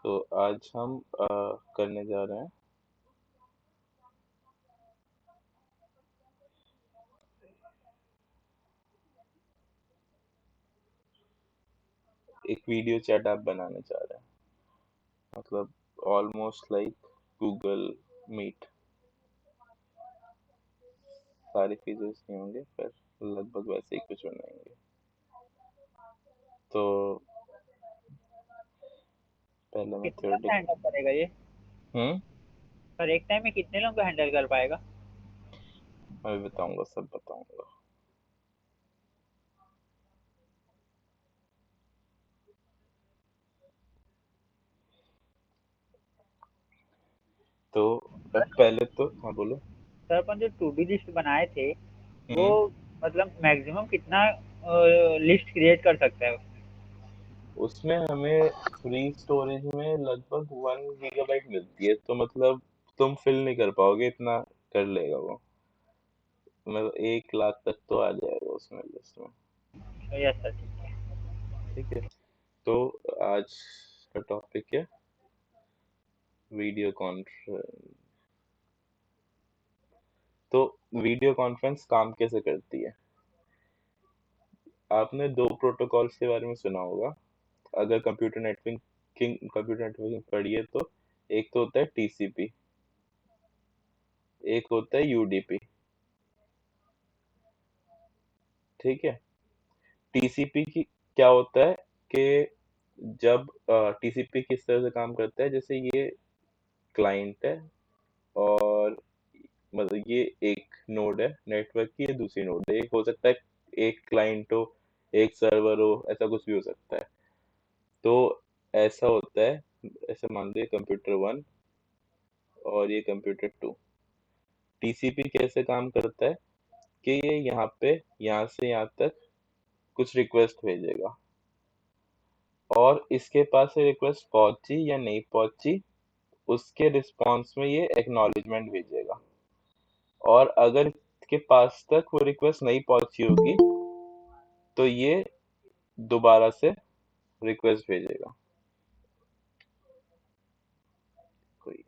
तो आज हम करने जा रहे हैं एक वीडियो चैट ऐप बनाने जा रहे हैं। मतलब ऑलमोस्ट लाइक गूगल मीट। सारे फीचर्स नहीं होंगे पर लगभग वैसे ही कुछ बनाएंगे। तो पहले मैं कितने लोग का थ्योरेटिक। हैंडल करेगा ये? हम्म। सर एक टाइम में कितने लोग का हैंडल कर पाएगा? मैं भी बताऊंगा, सब बताऊंगा। तो पहले तो हाँ बोलो। सर अपन जो टू डू लिस्ट बनाए थे वो हम्म। मतलब मैक्सिमम कितना लिस्ट क्रिएट कर सकता है उसमें? उसमें हमें फ्री स्टोरेज में लगभग 1 गीगाबाइट मिलती है, तो मतलब तुम फिल नहीं कर पाओगे इतना। कर लेगा वो। मतलब 1 लाख तक तो आ जाएगा उसमें लिस्ट में। तो यस सर, ठीक है। ठीक है। तो आज का टॉपिक है वीडियो कॉन्फ्रेंस। तो वीडियो कॉन्फ्रेंस काम कैसे करती है? आपने दो प्रोटोकॉल्स के बारे में सुना होगा। अगर कंप्यूटर नेटवर्किंग पढ़ी है तो एक तो होता है टीसीपी, एक होता है यूडीपी। ठीक है। टीसीपी की क्या होता है कि जब टीसीपी किस तरह से काम करता है, जैसे ये क्लाइंट है और मतलब ये एक नोड है नेटवर्क की, ये दूसरी नोड है। एक हो सकता है एक क्लाइंट हो, एक सर्वर हो, ऐसा कुछ भी हो सकता है। तो ऐसा होता है। ऐसे मान लीजिए कंप्यूटर 1 और ये कंप्यूटर 2। टीसीपी कैसे काम करता है कि ये यहाँ से यहाँ तक कुछ रिक्वेस्ट भेजेगा, और इसके पास ये रिक्वेस्ट पहुंची या नहीं पहुंची, उसके रिस्पॉन्स में ये एक्नॉलेजमेंट भेजेगा। और अगर इसके पास तक वो रिक्वेस्ट नहीं पहुंची होगी तो ये दोबारा से रिक्वेस्ट भेजेगा। कोई।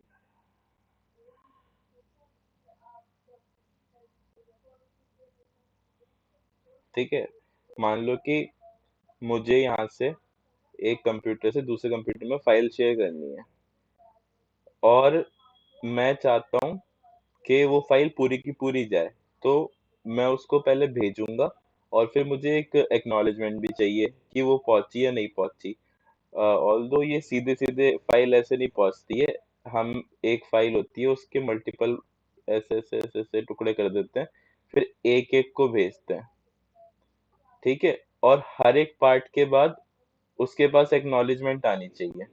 ठीक है। मान लो कि मुझे यहाँ से एक कंप्यूटर से दूसरे कंप्यूटर में फाइल शेयर करनी है, और मैं चाहता हूँ कि वो फाइल पूरी की पूरी जाए। तो मैं उसको पहले भेजूंगा, और फिर मुझे एक एक्नॉलेजमेंट भी चाहिए कि वो पहुंची या नहीं पहुंची। ऑल्दो ये सीधे सीधे फाइल ऐसे नहीं पहुंचती है। हम एक फाइल होती है उसके मल्टीपल ऐसे ऐसे ऐसे ऐसे टुकड़े कर देते हैं, फिर एक एक को भेजते हैं। ठीक है। और हर एक पार्ट के बाद उसके पास एक्नॉलेजमेंट आनी चाहिए,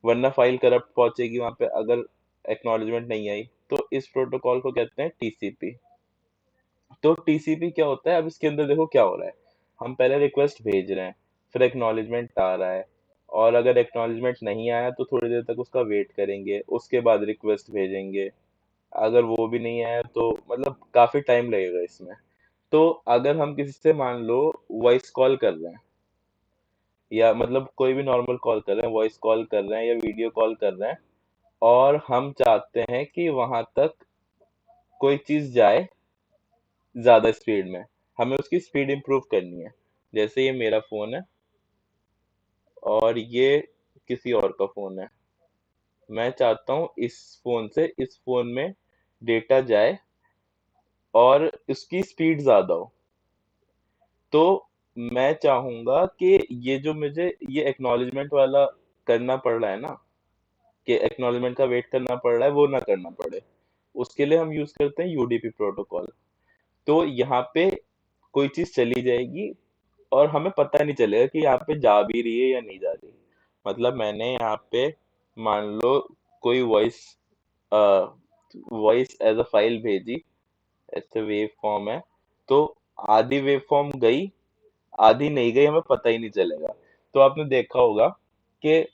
वरना फाइल करप्ट पहुंचेगी वहां पे अगर एक्नॉलेजमेंट नहीं आई। तो इस प्रोटोकॉल को कहते हैं टीसीपी। तो टीसीपी क्या होता है, अब इसके अंदर देखो क्या हो रहा है। हम पहले रिक्वेस्ट भेज रहे हैं, फिर एक्नॉलेजमेंट आ रहा है, और अगर एक्नॉलेजमेंट नहीं आया तो थोड़ी देर तक उसका वेट करेंगे, उसके बाद रिक्वेस्ट भेजेंगे। अगर वो भी नहीं आया तो मतलब काफी टाइम लगेगा इसमें। तो अगर हम किसी से मान लो वॉइस कॉल कर रहे हैं, या मतलब कोई भी नॉर्मल कॉल कर रहे हैं, वॉइस कॉल कर रहे हैं या वीडियो कॉल कर रहे हैं, और हम चाहते हैं कि वहां तक कोई चीज जाए ज्यादा स्पीड में, हमें उसकी स्पीड इंप्रूव करनी है। जैसे ये मेरा फोन है और ये किसी और का फोन है। मैं चाहता हूँ इस फोन से इस फोन में डेटा जाए और उसकी स्पीड ज्यादा हो। तो मैं चाहूंगा कि ये जो मुझे ये एक्नॉलेजमेंट वाला करना पड़ रहा है ना, कि एक्नॉलेजमेंट का वेट करना पड़ रहा है, वो ना करना पड़े। उसके लिए हम यूज करते हैं यूडीपी प्रोटोकॉल। तो यहाँ पे कोई चीज चली जाएगी और हमें पता नहीं चलेगा कि यहाँ पे जा भी रही है या नहीं जा रही। मतलब मैंने यहाँ पे मान लो कोई वॉइस एज अ फाइल भेजी, ऐसे वेव फॉर्म है। तो आधी वेव फॉर्म गई, आधी नहीं गई, हमें पता ही नहीं चलेगा। तो आपने देखा होगा कि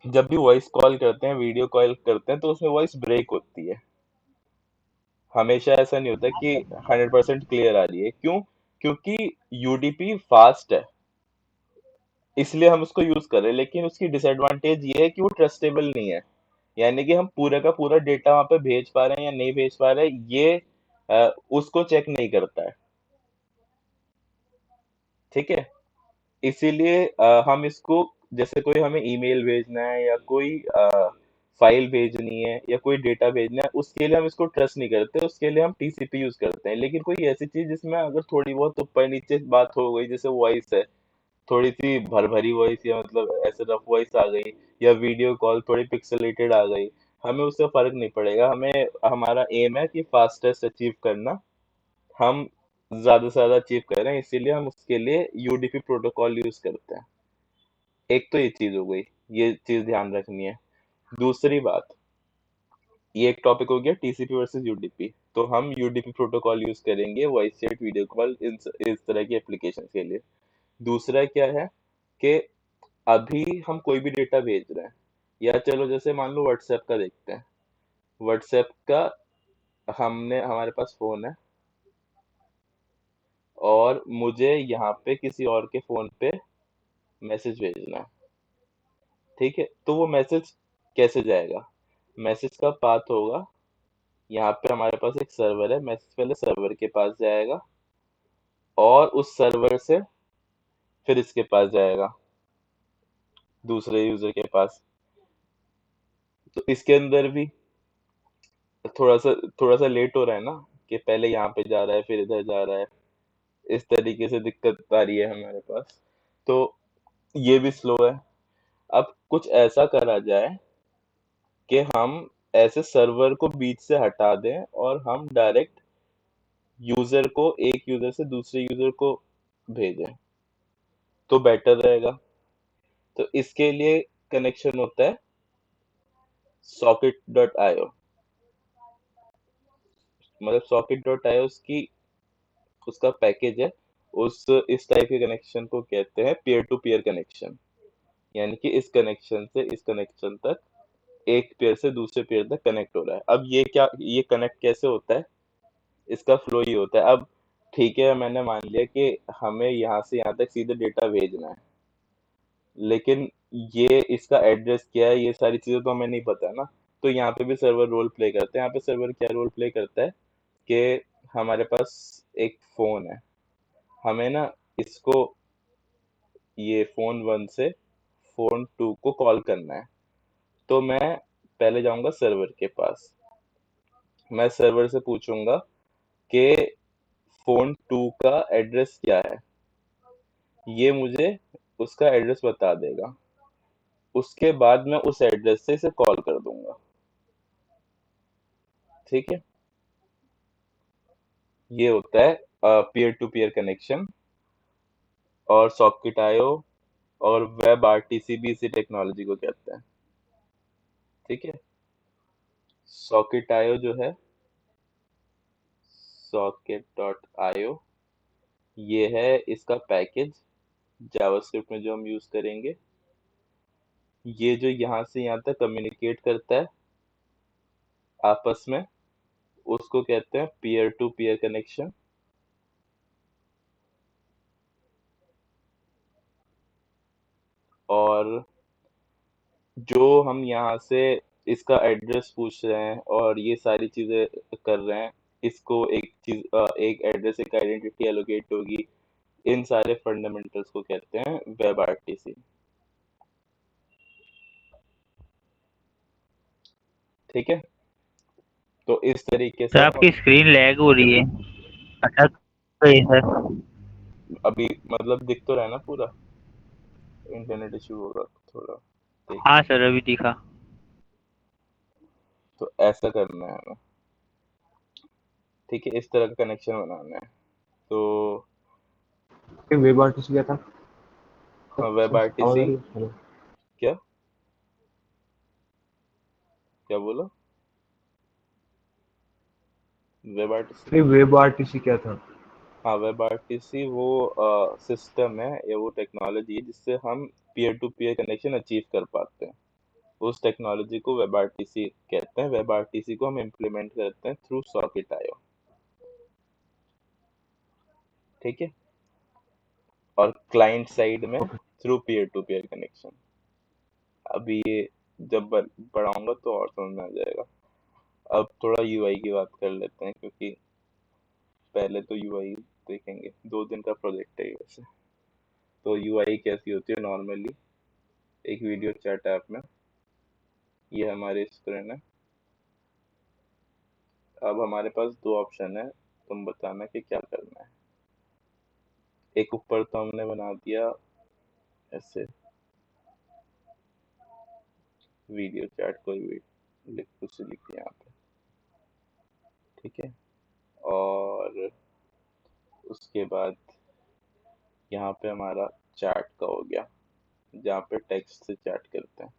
जब भी वॉइस कॉल करते हैं, वीडियो कॉल करते हैं, तो उसमें वॉइस ब्रेक होती है। हमेशा ऐसा नहीं होता कि 100% क्लियर आ रही है। क्यों? क्योंकि यूडीपी फास्ट है। इसलिए हम उसको यूज कर रहे हैं, लेकिन उसकी डिसएडवांटेज ये है कि वो ट्रस्टेबल नहीं है। यानी कि हम पूरा का पूरा डेटा वहां पे भेज पा रहे हैं या नहीं भेज पा रहे हैं, ये उसको चेक नहीं करता है। ठीक है। इसीलिए हम इसको, जैसे कोई हमें ईमेल भेजना है या कोई फाइल भेजनी है या कोई डेटा भेजना है, उसके लिए हम इसको ट्रस्ट नहीं करते, उसके लिए हम टीसीपी यूज करते हैं। लेकिन कोई ऐसी चीज जिसमें अगर थोड़ी बहुत ऊपर नीचे बात हो गई, जैसे वॉइस है, थोड़ी सी भरभरी वॉइस या मतलब ऐसे रफ वॉइस आ गई, या वीडियो कॉल थोड़ी पिक्सेलेटेड आ गई, हमें उससे फर्क नहीं पड़ेगा। हमें, हमारा एम है कि फास्टेस्ट अचीव करना, हम ज्यादा से ज्यादा अचीव करें, इसीलिए हम उसके लिए यूडीपी प्रोटोकॉल यूज करते हैं। एक तो ये चीज हो गई, ये चीज ध्यान रखनी है। दूसरी बात, ये एक टॉपिक हो गया टीसीपी वर्सेस यूडीपी। तो हम यूडीपी प्रोटोकॉल यूज करेंगे वॉइस चैट, वीडियो कॉल, इस तरह की एप्लीकेशन के लिए। दूसरा क्या है कि अभी हम कोई भी डेटा भेज रहे हैं, या चलो जैसे मान लो व्हाट्सएप का देखते हैं। व्हाट्सएप का, हमने, हमारे पास फोन है और मुझे यहाँ पे किसी और के फोन पे मैसेज भेजना है। ठीक है, तो वो मैसेज कैसे जाएगा? मैसेज का पाथ होगा, यहाँ पे हमारे पास एक सर्वर है, मैसेज पहले सर्वर के पास जाएगा और उस सर्वर से फिर इसके पास जाएगा, दूसरे यूजर के पास। तो इसके अंदर भी थोड़ा सा लेट हो रहा है ना, कि पहले यहाँ पे जा रहा है फिर इधर जा रहा है, इस तरीके से दिक्कत आ रही है हमारे पास। तो ये भी स्लो है। अब कुछ ऐसा करा जाए कि हम ऐसे सर्वर को बीच से हटा दें और हम डायरेक्ट यूजर को, एक यूजर से दूसरे यूजर को भेजें, तो बेटर रहेगा। तो इसके लिए कनेक्शन होता है socket.io। मतलब socket.io उसकी, उसका पैकेज है। उस, इस टाइप के कनेक्शन को कहते हैं पीयर टू पीयर कनेक्शन। यानी कि इस कनेक्शन से इस कनेक्शन तक, एक पेयर से दूसरे पेयर तक कनेक्ट हो रहा है। अब ये क्या, ये कनेक्ट कैसे होता है? इसका फ्लो ये होता है। अब ठीक है, मैंने मान लिया कि हमें यहाँ से यहाँ तक सीधे डेटा भेजना है, लेकिन ये इसका एड्रेस क्या है, ये सारी चीजें तो हमें नहीं पता है ना। तो यहाँ पे भी सर्वर रोल प्ले करते हैं। यहाँ पे सर्वर क्या रोल प्ले करता है कि हमारे पास एक फोन है, हमें ना इसको, ये फोन 1 से फोन 2 को कॉल करना है। तो मैं पहले जाऊंगा सर्वर के पास, मैं सर्वर से पूछूंगा कि फोन 2 का एड्रेस क्या है, ये मुझे उसका एड्रेस बता देगा। उसके बाद मैं उस एड्रेस से इसे कॉल कर दूंगा। ठीक है, ये होता है पीयर टू पीयर कनेक्शन। और सॉकेट आईओ और वेब आरटीसी भी इसी टेक्नोलॉजी को कहते हैं। ठीक है, सॉकेट आईओ जो है, सॉकेट डॉट आईओ, ये है इसका पैकेज जावास्क्रिप्ट में जो हम यूज करेंगे। ये जो यहाँ से यहाँ तक कम्युनिकेट करता है आपस में, उसको कहते हैं पीयर टू पीयर कनेक्शन। और जो हम यहाँ से इसका एड्रेस पूछ रहे हैं और ये सारी चीजें कर रहे हैं, इसको एक चीज, एक एड्रेस, एक आइडेंटिटी एलोकेट होगी, इन सारे फंडामेंटल्स को कहते हैं वेब आरटीसी। ठीक है, तो इस तरीके सर से हम आपकी स्क्रीन लैग हो रही है, अटक गई सर। अभी, मतलब दिख तो रहा है ना पूरा? इंटरनेट इशू होगा थोड़ा, हाँ देखना। सर अभी दिखा। तो ऐसा करना है हमें। ठीक है, इस तरह का कनेक्शन बनाना है। तो वेब आर्टिस्ट क्या था? हाँ, वेब आवाज आ आरटीसी। रही है? हेलो। क्या, क्या बोला? Web RTC. अरे वेब आर्टिस्ट क्या था? हाँ, वेब आरटीसी वो सिस्टम है या वो टेक्नोलॉजी है जिससे हम peer to peer connection achieve कर पाते हैं। उस टेक्नोलॉजी को वेब आरटीसी कहते हैं। वेब आरटीसी को हम इम्प्लीमेंट करते हैं थ्रू सॉकेट आईओ। ठीक है, और क्लाइंट साइड में okay through peer to peer connection. अभी ये जब पढ़ाऊंगा तो और समझ में आ जाएगा। अब थोड़ा यूआई की बात कर लेते हैं, क्योंकि पहले तो यूआई देखेंगे, 2 दिन का प्रोजेक्ट है ये वैसे। तो यूआई कैसी होती है नॉर्मली एक वीडियो चैट ऐप में। ये हमारे स्क्रीन है। अब हमारे पास 2 ऑप्शन है, तुम बताना कि क्या करना है। एक ऊपर तो हमने बना दिया ऐसे वीडियो चैट, कोई भी कुछ लिख दिया यहाँ पे, ठीक है। और उसके बाद यहाँ पे हमारा चैट का हो गया, जहाँ पे टेक्स्ट से चैट करते हैं,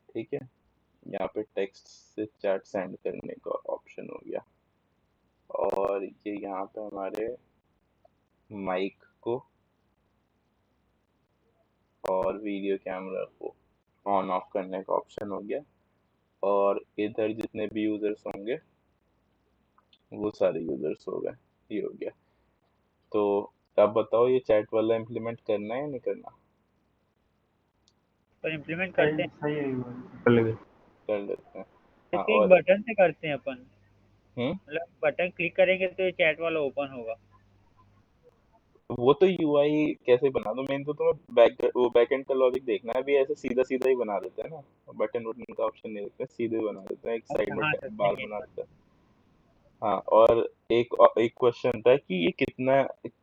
ठीक है। यहाँ पे टेक्स्ट से चैट सेंड करने का ऑप्शन हो गया। और ये यहाँ पे हमारे माइक को और वीडियो कैमरा को ऑन ऑफ करने का ऑप्शन हो गया। और इधर जितने भी यूजर्स होंगे वो सारे यूजर्स हो गए, ये हो गया। तो अब बताओ ये चैट वाला इम्प्लीमेंट करना है या नहीं करना? पर इम्प्लीमेंट करते हैं, सही है कर लेंगे। कर लेते हैं। हाँ जैसे एक और बटन से करते हैं अपन, हम्म मतलब बटन क्लिक करेंगे तो ये चैट वाला ओपन होगा। वो तो यूआई कैसे बना दो, मेन तो तुम्हें वो बैकएंड का लॉजिक देखना है। अभी ऐसे सीधा सीधा ही बना देते हैं ना, बटन वटन का ऑप्शन नहीं रखते, सीधे बना देते हैं, एक साइड अच्छा में हाँ, सच में बार ये बना बात। देते हैं। हाँ और एक एक क्वेश्चन था कि ये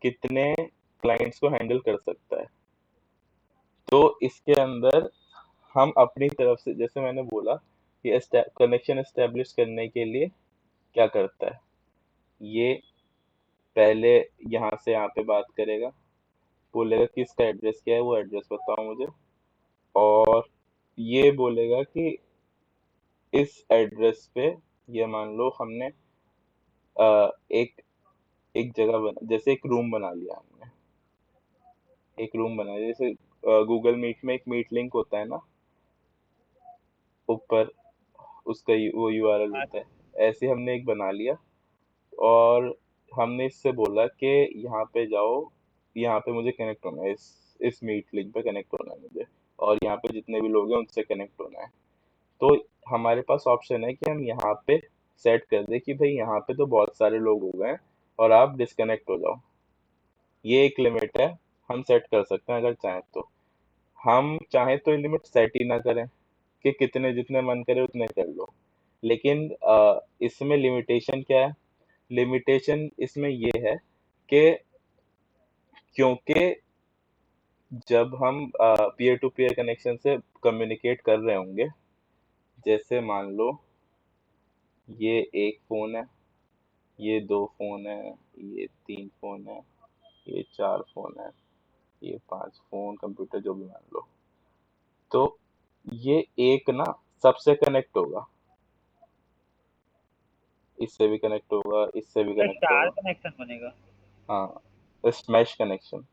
कितने क्लाइंट्स को हैंडल कर सकता है। तो इसके अंदर हम अपनी तरफ से, जैसे मैंने बोला कि कनेक्शन एस्टेब्लिश करने के लिए क्या करता है, ये पहले यहाँ से यहाँ पे बात करेगा, बोलेगा कि इसका एड्रेस क्या है, वो एड्रेस बताओ मुझे। और ये बोलेगा कि इस एड्रेस पे, ये मान लो हमने एक एक जगह बना, जैसे एक रूम बना लिया हमने, एक रूम बना लिया, जैसे गूगल मीट में एक मीट लिंक होता है ना ऊपर, उसका वो यूआरएल हाँ, होता है, ऐसे हमने एक बना लिया। और हमने इससे बोला कि यहाँ पे जाओ, यहाँ पे मुझे कनेक्ट होना है, इस मीट लिंक पे कनेक्ट होना है मुझे, और यहाँ पे जितने भी लोग हैं उनसे कनेक्ट होना है। तो हमारे पास ऑप्शन है कि हम यहाँ पे सेट कर दें कि भाई यहाँ पे तो बहुत सारे लोग हो गए हैं और आप डिस्कनेक्ट हो जाओ। ये एक लिमिट है, हम सेट कर सकते हैं अगर चाहें तो। हम चाहें तो ये लिमिट सेट ही ना करें कि कितने जितने मन करे उतने कर लो। लेकिन इसमें लिमिटेशन क्या है? लिमिटेशन इसमें ये है कि क्योंकि जब हम पीयर टू पीयर कनेक्शन से कम्युनिकेट कर रहे होंगे, जैसे मान लो ये एक फ़ोन है, ये 2 फ़ोन है, ये 3 फ़ोन है, ये 4 फ़ोन है, ये 5 फ़ोन कंप्यूटर जो भी मान लो, तो ये एक ना सबसे कनेक्ट होगा, इससे भी कनेक्ट होगा, इससे भी तो कनेक्ट स्टार होगा। कनेक्शन बनेगा। हाँ, स्मैश कनेक्शन।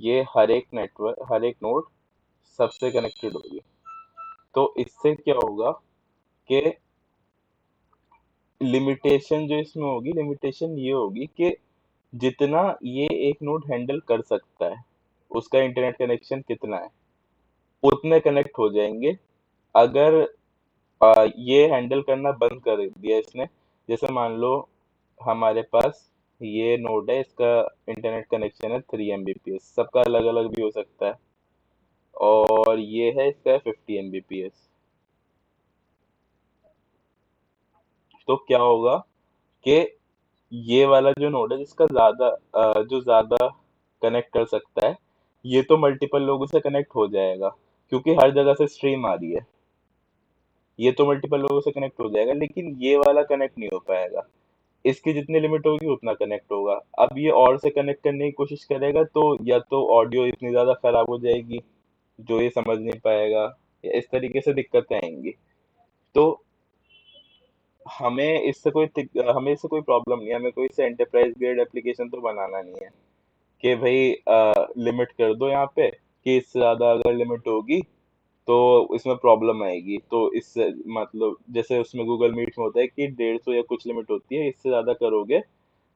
ये हर एक नोड सबसे कनेक्टेड होगी। तो इससे क्या होगा कि लिमिटेशन जो इसमें होगी, लिमिटेशन ये होगी कि जितना ये एक नोड हैंडल कर सकता है, उसका इंटरनेट कनेक्शन कितना है, उतने कनेक्ट हो जाएंगे। अगर ये हैंडल करना बंद कर दिया इसने, जैसे मान लो हमारे पास ये नोड है, इसका इंटरनेट कनेक्शन है 3 Mbps, सबका अलग अलग भी हो सकता है, और ये है इसका 50 Mbps। तो क्या होगा कि ये वाला जो नोड है जिसका जो ज्यादा कनेक्ट कर सकता है, ये तो मल्टीपल लोगों से कनेक्ट हो जाएगा, क्योंकि हर जगह से स्ट्रीम आ रही है, ये तो मल्टीपल लोगों से कनेक्ट हो जाएगा, लेकिन ये वाला कनेक्ट नहीं हो पाएगा। इसकी जितनी लिमिट होगी उतना कनेक्ट होगा। अब ये और से कनेक्ट करने की कोशिश करेगा तो या तो ऑडियो इतनी ज्यादा खराब हो जाएगी जो ये समझ नहीं पाएगा, या इस तरीके से दिक्कतें आएंगी। तो हमें इससे कोई प्रॉब्लम नहीं है, हमें कोई से एंटरप्राइज ग्रेड एप्लीकेशन तो बनाना नहीं है कि भाई लिमिट कर दो यहाँ पे कि इससे ज्यादा अगर लिमिट होगी तो इसमें प्रॉब्लम आएगी। तो इससे मतलब जैसे उसमें गूगल मीट में होता है कि 150 या कुछ लिमिट होती है, इससे ज्यादा करोगे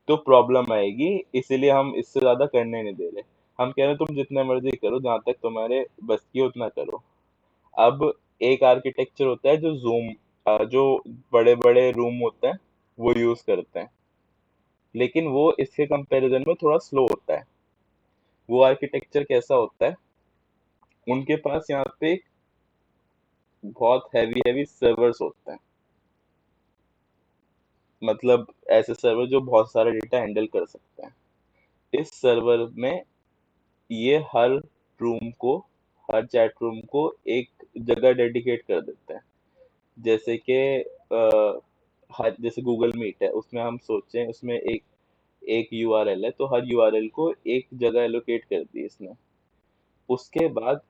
तो प्रॉब्लम आएगी, इसीलिए हम इससे ज़्यादा करने नहीं दे रहे। हम कह रहे हैं तुम जितना मर्ज़ी करो, जहाँ तक तुम्हारे बस की है उतना करो। अब एक आर्किटेक्चर होता है जो बड़े-बड़े रूम होते हैं, वो यूज़ करते हैं, लेकिन वो इसके कंपैरिज़न में थोड़ा स्लो होता है। वो आर्किटेक्चर कैसा होता है, उनके पास यहाँ पे बहुत हेवी सर्वर्स होते हैं। मतलब ऐसे सर्वर जो बहुत सारा डेटा हैंडल कर सकते हैं। इस सर्वर में ये रूम को हर चैट रूम को एक जगह डेडिकेट कर देते हैं। जैसे कि हर जैसे गूगल मीट है, उसमें हम सोचें उसमें एक एक यूआरएल है, तो हर यूआरएल को एक जगह एलोकेट कर दी इसने। उसके बाद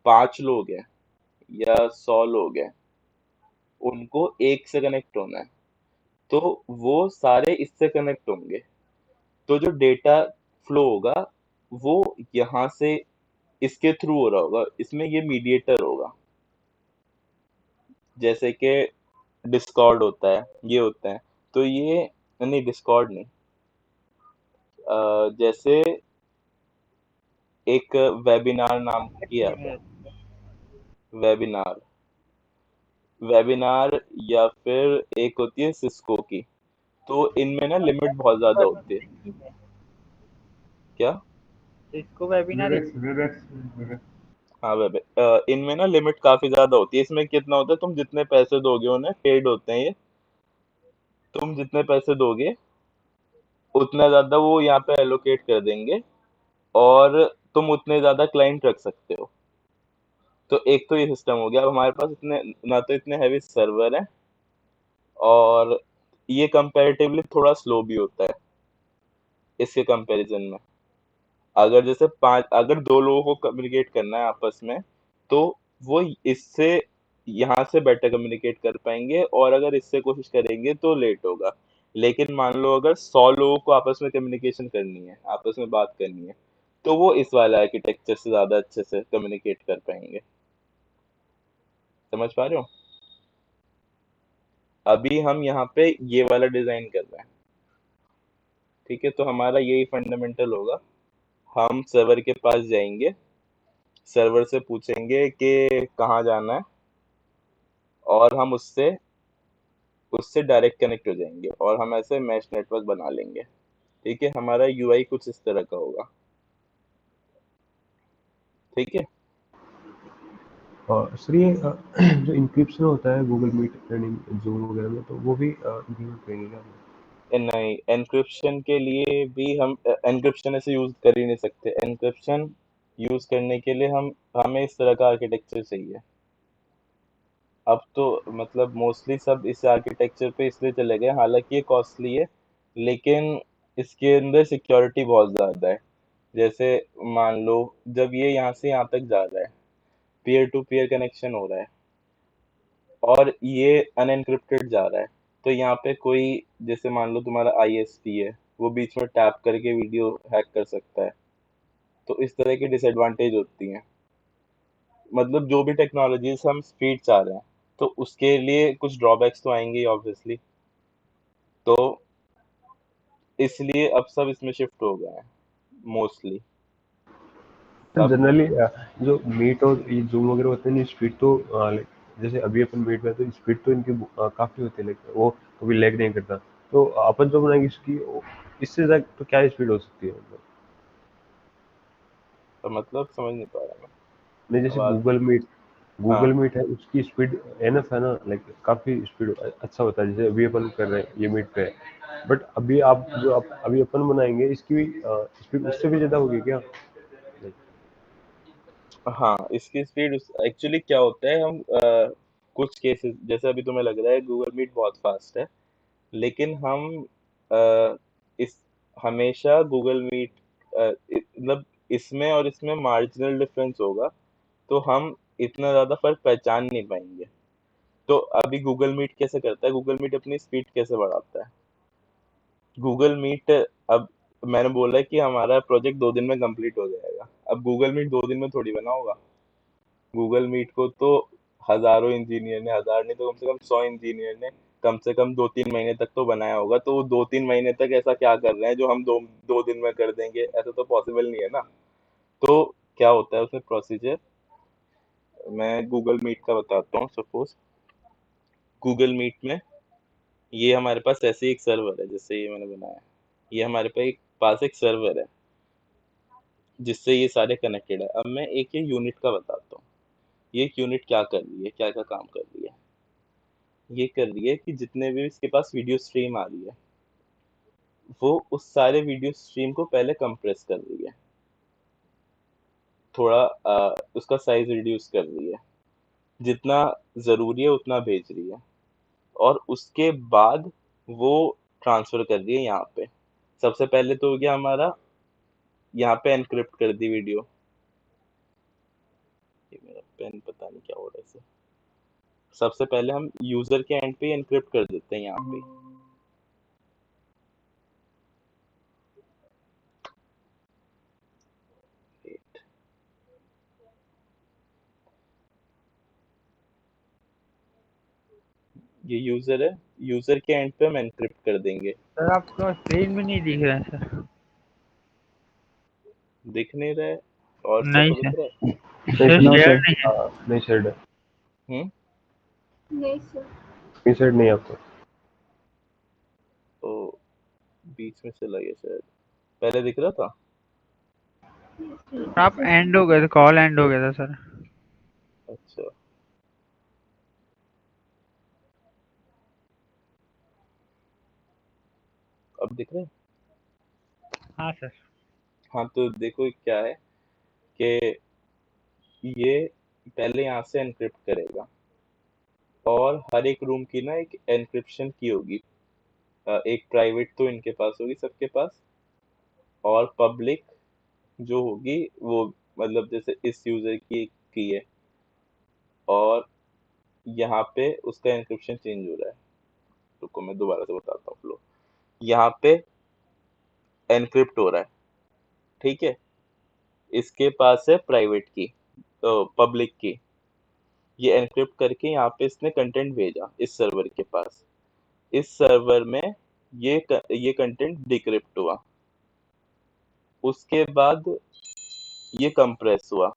5 लोग हैं या 100 लोग हैं, उनको एक से कनेक्ट होना है, तो वो सारे इससे कनेक्ट होंगे। तो जो डेटा फ्लो होगा वो यहाँ से इसके थ्रू हो रहा होगा, इसमें ये मीडिएटर होगा। जैसे कि डिस्कॉर्ड होता है, ये होता है, तो ये नहीं, डिस्कॉर्ड नहीं, जैसे एक वेबिनार नाम की ऐप है। वेबिनार वेबिनार या फिर एक होती है सिस्को की, तो इनमें ना लिमिट बहुत ज्यादा होती है। क्या? इसको वेबिनार वेबएक्स वेबएक्स वेबएक्स हाँ, इनमें ना लिमिट काफी ज्यादा होती है। इसमें कितना होता है, तुम जितने पैसे दोगे उन्हें, पेड होते हैं ये, तुम जितने पैसे दोगे उतना ज्यादा वो यहाँ पे एलोकेट कर देंगे, और तुम उतने ज्यादा क्लाइंट रख सकते हो। तो एक तो ये सिस्टम हो गया। अब हमारे पास इतने ना तो इतने हैवी सर्वर है, और ये कंपैरेटिवली थोड़ा स्लो भी होता है इसके कंपैरिजन में। अगर दो लोगों को कम्युनिकेट करना है आपस में, तो वो इससे यहाँ से बेटर कम्युनिकेट कर पाएंगे, और अगर इससे कोशिश करेंगे तो लेट होगा। लेकिन मान लो अगर 100 लोगों को आपस में कम्युनिकेशन करनी है, आपस में बात करनी है, तो वो इस वाले आर्किटेक्चर से ज्यादा अच्छे से कम्युनिकेट कर पाएंगे। समझ पा रहे हो? अभी हम यहाँ पे ये वाला डिजाइन कर रहे हैं, ठीक है? तो हमारा यही फंडामेंटल होगा। हम सर्वर के पास जाएंगे, सर्वर से पूछेंगे कि कहाँ जाना है, और हम उससे उससे डायरेक्ट कनेक्ट हो जाएंगे, और हम ऐसे मैश नेटवर्क बना लेंगे। ठीक है? हमारा यूआई कुछ इस तरह का होगा। ठीक है? और सर ये जो इंक्रिप्शन होता है गूगल मीट एंड जूम वगैरह में, तो वो भी इम्प्लीमेंट करेंगे क्या हम? नहीं, एन्क्रिप्शन के लिए भी हम एन्क्रिप्शन ऐसे यूज कर ही नहीं सकते। एन्क्रिप्शन यूज करने के लिए हमें इस तरह का आर्किटेक्चर चाहिए। अब तो मतलब मोस्टली सब इस आर्किटेक्चर पे इसलिए चले गए, हालांकि ये कॉस्टली है, लेकिन इसके अंदर सिक्योरिटी बहुत ज़्यादा है। जैसे मान लो जब ये यहाँ से यहाँ तक जा रहा है, पीयर टू पीयर कनेक्शन हो रहा है, और ये अनएन्क्रिप्टेड जा रहा है, तो यहाँ पे कोई, जैसे मान लो तुम्हारा आईएसपी है, वो बीच में टैप करके वीडियो हैक कर सकता है। तो इस तरह की डिसएडवांटेज होती हैं। मतलब जो भी टेक्नोलॉजीज हम स्पीड चाह रहे हैं, तो उसके लिए कुछ ड्रॉबैक्स तो आएंगे ऑब्वियसली। तो इसलिए अब सब इसमें शिफ्ट हो गए हैं मोस्टली। सर अब जनरली जो मीट और ये जूम वगैरह होते हैं ना, स्पीड तो like, जैसे अभी अपन मीट में तो स्पीड तो इनकी काफी होती है, लाइक वो कभी लैग नहीं करता। तो अपन जो बनाएंगे इसकी इससे ज्यादा तो क्या स्पीड हो सकती है मतलब? मतलब समझ नहीं पा रहा मैं नहीं, जैसे आवाज। गूगल हाँ, मीट है, उसकी स्पीड एनफ है ना, लाइक काफी स्पीड अच्छा होता है, जैसे अभी अपन कर रहे हैं ये मीट पे। बट अभी आप अभी अपन बनाएंगे इसकी भी स्पीड उससे भी ज्यादा होगी क्या? Like, हाँ, इसकी स्पीड एक्चुअली क्या होता है, हम कुछ केसेस, जैसे अभी तुम्हें लग रहा है गूगल मीट बहुत फास्ट है, लेकिन हम अ, इस हमेशा गूगल मीट मतलब इसमें और इसमें मार्जिनल डिफरेंस होगा, तो हम इतना ज़्यादा फर्क पहचान नहीं पाएंगे। तो अभी गूगल मीट कैसे करता है, गूगल मीट अपनी स्पीड कैसे बढ़ाता है? गूगल मीट, अब मैंने बोला है कि हमारा प्रोजेक्ट 2 दिन में कंप्लीट हो जाएगा। अब गूगल मीट 2 दिन में थोड़ी बना होगा। गूगल मीट को तो हजारों इंजीनियर ने, हजार नहीं तो कम से कम 100 इंजीनियर ने कम से कम 2-3 महीने तक तो बनाया होगा, तो वो 2-3 महीने तक ऐसा क्या कर रहे हैं जो हम 2 दिन में कर देंगे? ऐसा तो पॉसिबल नहीं है ना। तो क्या होता है उसमें प्रोसीजर, मैं गूगल मीट का बताता हूँ। सपोज गूगल मीट में ये हमारे पास ऐसे ही एक सर्वर है, जैसे ये मैंने बनाया, ये हमारे पास एक सर्वर है जिससे ये सारे कनेक्टेड है। अब मैं एक ये यूनिट का बताता हूँ, ये एक यूनिट क्या कर रही है, क्या क्या काम कर रही है। ये कर रही है कि जितने भी इसके पास वीडियो स्ट्रीम आ रही है, वो उस सारे वीडियो स्ट्रीम को पहले कंप्रेस कर रही है, थोड़ा उसका साइज रिड्यूस कर रही है, जितना ज़रूरी है उतना भेज रही है, और उसके बाद वो ट्रांसफ़र कर रही है यहाँ पे। सबसे पहले तो हो गया हमारा, यहाँ पे एनक्रिप्ट कर दी वीडियो। ये मेरा पेन पता नहीं क्या हो रहा है इसे। सबसे पहले हम यूज़र के एंड पे एनक्रिप्ट कर देते हैं यहाँ पे। Wait, ये यूज़र है, यूज़र के एंड पे हम एनक्रिप्ट कर देंगे। सर आपका स्क्रीन में नहीं दिख रहा है सर। दिख नहीं रहा है, और नहीं सबको दिख सर, रहा है? सर नो शेयर सर, नहीं है। नहीं शेड है, हम्म नहीं सर। स्क्रीन शेड नहीं है आपको। तो बीच में चला गया शायद, पहले दिख रहा था। आप एंड हो गए थे, कॉल एंड हो गया था सर। अच्छा, अब दिख रहा है। हाँ सर। हाँ, तो देखो क्या है कि ये पहले यहाँ से एनक्रिप्ट करेगा, और हर एक रूम की ना एक एनक्रिप्शन की होगी। एक प्राइवेट तो इनके पास होगी सबके पास, और पब्लिक जो होगी वो, मतलब जैसे इस यूजर की है, और यहाँ पे उसका एनक्रिप्शन चेंज हो रहा है। रुको मैं दोबारा से बताता हूँ फ्लो। यहाँ पे एनक्रिप्ट हो रहा है, ठीक है। इसके पास है प्राइवेट की, तो पब्लिक की। ये एनक्रिप्ट करके यहाँ पे इसने कंटेंट भेजा इस सर्वर के पास। इस सर्वर में ये कंटेंट डिक्रिप्ट हुआ, उसके बाद ये कंप्रेस हुआ,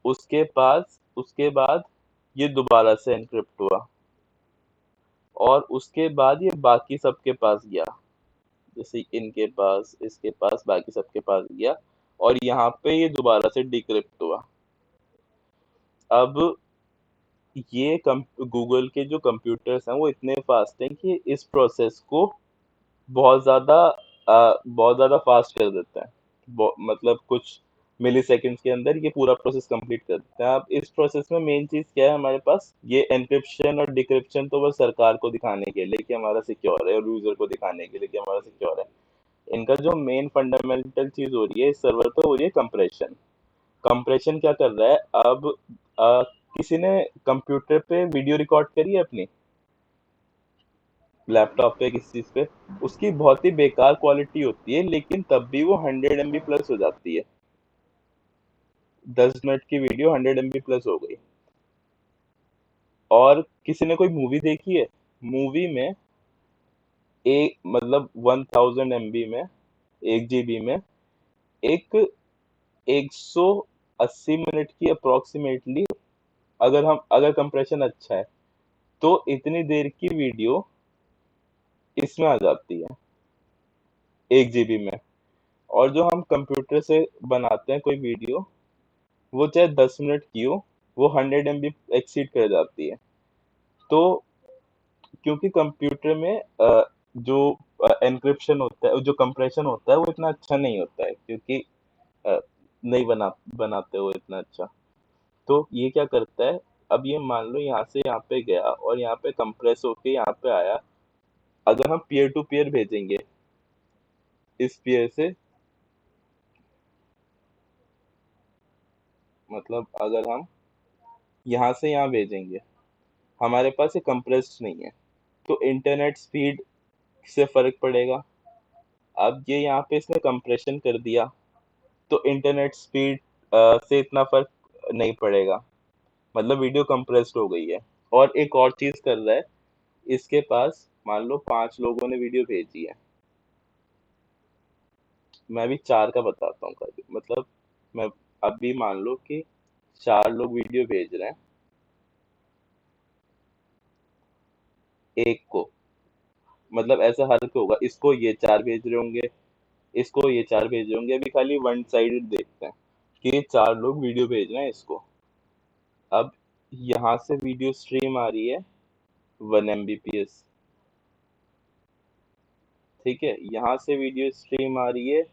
उसके बाद ये दोबारा से एनक्रिप्ट हुआ, और उसके बाद ये बाकी सबके पास गया, जैसे इनके पास, इसके पास, बाकी सबके पास गया, और यहाँ पे ये दोबारा से डिक्रिप्ट हुआ। अब ये गूगल के जो कंप्यूटर्स हैं वो इतने फास्ट हैं कि इस प्रोसेस को बहुत ज़्यादा फास्ट कर देते हैं। मतलब कुछ मिली सेकेंड्स के अंदर ये पूरा प्रोसेस कंप्लीट कर देते हैं। अब इस प्रोसेस में मेन चीज़ क्या है हमारे पास, ये एनक्रिप्शन और डिक्रिप्शन तो बस सरकार को दिखाने के लिए कि हमारा सिक्योर है, और यूज़र को दिखाने के लिए कि हमारा सिक्योर है। इनका जो मेन फंडामेंटल चीज़ हो रही है इस सर्वर पे, हो रही है कंप्रेशन। कंप्रेशन क्या कर रहा है अब, अ, किसी ने कंप्यूटर पे वीडियो रिकॉर्ड करी है अपनी, लैपटॉप पे, किसी चीज पे, उसकी बहुत ही बेकार क्वालिटी होती है, लेकिन तब भी वो 100 MB प्लस हो जाती है। 10 मिनट की वीडियो 100 MB प्लस हो गई। और किसी ने कोई मूवी देखी है, मूवी में एक, मतलब 1000 MB में, 1 GB में, एक 180 मिनट की अप्रोक्सीमेटली, अगर कंप्रेशन अच्छा है तो इतनी देर की वीडियो इसमें आ जाती है 1 GB में। और जो हम कंप्यूटर से बनाते हैं कोई वीडियो, वो चाहे 10 मिनट की हो, वो 100 MB एक्सीड कर जाती है। तो क्योंकि कंप्यूटर में जो एनक्रिप्शन होता है, जो कंप्रेशन होता है, वो इतना अच्छा नहीं होता है, क्योंकि अ, नहीं बनाते हो इतना अच्छा। तो ये क्या करता है, अब ये मान लो यहाँ से यहाँ पे गया, और यहाँ पे कंप्रेस होके यहाँ पे आया। अगर हम पीयर टू पीयर भेजेंगे इस पीयर से, मतलब अगर हम यहाँ से यहाँ भेजेंगे, हमारे पास ये कंप्रेस्ड नहीं है, तो इंटरनेट स्पीड से फर्क पड़ेगा। अब ये यहाँ पे इसने कंप्रेशन कर दिया, तो इंटरनेट स्पीड से इतना फर्क नहीं पड़ेगा, मतलब वीडियो कंप्रेस्ड हो गई है। और एक और चीज कर रहा है, इसके पास मान लो 5 लोगों ने वीडियो भेजी है, मैं अभी 4 का बताता हूँ मतलब मैं अभी मान लो कि 4 लोग वीडियो भेज रहे हैं एक को, मतलब ऐसा हर को होगा, इसको ये 4 भेज रहे होंगे, इसको ये 4 भेज रहे होंगे। अभी खाली वन साइडेड देखते हैं कि ये 4 लोग वीडियो भेज रहे हैं इसको। अब यहाँ से वीडियो स्ट्रीम आ रही है 1 Mbps, ठीक है, यहाँ से वीडियो स्ट्रीम आ रही है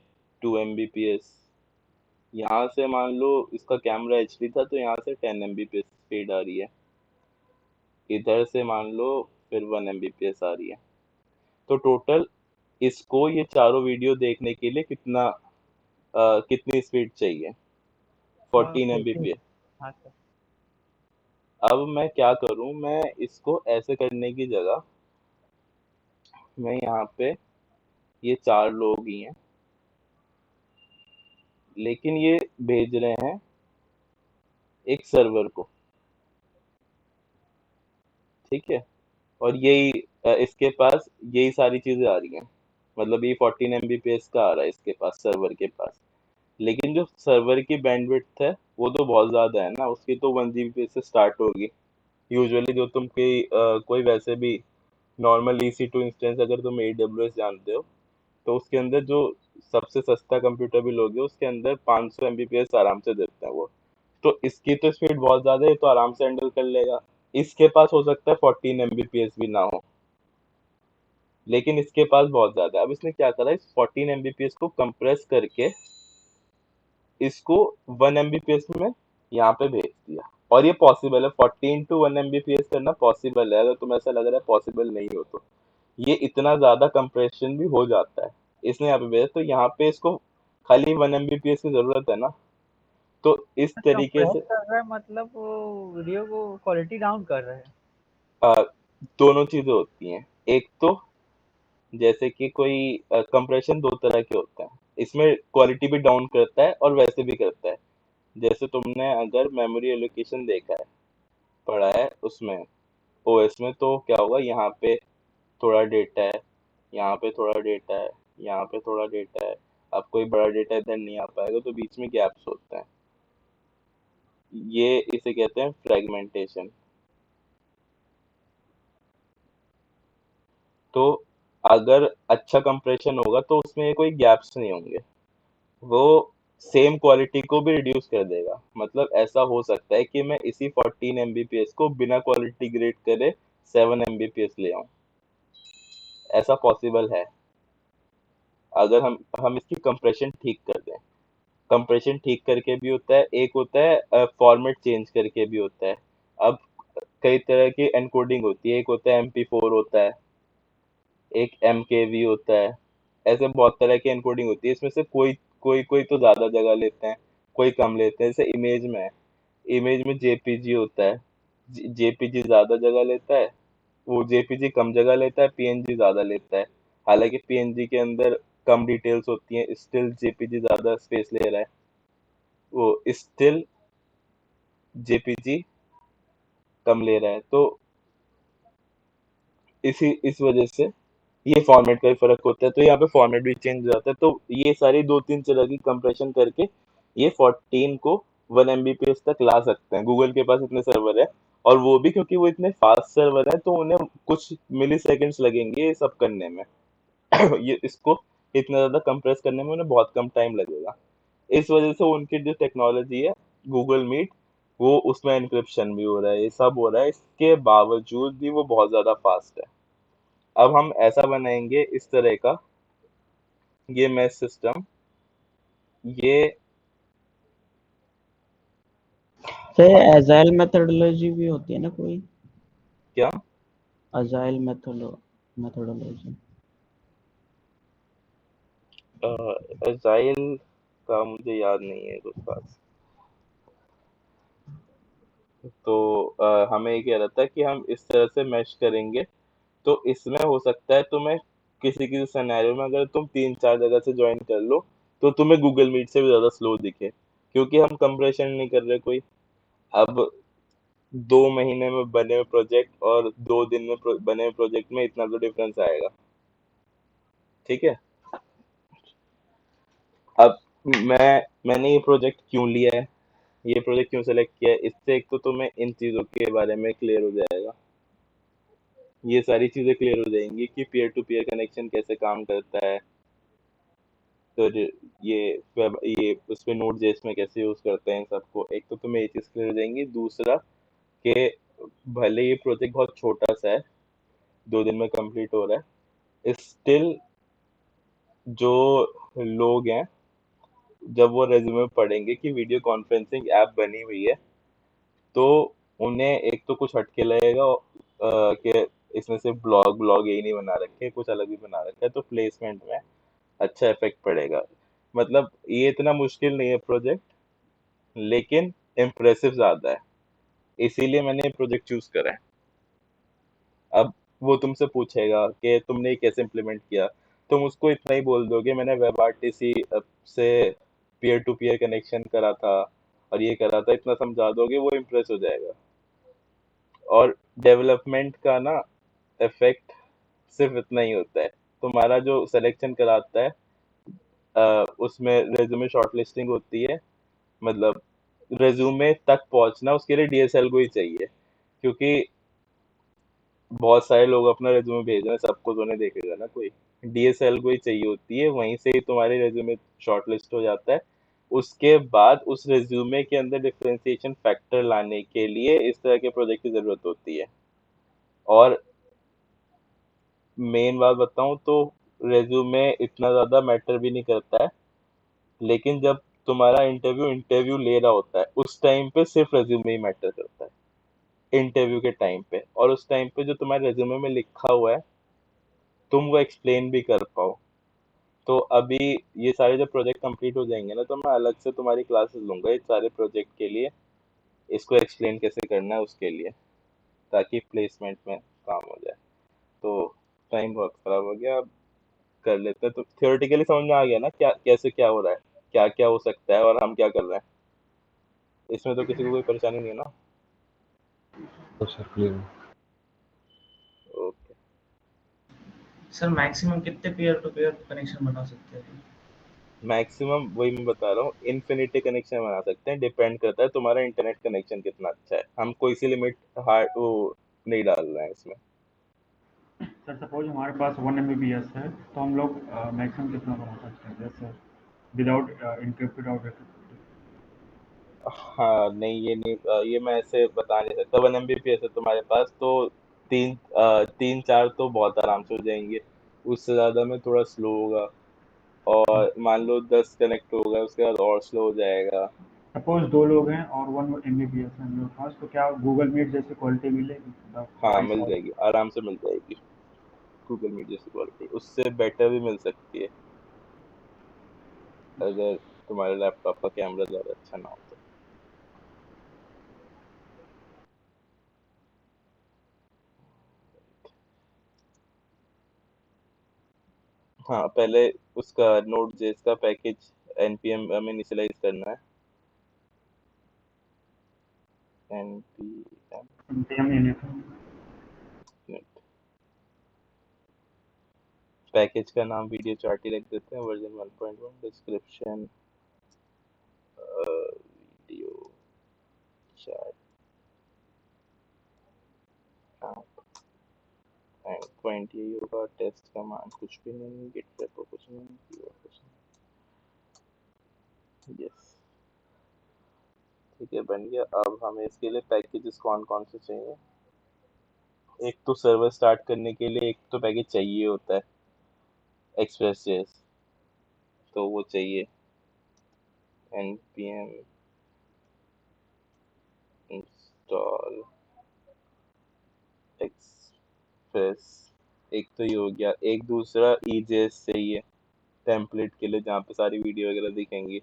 2 Mbps, यहाँ से मान लो इसका कैमरा HD था तो यहाँ से 10 Mbps स्पीड आ रही है, इधर से मान लो फिर 1 Mbps आ रही है। तो टोटल इसको ये चारों वीडियो देखने के लिए कितनी स्पीड चाहिए? 14 14। Mbps। हाँ सर। अब मैं क्या करूं, मैं इसको ऐसे करने की जगह मैं यहाँ पे ये 4 लोग ही हैं, लेकिन ये भेज रहे हैं एक सर्वर को, ठीक है, और यही इसके पास यही सारी चीजें आ रही हैं, मतलब ये 14 Mbps का आ रहा है इसके पास, सर्वर के पास। लेकिन जो सर्वर की बैंडविड्थ है वो तो बहुत ज्यादा है ना, उसकी तो 1 Gbps से स्टार्ट होगी यूजुअली। जो तुम कोई वैसे भी नॉर्मल EC2 इंस्टेंस अगर तुम AWS जानते हो तो उसके अंदर जो सबसे सस्ता कंप्यूटर भी लोगे उसके अंदर 500 Mbps आराम से देता है वो। तो इसकी तो स्पीड बहुत ज्यादा है, ये तो आराम से हैंडल कर लेगा। इसके पास हो सकता है 14 Mbps भी ना हो, लेकिन इसके पास बहुत ज्यादा है। अब इसने क्या करा, इस 14 Mbps को कंप्रेस करके इसको 1 Mbps में यहाँ पे भेज दिया। और ये पॉसिबल है, 14 to 1 Mbps करना पॉसिबल है, अगर तुम्हें ऐसा लग रहा है पॉसिबल नहीं हो तो ये इतना ज्यादा कंप्रेशन भी हो जाता है। इसने यहाँ पे भेजा तो यहाँ पे इसको खाली 1 Mbps की जरूरत है ना, तो इस तरीके कंप्रेस से कर रहा है मतलब वो वीडियो को क्वालिटी डाउन कर रहा है। अ, दोनों चीजें होती हैं। एक तो जैसे कि कोई कंप्रेशन दो तरह के होते हैं, इसमें क्वालिटी भी डाउन करता है और वैसे भी करता है। जैसे तुमने अगर मेमोरी एलोकेशन देखा है, पढ़ा है उसमें OS में, तो क्या होगा, यहाँ पे थोड़ा डेटा है, यहाँ पे थोड़ा डेटा है, यहाँ पे थोड़ा डेटा है, अब कोई बड़ा डेटा इधर नहीं आ पाएगा तो बीच में गैप्स होते हैं, ये इसे कहते हैं फ्रेगमेंटेशन। तो अगर अच्छा कंप्रेशन होगा तो उसमें कोई गैप्स नहीं होंगे, वो सेम क्वालिटी को भी रिड्यूस कर देगा। मतलब ऐसा हो सकता है कि मैं इसी 14 Mbps को बिना क्वालिटी ग्रेड करे 7 Mbps ले आऊं, ऐसा पॉसिबल है अगर हम इसकी कंप्रेशन ठीक कर दें। कंप्रेशन ठीक करके भी होता है, एक होता है फॉर्मेट चेंज करके भी होता है। अब कई तरह की एनकोडिंग होती है, एक होता है MP4 होता है, एक MKV होता है, ऐसे बहुत तरह की एनकोडिंग होती है। इसमें से कोई कोई कोई तो ज्यादा जगह लेते हैं, कोई कम लेते हैं। जैसे इमेज में है, इमेज में JPG होता है, JPG ज्यादा जगह लेता है, वो JPG कम जगह लेता है, PNG ज्यादा लेता है। हालांकि PNG के अंदर कम डिटेल्स होती हैं, स्टिल JPG ज्यादा स्पेस ले रहा है, वो स्टिल JPG कम ले रहा है। तो इस वजह से ये फॉर्मेट का भी फर्क होता है, तो यहाँ पे फॉर्मेट भी चेंज हो जाता है। तो ये सारी 2-3 तरह की कंप्रेशन करके ये 14 को 1 Mbps तक ला सकते हैं। गूगल के पास इतने सर्वर है, और वो भी क्योंकि वो इतने फास्ट सर्वर है तो उन्हें कुछ मिली सेकेंड्स लगेंगे ये सब करने में। ये इसको इतना ज्यादा कंप्रेस करने में उन्हें बहुत कम टाइम लगेगा। इस वजह से उनकी जो टेक्नोलॉजी है गूगल मीट, वो उसमें एनक्रिप्शन भी हो रहा है, ये सब हो रहा है, इसके बावजूद भी वो बहुत ज्यादा फास्ट है। अब हम ऐसा बनाएंगे इस तरह का ये मैश सिस्टम, ये सर एजाइल मेथोडोलॉजी भी होती है ना कोई, क्या अजाइल मेथोडोलॉजी? एजाइल का मुझे याद नहीं है कुछ खास। तो हमें ये कह रहा था कि हम इस तरह से मैश करेंगे, तो इसमें हो सकता है तुम्हें किसी किसी सिनेरियो में अगर तुम 3-4 जगह से ज्वाइन कर लो तो तुम्हें गूगल मीट से भी ज्यादा स्लो दिखे, क्योंकि हम कंप्रेशन नहीं कर रहे कोई। अब 2 महीने में बने हुए प्रोजेक्ट और 2 दिन में बने हुए प्रोजेक्ट में इतना तो डिफरेंस आएगा। ठीक है। अब मैंने ये प्रोजेक्ट क्यों लिया है, ये प्रोजेक्ट क्यों सेलेक्ट किया है, इससे एक तो तुम्हें इन चीज़ों के बारे में क्लियर हो जाएगा। ये सारी चीज़ें क्लियर हो जाएंगी कि पीयर टू पीयर कनेक्शन कैसे काम करता है, फिर ये उसमें नोड जेएस में कैसे यूज़ करते हैं इन सबको। एक तो तुम्हें ये चीज़ क्लियर हो जाएंगी। दूसरा कि भले ये प्रोजेक्ट बहुत छोटा सा है, 2 दिन में कंप्लीट हो रहा है, स्टिल जो लोग हैं जब वो रेज्यूमे पढ़ेंगे कि वीडियो कॉन्फ्रेंसिंग ऐप बनी हुई है, तो उन्हें एक तो कुछ हटके लगेगा कि इसमें सिर्फ ब्लॉग यही नहीं बना रखे, कुछ अलग भी बना रखा है, तो प्लेसमेंट में अच्छा इफेक्ट पड़ेगा। मतलब ये इतना मुश्किल नहीं है प्रोजेक्ट, लेकिन इम्प्रेसिव ज्यादा है, इसीलिए मैंने ये प्रोजेक्ट चूज करा है। अब वो तुमसे पूछेगा कि तुमने ये कैसे इम्प्लीमेंट किया, तुम उसको इतना ही बोल दोगे मैंने वेब आरटीसी से पीयर टू पीयर कनेक्शन करा था और ये करा था, इतना समझा दोगे, वो इम्प्रेस हो जाएगा। और डेवलपमेंट का ना इफेक्ट सिर्फ इतना ही होता है, तुम्हारा जो सिलेक्शन कराता है उसमें रेज्यूमे शॉर्टलिस्टिंग होती है, मतलब रेज्यूमे तक पहुंचना उसके लिए डीएसएल को ही चाहिए, क्योंकि बहुत सारे लोग अपना रेज्यूमे भेज रहे हैं, सबको तो नहीं देखेगा ना कोई, डीएसएल को ही चाहिए होती है, वहीं से ही तुम्हारे रेज्यूमे शॉर्टलिस्ट हो जाता है। उसके बाद उस रेज्यूमे के अंदर डिफरेंशिएशन फैक्टर लाने के लिए इस तरह के प्रोजेक्ट की जरूरत होती है। और मेन बात बताऊं तो रेज्यूमे इतना ज्यादा मैटर भी नहीं करता है, लेकिन जब तुम्हारा इंटरव्यू ले रहा होता है उस टाइम पे सिर्फ रेज्यूमे ही मैटर करता है, इंटरव्यू के टाइम पे। और उस टाइम पे जो तुम्हारे रेज्यूमे में लिखा हुआ है तुम वो एक्सप्लेन भी कर पाओ। तो अभी ये सारे जब प्रोजेक्ट कंप्लीट हो जाएंगे ना, तो मैं अलग से तुम्हारी क्लासेस लूंगा इस सारे प्रोजेक्ट के लिए, इसको एक्सप्लेन कैसे करना है उसके लिए, ताकि प्लेसमेंट में काम हो जाए। तो टाइम बहुत खराब हो गया, अब कर लेते हैं। तो थियोरेटिकली समझ में आ गया ना क्या कैसे क्या हो रहा है, क्या क्या हो सकता है और हम क्या कर रहे हैं, इसमें तो किसी को कोई परेशानी नहीं है ना। तो sir clear okay. Sir maximum कितने पीयर टू पीयर कनेक्शन बना सकते हैं? मैक्सिमम वही मैं बता रहा हूँ, इन्फिनिटी कनेक्शन बना सकते हैं, डिपेंड करता है तुम्हारा इंटरनेट कनेक्शन कितना अच्छा है। हम कोई सी लिमिट हार्ड वो नहीं डाल रहे हैं इसमें। सर सपोज हमारे पास 1 Mbps है, तो हम लोग मैक्सिमम कितना बना सकते हैं, जैसे विदाउट इंटरप्ट आउट? हाँ नहीं, ये नहीं ये मैं ऐसे बता नहीं सकता। 1 Mbps है तुम्हारे पास तो 3-4 तो बहुत आराम से हो जाएंगे, उससे ज़्यादा में थोड़ा स्लो होगा। और मान लो 10 कनेक्ट होगा उसके बाद और स्लो हो जाएगा। सपोज 2 लोग हैं और 1 Mbps है हम लोग के पास, तो क्या गूगल मीट जैसी क्वालिटी मिलेगी, मतलब हाँ वॉइस मिल और? जाएगी, आराम से मिल जाएगी, गूगल मीट जैसी क्वालिटी उससे बेटर भी मिल सकती है, अगर तुम्हारे लैपटॉप का कैमरा ज़्यादा अच्छा ना हो तो। हाँ पहले उसका नोड जेएस का पैकेज npm में इनिशियलाइज करना है। npm npm init पैकेज का नाम वीडियो चार्ट ही रख देते हैं, version 1.1, description video chart and point यही होगा। टेस्ट का मान कुछ भी नहीं, गिट रेपो कुछ नहीं, कीवर्ड कुछ नहीं। यस ठीक है, बन गया। अब हमें इसके लिए पैकेजेस कौन कौन से चाहिए, एक तो सर्वर स्टार्ट करने के लिए एक तो पैकेज चाहिए होता है, एक्सप्रेस जेएस, तो वो चाहिए npm इंस्टॉल एक्सप्रेस। एक तो ये हो गया, एक दूसरा ईजेएस चाहिए टेम्पलेट के लिए, जहाँ पे सारी वीडियो वगैरह दिखेंगी,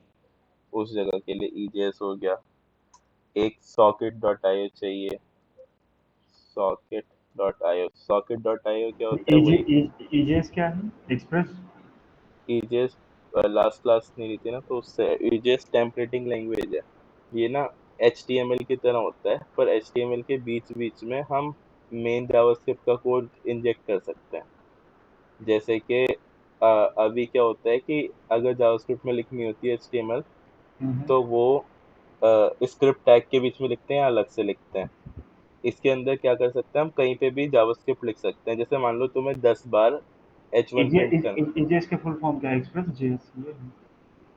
उस जगह के लिए ईजेएस हो गया। एक socket.io चाहिए, socket.io। socket.io क्या होता है, वही EJS क्या है? एक्सप्रेस? ईजेएस लास्ट क्लास नहीं ली थी ना, तो उससे ईजेएस टेम्पलेटिंग लैंग्वेज है ये ना, HTML की तरह होता है, पर HTML के बीच-बीच में हम मेन जावास्क्रिप्ट का कोड इंजेक्ट कर सकते हैं। जैसे कि अभी क्या होता है कि अगर जावास्क्रिप्ट में लिखनी होती है HTML, तो वो स्क्रिप्ट टैग के बीच में लिखते हैं या अलग से लिखते हैं। इसके अंदर क्या कर सकते हैं, हम कहीं पे भी जावास्क्रिप्ट लिख सकते हैं। जैसे मान लो तुम्हें 10 बार H1 प्रिंट करना, एजेएस के फुल फॉर्म क्या है? एक्सप्रेस जेएस ये है।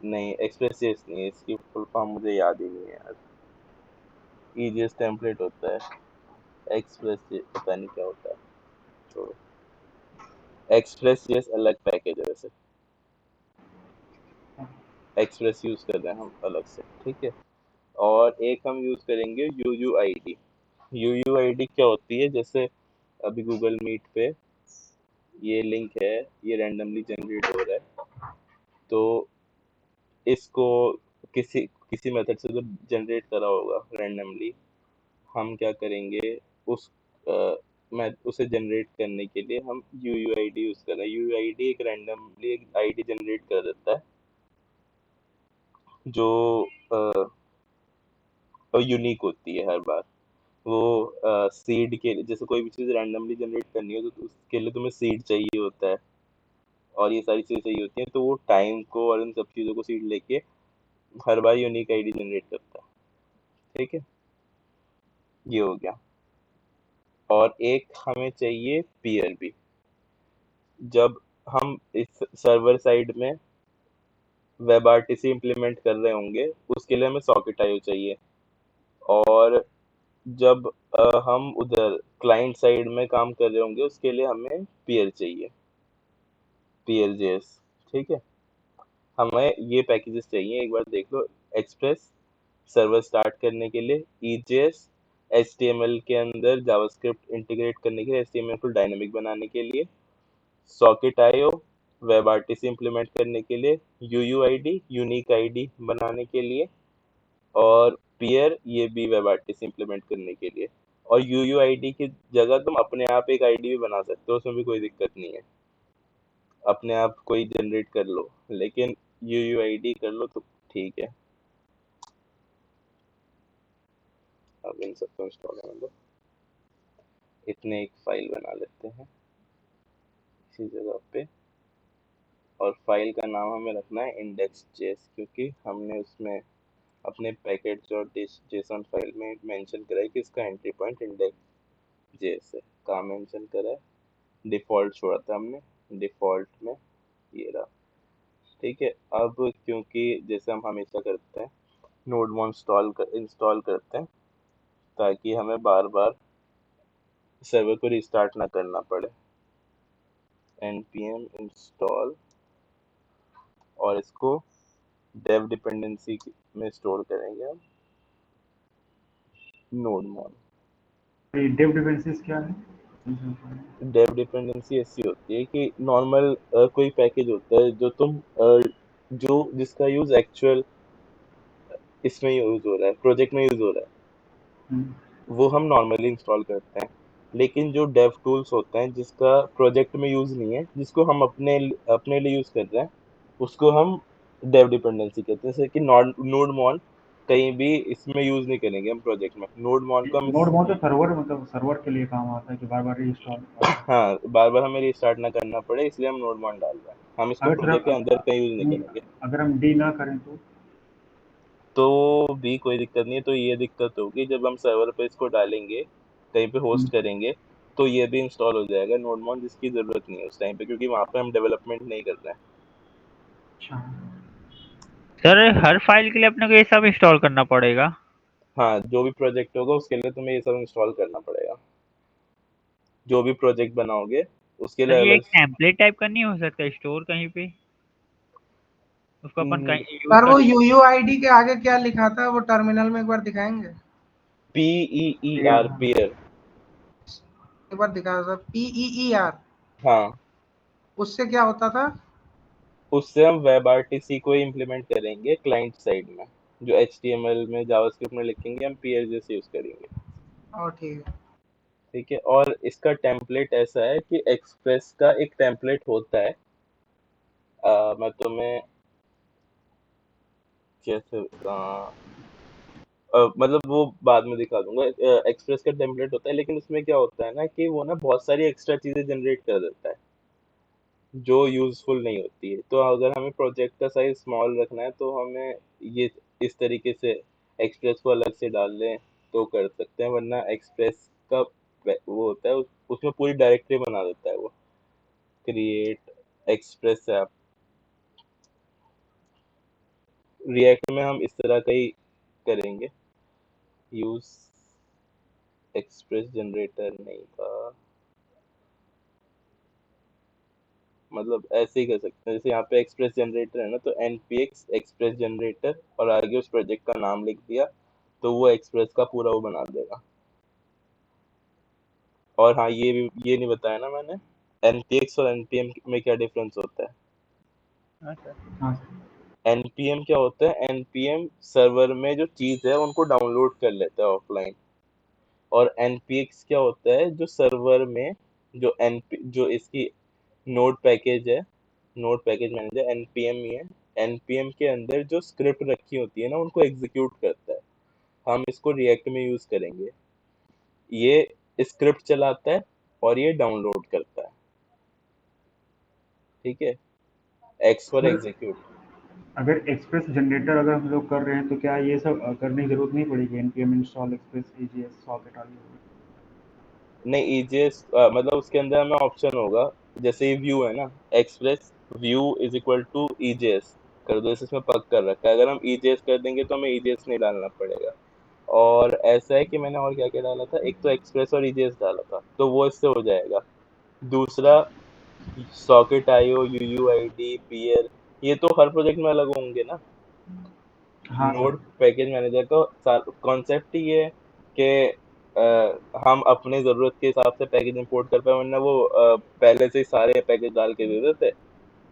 नहीं एक्सप्रेस नहीं है, इसकी फुल फॉर्म मुझे याद ही नहीं है यार। EJS टेम्पलेट होता है, एक्सप्रेस पता नहीं क्या होता है, छोड़ो। एक्सप्रेस जेएस अलग पैकेज है वैसे, एक्सप्रेस यूज कर रहे हैं हम अलग से, ठीक है। और एक हम यूज करेंगे UUID। UUID क्या होती है, जैसे अभी गूगल मीट पे ये लिंक है, ये रैंडमली जनरेट हो रहा है, तो इसको किसी किसी मेथड से तो जनरेट करा होगा रैंडमली। हम क्या करेंगे, उस मैं उसे जनरेट करने के लिए हम UUID यूज कर रहे हैं। UUID एक रैंडमली एक आईडी जनरेट कर देता है जो यूनिक होती है हर बार। वो सीड के जैसे कोई भी चीज़ रैंडमली जनरेट करनी हो तो उसके लिए तुम्हें सीड चाहिए होता है और ये सारी चीज़ें चाहिए होती हैं, तो वो टाइम को और इन सब चीज़ों को सीड लेके हर बार यूनिक आईडी जनरेट करता है, ठीक है। ये हो गया। और एक हमें चाहिए PRB। जब हम इस सर्वर साइड में WebRTC इम्प्लीमेंट कर रहे होंगे, उसके लिए हमें सॉकेट IO चाहिए। और जब हम उधर क्लाइंट साइड में काम कर रहे होंगे, उसके लिए हमें पीएल चाहिए, PLJS, ठीक है। हमें ये पैकेजेस चाहिए, एक बार देख लो। एक्सप्रेस सर्वर स्टार्ट करने के लिए, EJS HTML के अंदर जावास्क्रिप्ट इंटीग्रेट करने के लिए, HTML को डायनेमिक बनाने के लिए, सॉकेट IO WebRTC इम्प्लीमेंट करने के लिए, UUID यूनिक आईडी बनाने के लिए, और पीयर ये भी WebRTC इम्प्लीमेंट करने के लिए। और UUID की जगह तुम अपने आप एक आईडी भी बना सकते हो, उसमें भी कोई दिक्कत नहीं है, अपने आप कोई जनरेट कर लो, लेकिन UUID कर लो तो ठीक है। अब इन सबको इंस्टॉल करने दो। इतने एक फाइल बना लेते हैं इसी जगह पे, और फाइल का नाम हमें रखना है index.js, क्योंकि हमने उसमें अपने पैकेट और JSON फाइल में मेंशन करा है कि इसका एंट्री पॉइंट index.js है। कहाँ मेंशन करा है, डिफ़ॉल्ट छोड़ा था हमने, डिफ़ॉल्ट में ये रहा, ठीक है। अब क्योंकि जैसे हम हमेशा करते हैं, नोड इंस्टॉल करते हैं ताकि हमें बार बार सर्वर को रिस्टार्ट ना करना पड़े। npm इंस्टॉल, और इसको dev डिपेंडेंसी में स्टोर करेंगे हम, नोडमॉन। डेव डिपेंडेंसीज क्या है? डेव डिपेंडेंसी ऐसी होती है कि नॉर्मल कोई पैकेज होता है जो तुम जो जिसका यूज एक्चुअल इसमें यूज हो रहा है, प्रोजेक्ट में यूज हो रहा है, वो हम नॉर्मली इंस्टॉल करते हैं। लेकिन जो डेव टूल्स होते हैं जिसका प्रोजेक्ट में यूज नहीं है, जिसको हम अपने अपने लिए यूज कर रहे हैं, उसको हम डेव डिपेंडेंसी कहते हैं। जैसे कि नोडमॉन कहीं भी इसमें यूज नहीं करेंगे हम प्रोजेक्ट में, नोडमॉन को हम नोड बहुत तो सर्वर मतलब सर्वर के लिए काम आता है कि बार बार रीइंस्टॉल। हाँ, बार बार हमें रिस्टार्ट ना करना पड़े, इसलिए हम नोडमॉन डाल रहे हैं। हम इसको अगर प्रोजेक्ट के अंदर कहीं यूज नहीं नहीं, करेंगे, अगर हम डी ना करें तो भी कोई दिक्कत नहीं है। तो ये दिक्कत होगी जब हम सर्वर पे इसको डालेंगे, कहीं पे होस्ट करेंगे, तो ये भी इंस्टॉल हो जाएगा नोडमॉन, जिसकी ज़रूरत नहीं है उस टाइम पे, क्योंकि वहाँ पे हम डेवलपमेंट नहीं कर रहे हैं। अच्छा। सर हर फाइल के लिए अपने को ये सब इंस्टॉल करना पड़ेगा? हाँ, जो भी प्रोजेक्ट होगा उसके लिए तुम्हें ये सब इंस्टॉल करना पड़ेगा। जो भी प्रोजेक्ट बनाओगे उसके सर लिए ये अलग। एक टेम्पलेट टाइप का नहीं हो सकता स्टोर कहीं पे, उसको अपन कहीं यूज सर कर वो सकते? UUID के आगे क्या लिखा था वो टर्मिनल में एक बार दिखाएंगे? PEER, peer. एक बार दिखा सर, PEER, हाँ, उससे क्या होता था? उससे हम WebRTC को इम्प्लीमेंट करेंगे क्लाइंट साइड में। जो HTML में जावास्क्रिप्ट में लिखेंगे, हम पीयर जैसे यूज करेंगे, और ठीक है। ठीक है। और इसका टेम्पलेट ऐसा है कि एक्सप्रेस का एक टेम्पलेट होता है, मैं तुम्हें कैसे मतलब वो बाद में दिखा दूंगा। एक्सप्रेस का टेम्पलेट होता है, लेकिन उसमें क्या होता है ना कि वो ना बहुत सारी एक्स्ट्रा चीजें जनरेट कर देता है जो यूजफुल नहीं होती है। तो अगर हमें प्रोजेक्ट का साइज स्मॉल रखना है तो हमें ये इस तरीके से एक्सप्रेस को अलग से डाल लें तो कर सकते हैं, वरना एक्सप्रेस का वो होता है उसमें पूरी डायरेक्टरी बना देता है वो, क्रिएट एक्सप्रेस ऐप। रिएक्ट में हम इस तरह का ही करेंगे, यूज एक्सप्रेस जनरेटर नहीं था, मतलब ऐसे ही कर सकते हैं। जैसे यहाँ पे एक्सप्रेस जनरेटर है ना, तो npx एक्सप्रेस जनरेटर और आगे उस प्रोजेक्ट का नाम लिख दिया तो वो एक्सप्रेस का पूरा वो बना देगा। और हाँ, ये नहीं बताया ना मैंने, npx और npm में क्या डिफरेंस होता है। हाँ सर। हाँ npm क्या होता है, npm सर्वर में जो चीज है उनको डाउनलोड कर लेता है ऑफलाइन, और npx क्या होता है, जो सर्वर में जो इसकी नोड पैकेज है, नोड पैकेज मैनेजर npm ही है, npm के अंदर जो स्क्रिप्ट रखी होती है ना उनको एग्जीक्यूट करता है। हम इसको रिएक्ट में यूज करेंगे, ये स्क्रिप्ट चलाता है और ये डाउनलोड करता है। ठीक है, एक्स फॉर सर, एग्जीक्यूट। अगर एक्सप्रेस जनरेटर अगर हम लोग कर रहे हैं तो क्या ये सब करने की जरूरत नहीं पड़ेगी? npm install express EJS socket आदि? नहीं, ईजेएस मतलब उसके अंदर हमें ऑप्शन होगा, जैसे ये व्यू है ना, express view is equal to EJS कर दो, जैसे इसमें पक कर रखा है। अगर हम ईजेएस कर देंगे तो हमें ईजेएस नहीं डालना पड़ेगा। और ऐसा है कि मैंने और क्या क्या डाला था, एक तो एक्सप्रेस और ईजेएस डाला था तो वो इससे हो जाएगा। दूसरा सॉकेट आईओ, यूयूआईडी, पीयर, ये तो हर प्रोजेक्ट में अलग होंगे ना। हाँ नोड सर। पैकेज मैनेजर का कॉन्सेप्ट ही है कि हम अपने ज़रूरत के हिसाब से पैकेज इंपोर्ट कर पाए, वरना वो पहले से ही सारे पैकेज डाल के दे देते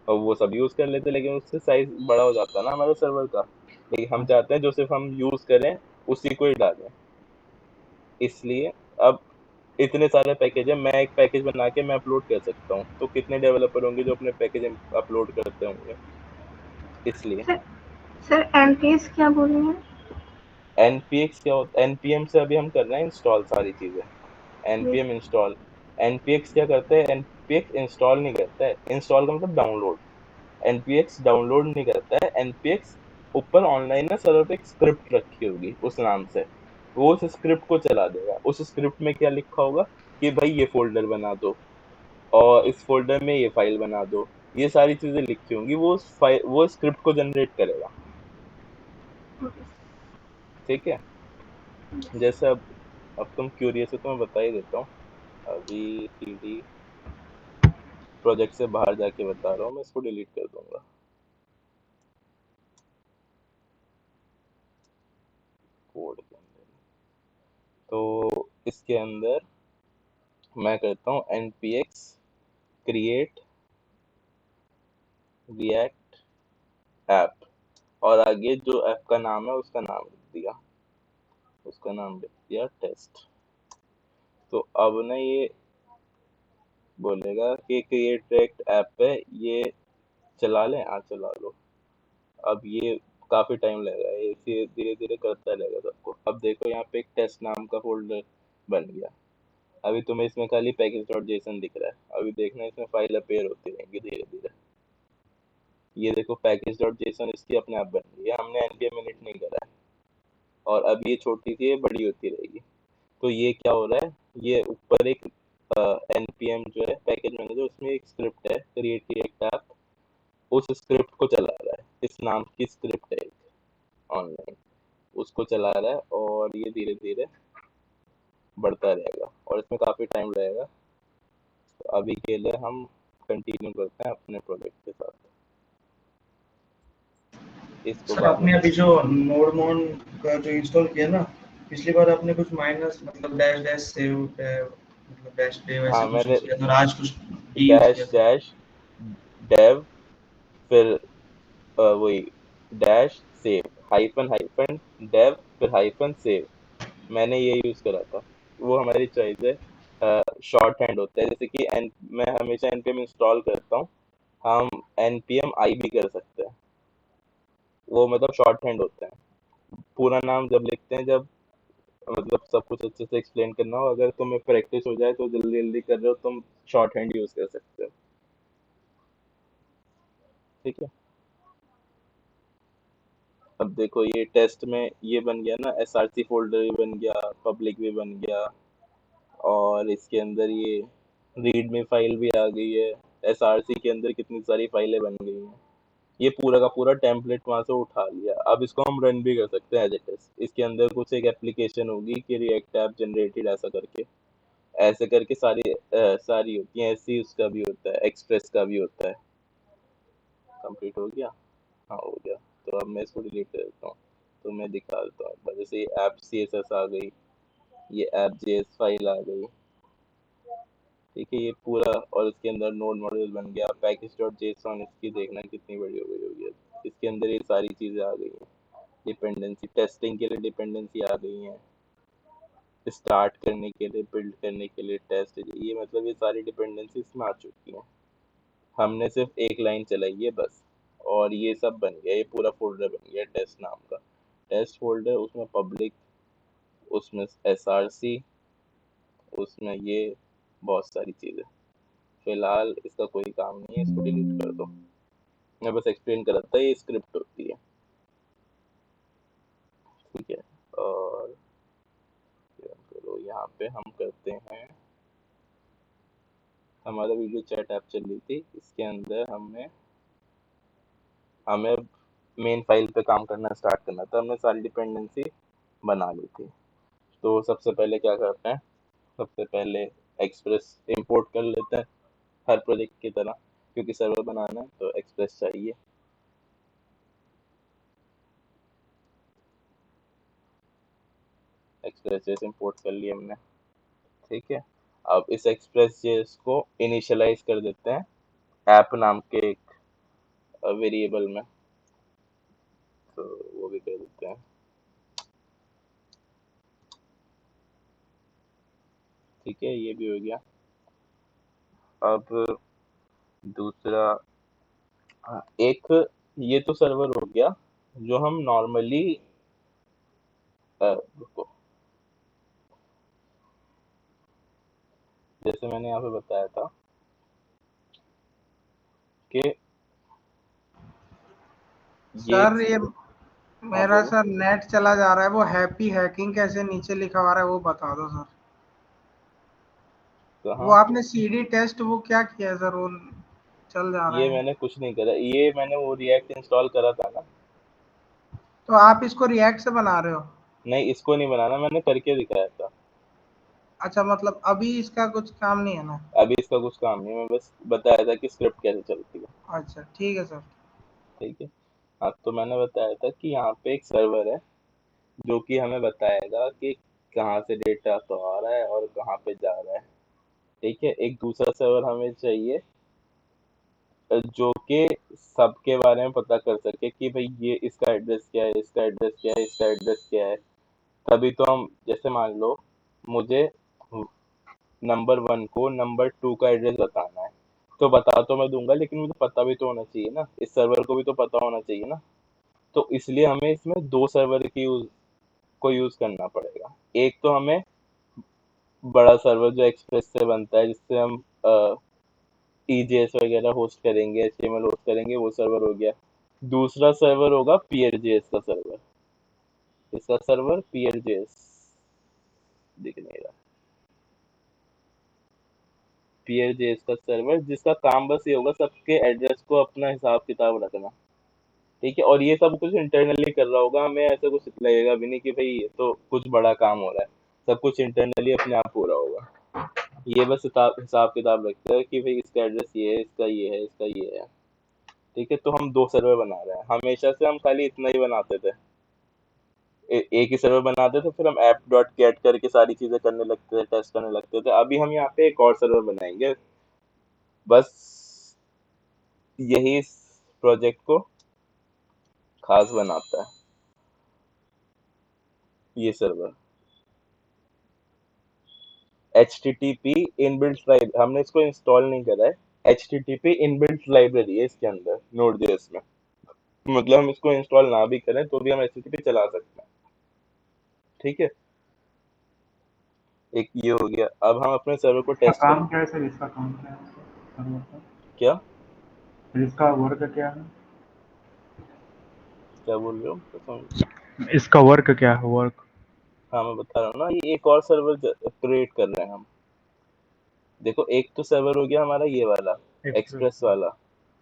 और वो सब यूज़ कर लेते, लेकिन उससे साइज बड़ा हो जाता है ना हमारे सर्वर का। लेकिन हम हाँ चाहते हैं जो सिर्फ हम यूज़ करें उसी को ही डालें। इसलिए अब इतने सारे पैकेज है, मैं एक पैकेज बना के मैं अपलोड कर सकता हूँ, तो कितने डेवलपर होंगे जो अपने पैकेज अपलोड करते होंगे, इसलिए। सर सर एमटीएस क्या बोले हैं? npx क्या होता है, npm से अभी हम कर रहे हैं इंस्टॉल सारी चीज़ें, ये npm इंस्टॉल। npx क्या करता है, npx इंस्टॉल नहीं करता है, इंस्टॉल का मतलब डाउनलोड। npx डाउनलोड नहीं करता है, npx ऊपर ऑनलाइन ना सर्वर पे एक स्क्रिप्ट रखी होगी उस नाम से, वो उस स्क्रिप्ट को चला देगा। उस स्क्रिप्ट में क्या लिखा होगा कि भाई ये फोल्डर बना दो और इस फोल्डर में ये फाइल बना दो, ये सारी चीजें लिखी होंगी, वो स्क्रिप्ट को जनरेट करेगा। ठीक है, जैसे अब तुम क्यूरियस हो तो मैं बता ही देता हूँ। अभी सीडी प्रोजेक्ट से बाहर जाके बता रहा हूँ, मैं इसको डिलीट कर दूंगा। कोड के अंदर तो इसके अंदर मैं करता हूँ npx क्रिएट रिएक्ट ऐप, और आगे जो ऐप का नाम है उसका नाम लिख दिया, उसका नाम लिख दिया टेस्ट। तो अब ना ये बोलेगा कि क्रिएट रिएक्ट ऐप है, ये चला लें। हाँ चला लो। अब ये काफी टाइम लगेगा, ये धीरे धीरे करता रहेगा सबको। अब देखो यहाँ पे एक टेस्ट नाम का फोल्डर बन गया। अभी तुम्हें इसमें खाली पैकेज डॉट जेसन दिख रहा है, अभी देखना इसमें फाइल अपेयर होती रहेंगी धीरे धीरे। ये देखो पैकेज डॉट जेसन इसकी अपने आप बन गई है, हमने npm init नहीं करा है। और अब ये छोटी सी ये बड़ी होती रहेगी। तो ये क्या हो रहा है, ये ऊपर एक npm जो है पैकेज मैनेजर, उसमें एक स्क्रिप्ट है क्रिएट रिएक्ट ऐप, उस स्क्रिप्ट को चला रहा है, इस नाम की स्क्रिप्ट है एक ऑनलाइन, उसको चला रहा है और ये धीरे धीरे बढ़ता रहेगा और इसमें काफ़ी टाइम लगेगा। तो अभी के लिए हम कंटिन्यू करते हैं अपने प्रोजेक्ट के साथ, इसको सर बाद में आपने अभी देख। जो नोडमोन का जो इंस्टॉल किया ना, पिछली बार आपने कुछ माइनस मतलब डैश डैश सेव मतलब डैश डेव ऐसे हाँ, कुछ मैंने यूज किया था, और आज कुछ डी यूज डैश किया था। डैश डेव, फिर वही dash save, hyphen hyphen dev, फिर हाइफन सेव, मैंने ये यूज करा था। वो हमारी चॉइस है, शॉर्ट हैंड होता है, जैसे कि मैं हमेशा npm इंस्टॉल करता हूँ, हम npm आई भी कर सकते हैं, वो मतलब शॉर्ट हैंड होता है। पूरा नाम जब लिखते हैं जब मतलब सब कुछ अच्छे से एक्सप्लेन करना हो, अगर तुम्हें प्रैक्टिस हो जाए तो जल्दी जल्दी कर रहे हो तुम शॉर्ट हैंड यूज कर सकते हो। ठीक है, अब देखो ये टेस्ट में ये बन गया ना, एसआरसी फोल्डर भी बन गया, पब्लिक भी बन गया, और इसके अंदर ये रीडमी फाइल भी आ गई है। एसआरसी के अंदर कितनी सारी फाइलें बन गई हैं। ये पूरा का पूरा टेम्पलेट वहां से उठा लिया। अब इसको हम रन भी कर सकते हैं एज इट इज। इसके अंदर कुछ एक एप्लीकेशन होगी कि रिएक्ट ऐप जनरेटेड ऐसा करके, ऐसे करके सारी होती हैं। ऐसी उसका भी होता है, एक्सप्रेस का भी होता है। कंप्लीट हो गया? हाँ हो गया। तो अब मैं इसको डिलीट कर देता हूँ, तो मैं दिखा देता हूँ एक बार। जैसे ये ऐप CSS आ गई, ये ऐप JS फाइल आ गई। ठीक है, ये पूरा, और इसके अंदर नोड मॉड्यूल बन गया, पैकेज डॉट जेसॉन, इसकी देखना कितनी बड़ी हो गई होगी। अब इसके अंदर ये सारी चीज़ें आ गई हैं। डिपेंडेंसी टेस्टिंग के लिए डिपेंडेंसी आ गई हैं, स्टार्ट करने के लिए, बिल्ड करने के लिए टेस्ट, ये मतलब ये सारी डिपेंडेंसी इसमें आ चुकी हैं। हमने सिर्फ एक लाइन चलाई है बस, और ये सब बन गया। ये पूरा फोल्डर बन गया टेस्ट नाम का। टेस्ट फोल्डर, उसमें पब्लिक, उसमें SRC, उसमें ये बहुत सारी चीज़ें। फिलहाल इसका कोई काम नहीं है, इसको डिलीट कर दो। मैं बस एक्सप्लेन कर रहा था, ये स्क्रिप्ट होती है। ठीक है, और चलो यहाँ पे हम करते हैं, हमारा वीडियो चैट ऐप चल रही थी, इसके अंदर हमें मेन फाइल पे काम करना स्टार्ट करना था। हमने सारी डिपेंडेंसी बना ली थी। तो सबसे पहले क्या करते हैं, सबसे पहले एक्सप्रेस इंपोर्ट कर लेते हैं हर प्रोजेक्ट की तरह, क्योंकि सर्वर बनाना है तो एक्सप्रेस चाहिए। एक्सप्रेस जेएस इंपोर्ट कर लिया हमने। ठीक है, अब इस एक्सप्रेस जेएस को इनिशियलाइज कर देते हैं ऐप नाम के एक वेरिएबल में, तो वो भी कर देते हैं। ठीक है, ये भी हो गया। अब दूसरा, एक ये तो सर्वर हो गया जो हम नॉर्मली, रुको, जैसे मैंने यहाँ पे बताया था कि ये सर ये हाँ मेरा बोलो। सर नेट चला जा रहा है, वो हैप्पी हैकिंग कैसे नीचे लिखा हुआ है वो बता दो सर। वो कहाँ? आपने CD टेस्ट वो क्या किया है सर, वो चल जा रहा ये है। मैंने कुछ नहीं करा, ये मैंने वो रिएक्ट इंस्टॉल करा था ना। तो आप इसको रिएक्ट से बना रहे हो? नहीं, इसको नहीं बनाना, मैंने करके दिखाया था। अच्छा, मतलब अभी इसका कुछ काम नहीं है ना? अभी इसका कुछ काम नहीं, मैं बस बताया था कि स्क्रिप्ट कैसे चलती है। अच्छा ठीक है सर। ठीक है, हाँ तो मैंने बताया था कि यहाँ पे एक सर्वर है जो कि हमें बताएगा कि कहाँ से डेटा तो आ रहा है और कहाँ पे जा रहा है। ठीक है, एक दूसरा सर्वर हमें चाहिए जो कि सबके बारे में पता कर सके कि भाई ये इसका एड्रेस क्या है, इसका एड्रेस क्या है, इसका एड्रेस क्या है। तभी तो हम, जैसे मान लो मुझे नंबर 1 को नंबर 2 का एड्रेस बताना है, तो बता तो मैं दूंगा, लेकिन मुझे पता भी तो होना चाहिए ना, इस सर्वर को भी तो पता होना चाहिए ना। तो इसलिए हमें इसमें 2 सर्वर को यूज करना पड़ेगा। एक तो हमें बड़ा सर्वर जो एक्सप्रेस से बनता है, जिससे हम EJS वगैरह होस्ट करेंगे, HTML होस्ट करेंगे, वो सर्वर हो गया। दूसरा सर्वर होगा PRJS का सर्वर। इसका सर्वर PRJS दिख नहीं रहा, PRJS का सर्वर, जिसका काम बस ये होगा सबके एड्रेस को अपना हिसाब किताब रखना। ठीक है, और ये सब कुछ इंटरनली कर रहा होगा, हमें ऐसा कुछ लगेगा भी नहीं कि भाई ये तो कुछ बड़ा काम हो रहा है। सब कुछ इंटरनली अपने आप हो रहा होगा। ये बस हिसाब किताब रखता है कि भाई इसका एड्रेस ये है, इसका ये है, इसका ये है। ठीक है, तो हम 2 सर्वर बना रहे हैं। हमेशा से हम खाली इतना ही बनाते थे, एक ही सर्वर बनाते थे, फिर हम ऐप डॉट गेट करके सारी चीजें करने लगते थे, टेस्ट करने लगते थे। अभी हम यहाँ पे एक और सर्वर बनाएंगे, बस यही इस प्रोजेक्ट को खास बनाता है, ये सर्वर। HTTP इनबिल्ट लाइब्रेरी, हमने इसको इंस्टॉल नहीं करा है। HTTP इनबिल्ट लाइब्रेरी है इसके अंदर Node.js में। मतलब हम इसको इंस्टॉल ना भी करें तो भी हम HTTP चला सकते हैं। ठीक है, एक ये हो गया। अब हम अपने सर्वर को इसका टेस्ट काम करें। क्या है सर? इसका काम क्या है सर्वर का? क्या फिर इसका वर्क क्या है? क्या बोल रहे हो? तो इसका वर्क क्या है? वर्क हाँ मैं बता रहा हूँ ना, ये एक और सर्वर क्रिएट कर रहे हैं हम। देखो, एक तो सर्वर हो गया हमारा ये वाला एक्सप्रेस एक्सप्रेस वाला।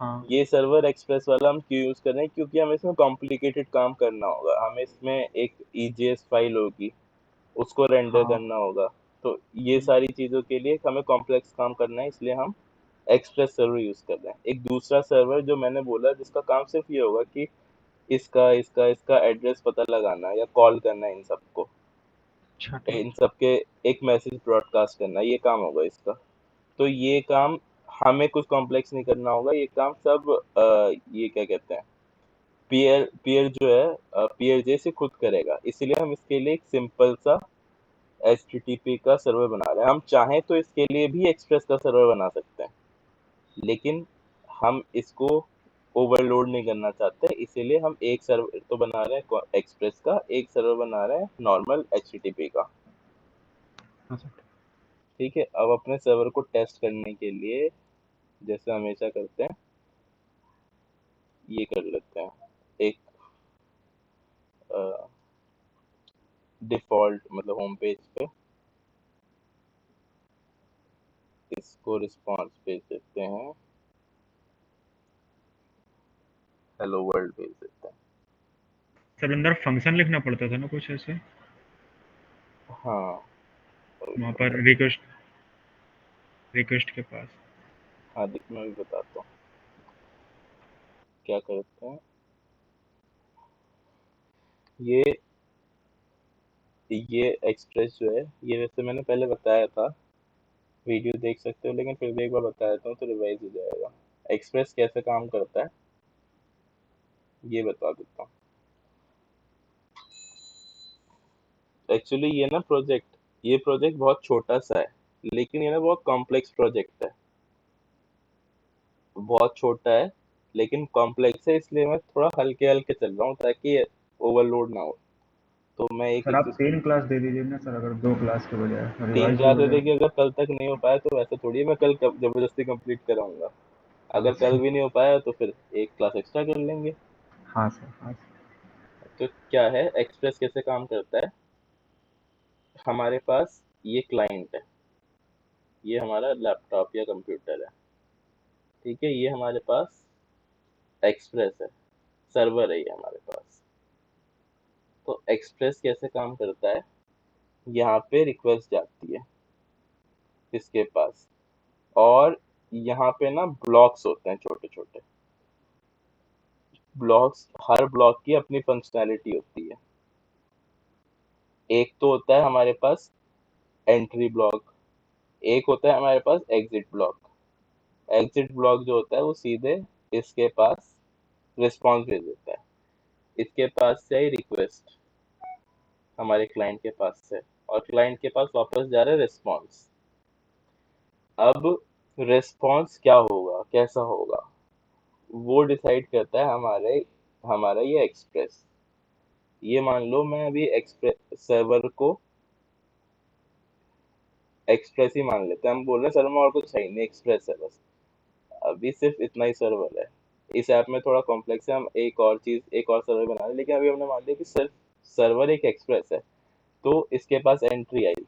हाँ ये सर्वर एक्सप्रेस वाला हम क्यों यूज कर रहे हैं? क्योंकि हमें इसमें कॉम्प्लिकेटेड काम करना होगा। हमें इसमें एक EJS फाइल होगी, उसको रेंडर हाँ करना होगा। तो ये सारी चीजों के लिए हमें कॉम्प्लेक्स काम करना है, इसलिए हम एक्सप्रेस सर्वर यूज कर रहे हैं। एक दूसरा सर्वर जो मैंने बोला, जिसका काम सिर्फ ये होगा कि इसका एड्रेस पता लगाना है या कॉल करना है, अच्छा ठीक। इन सबके एक मैसेज ब्रॉडकास्ट करना है, ये काम होगा इसका। तो ये काम हमें कुछ कॉम्प्लेक्स नहीं करना होगा, ये काम सब ये क्या कहते हैं, पीयर पीयर जो है पीयर जे से खुद करेगा। इसीलिए हम इसके लिए एक सिंपल सा HTTP का सर्वर बना रहे हैं। हम चाहें तो इसके लिए भी एक्सप्रेस का सर्वर बना सकते हैं, लेकिन हम इसको ओवरलोड नहीं करना चाहते, इसीलिए हम एक सर्वर तो बना रहे हैं एक्सप्रेस का, एक सर्वर बना रहे हैं नॉर्मल HTTP का। हाँ सर। ठीक है, अब अपने सर्वर को टेस्ट करने के लिए जैसे हमेशा करते हैं, ये कर लेते हैं एक डिफॉल्ट मतलब होम पेज पे इसको रिस्पॉन्स भेज देते हैं, हेलो वर्ल्ड भेज देते हैं। सर अंदर फंक्शन लिखना पड़ता था ना कुछ ऐसे हाँ वहाँ पर रिक्वेस्ट के पास? हाँ देख, मैं भी बताता हूँ क्या करते हैं। ये ये एक्सप्रेस जो है, ये वैसे मैंने पहले बताया था, वीडियो देख सकते हो, लेकिन फिर भी एक बार बता देता हूँ तो रिवाइज हो जाएगा। एक्सप्रेस कैसे काम करता है ये बता देता हूँ। एक्चुअली ये प्रोजेक्ट बहुत छोटा सा है, लेकिन ये ना बहुत कॉम्प्लेक्स प्रोजेक्ट है। बहुत छोटा है लेकिन कॉम्प्लेक्स है, इसलिए मैं थोड़ा हल्के हल्के चल रहा हूँ ताकि ओवरलोड ना हो। तो मैं एक सर एक आप चीज 3 क्लास दे दीजिए ना सर, अगर 2 क्लास के बजाय 3 रिवाइज भी हो क्लासेस जाए। देखिए, अगर कल तक नहीं हो पाया तो वैसे थोड़ी है मैं कल जबरदस्ती कंप्लीट कराऊंगा। हाँ अगर कल सर। भी नहीं हो पाया तो फिर एक क्लास एक्स्ट्रा कर लेंगे। हाँ सर। हाँ सर। तो क्या है, एक्सप्रेस कैसे काम करता है? हमारे पास ये क्लाइंट है, ये हमारा लैपटॉप या कंप्यूटर है, ठीक है। ये हमारे पास एक्सप्रेस है, सर्वर है ये हमारे पास। तो एक्सप्रेस कैसे काम करता है? यहाँ पे रिक्वेस्ट जाती है इसके पास, और यहाँ पे ना ब्लॉक्स होते हैं छोटे छोटे ब्लॉक्स। हर ब्लॉक की अपनी फंक्शनैलिटी होती है। एक तो होता है हमारे पास एंट्री ब्लॉक, एक होता है हमारे पास एग्जिट ब्लॉक। एग्जिट ब्लॉक जो होता है वो सीधे इसके पास रिस्पॉन्स भेज देता है, इसके पास से आई रिक्वेस्ट हमारे क्लाइंट के पास से, और क्लाइंट के पास वापस जा रहा है रिस्पॉन्स। अब रिस्पॉन्स क्या होगा, कैसा होगा, वो डिसाइड करता है हमारा ये एक्सप्रेस। ये मान लो मैं अभी एक्सप्रेस सर्वर को एक्सप्रेस ही मान लेते हैं, हम बोल रहे हैं सर्वर में और कुछ है ही नहीं, एक्सप्रेस है बस। अभी सिर्फ इतना ही सर्वर है। इस ऐप में थोड़ा कॉम्प्लेक्स है, हम एक और सर्वर बना रहे हैं, लेकिन अभी हमने मान लिया कि सिर्फ सर्वर एक एक्सप्रेस है। तो इसके पास एंट्री आई।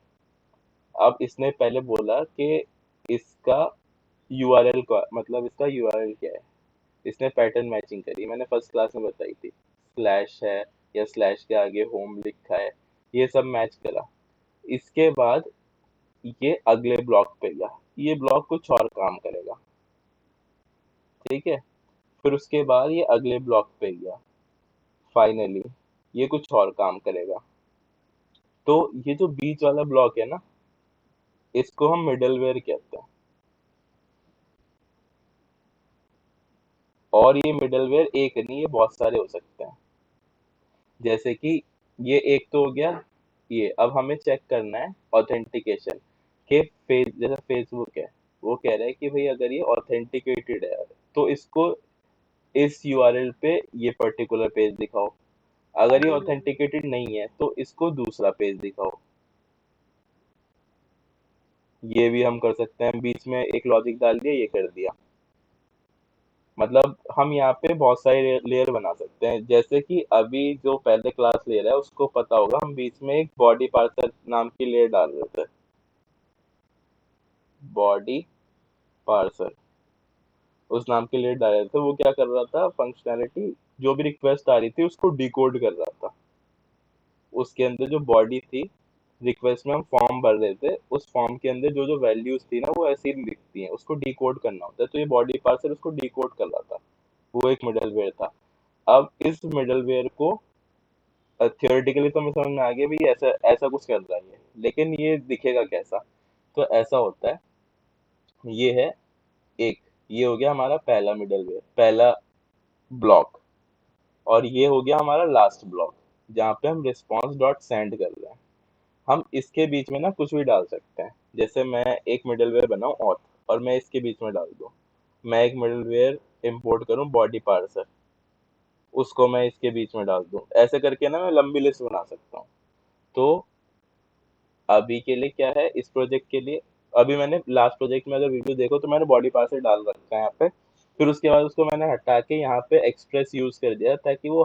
अब इसने पहले बोला कि इसका यूआरएल का मतलब इसका यूआरएल क्या है। इसने पैटर्न मैचिंग करी, मैंने फर्स्ट क्लास में बताई थी। स्लैश है या स्लैश के आगे होम लिखा है, ये सब मैच करा। इसके बाद ये अगले ब्लॉक पे गया, ये ब्लॉक कुछ और काम करेगा, ठीक है। फिर उसके बाद ये अगले ब्लॉक पे गया, फाइनली ये कुछ और काम करेगा। तो ये जो बीच वाला ब्लॉक है ना, इसको हम मिडलवेयर कहते हैं। और ये मिडलवेयर एक नहीं, ये बहुत सारे हो सकते हैं। जैसे कि ये एक तो हो गया ये। अब हमें चेक करना है ऑथेंटिकेशन के जैसे फेसबुक है, वो कह रहा है कि भाई अगर ये ऑथेंटिकेटेड है तो इसको इस यूआरएल पे ये पर्टिकुलर पेज दिखाओ। अगर ये ऑथेंटिकेटेड नहीं है तो इसको दूसरा पेज दिखाओ। ये भी हम कर सकते हैं, बीच में एक लॉजिक डाल दिया, ये कर दिया। मतलब हम यहाँ पे बहुत सारे लेयर बना सकते हैं, जैसे कि अभी जो पहले क्लास ले रहा है उसको पता होगा, हम बीच में एक बॉडी पार्सर नाम की लेयर डाल रहे थे। बॉडी पार्सर उस नाम के लिए डाल रहे थे। वो क्या कर रहा था, फंक्शनैलिटी जो भी रिक्वेस्ट आ रही थी उसको डिकोड कर रहा था। उसके अंदर जो बॉडी थी, रिक्वेस्ट में हम फॉर्म भर रहे थे, उस फॉर्म के अंदर जो जो वैल्यूज थी ना वो ऐसे ही दिखती हैं, उसको डिकोड करना होता है। तो ये बॉडी पार्सर उसको डिकोड कर रहा था, वो एक मिडलवेयर था। अब इस मिडलवेयर को थियोरेटिकली तो हमें समझ में आ गया भी ऐसा ऐसा कुछ कर रहा है ये, लेकिन ये दिखेगा कैसा? तो ऐसा होता है, ये है एक, ये हो गया हमारा पहला मिडलवेयर, पहला ब्लॉक। और ये हो गया हमारा लास्ट ब्लॉक, जहाँ पे हम रिस्पॉन्स डॉट सेंड कर रहे हैं। हम इसके बीच में ना कुछ भी डाल सकते हैं, जैसे मैं एक मिडलवेयर बनाऊं ऑथ, और मैं इसके बीच में डाल दूं। मैं एक मिडलवेयर इंपोर्ट करूं बॉडी पार्सर, उसको मैं इसके बीच में डाल दूं। ऐसे करके ना मैं लंबी लिस्ट बना सकता हूँ। तो अभी के लिए क्या है इस प्रोजेक्ट के लिए, अभी मैंने लास्ट प्रोजेक्ट में अगर वीडियो देखो तो मैंने बॉडी पार्सर डाल रखा है यहाँ पे। फिर उसके बाद उसको मैंने हटा के यहाँ पे एक्सप्रेस यूज कर दिया, ताकि वो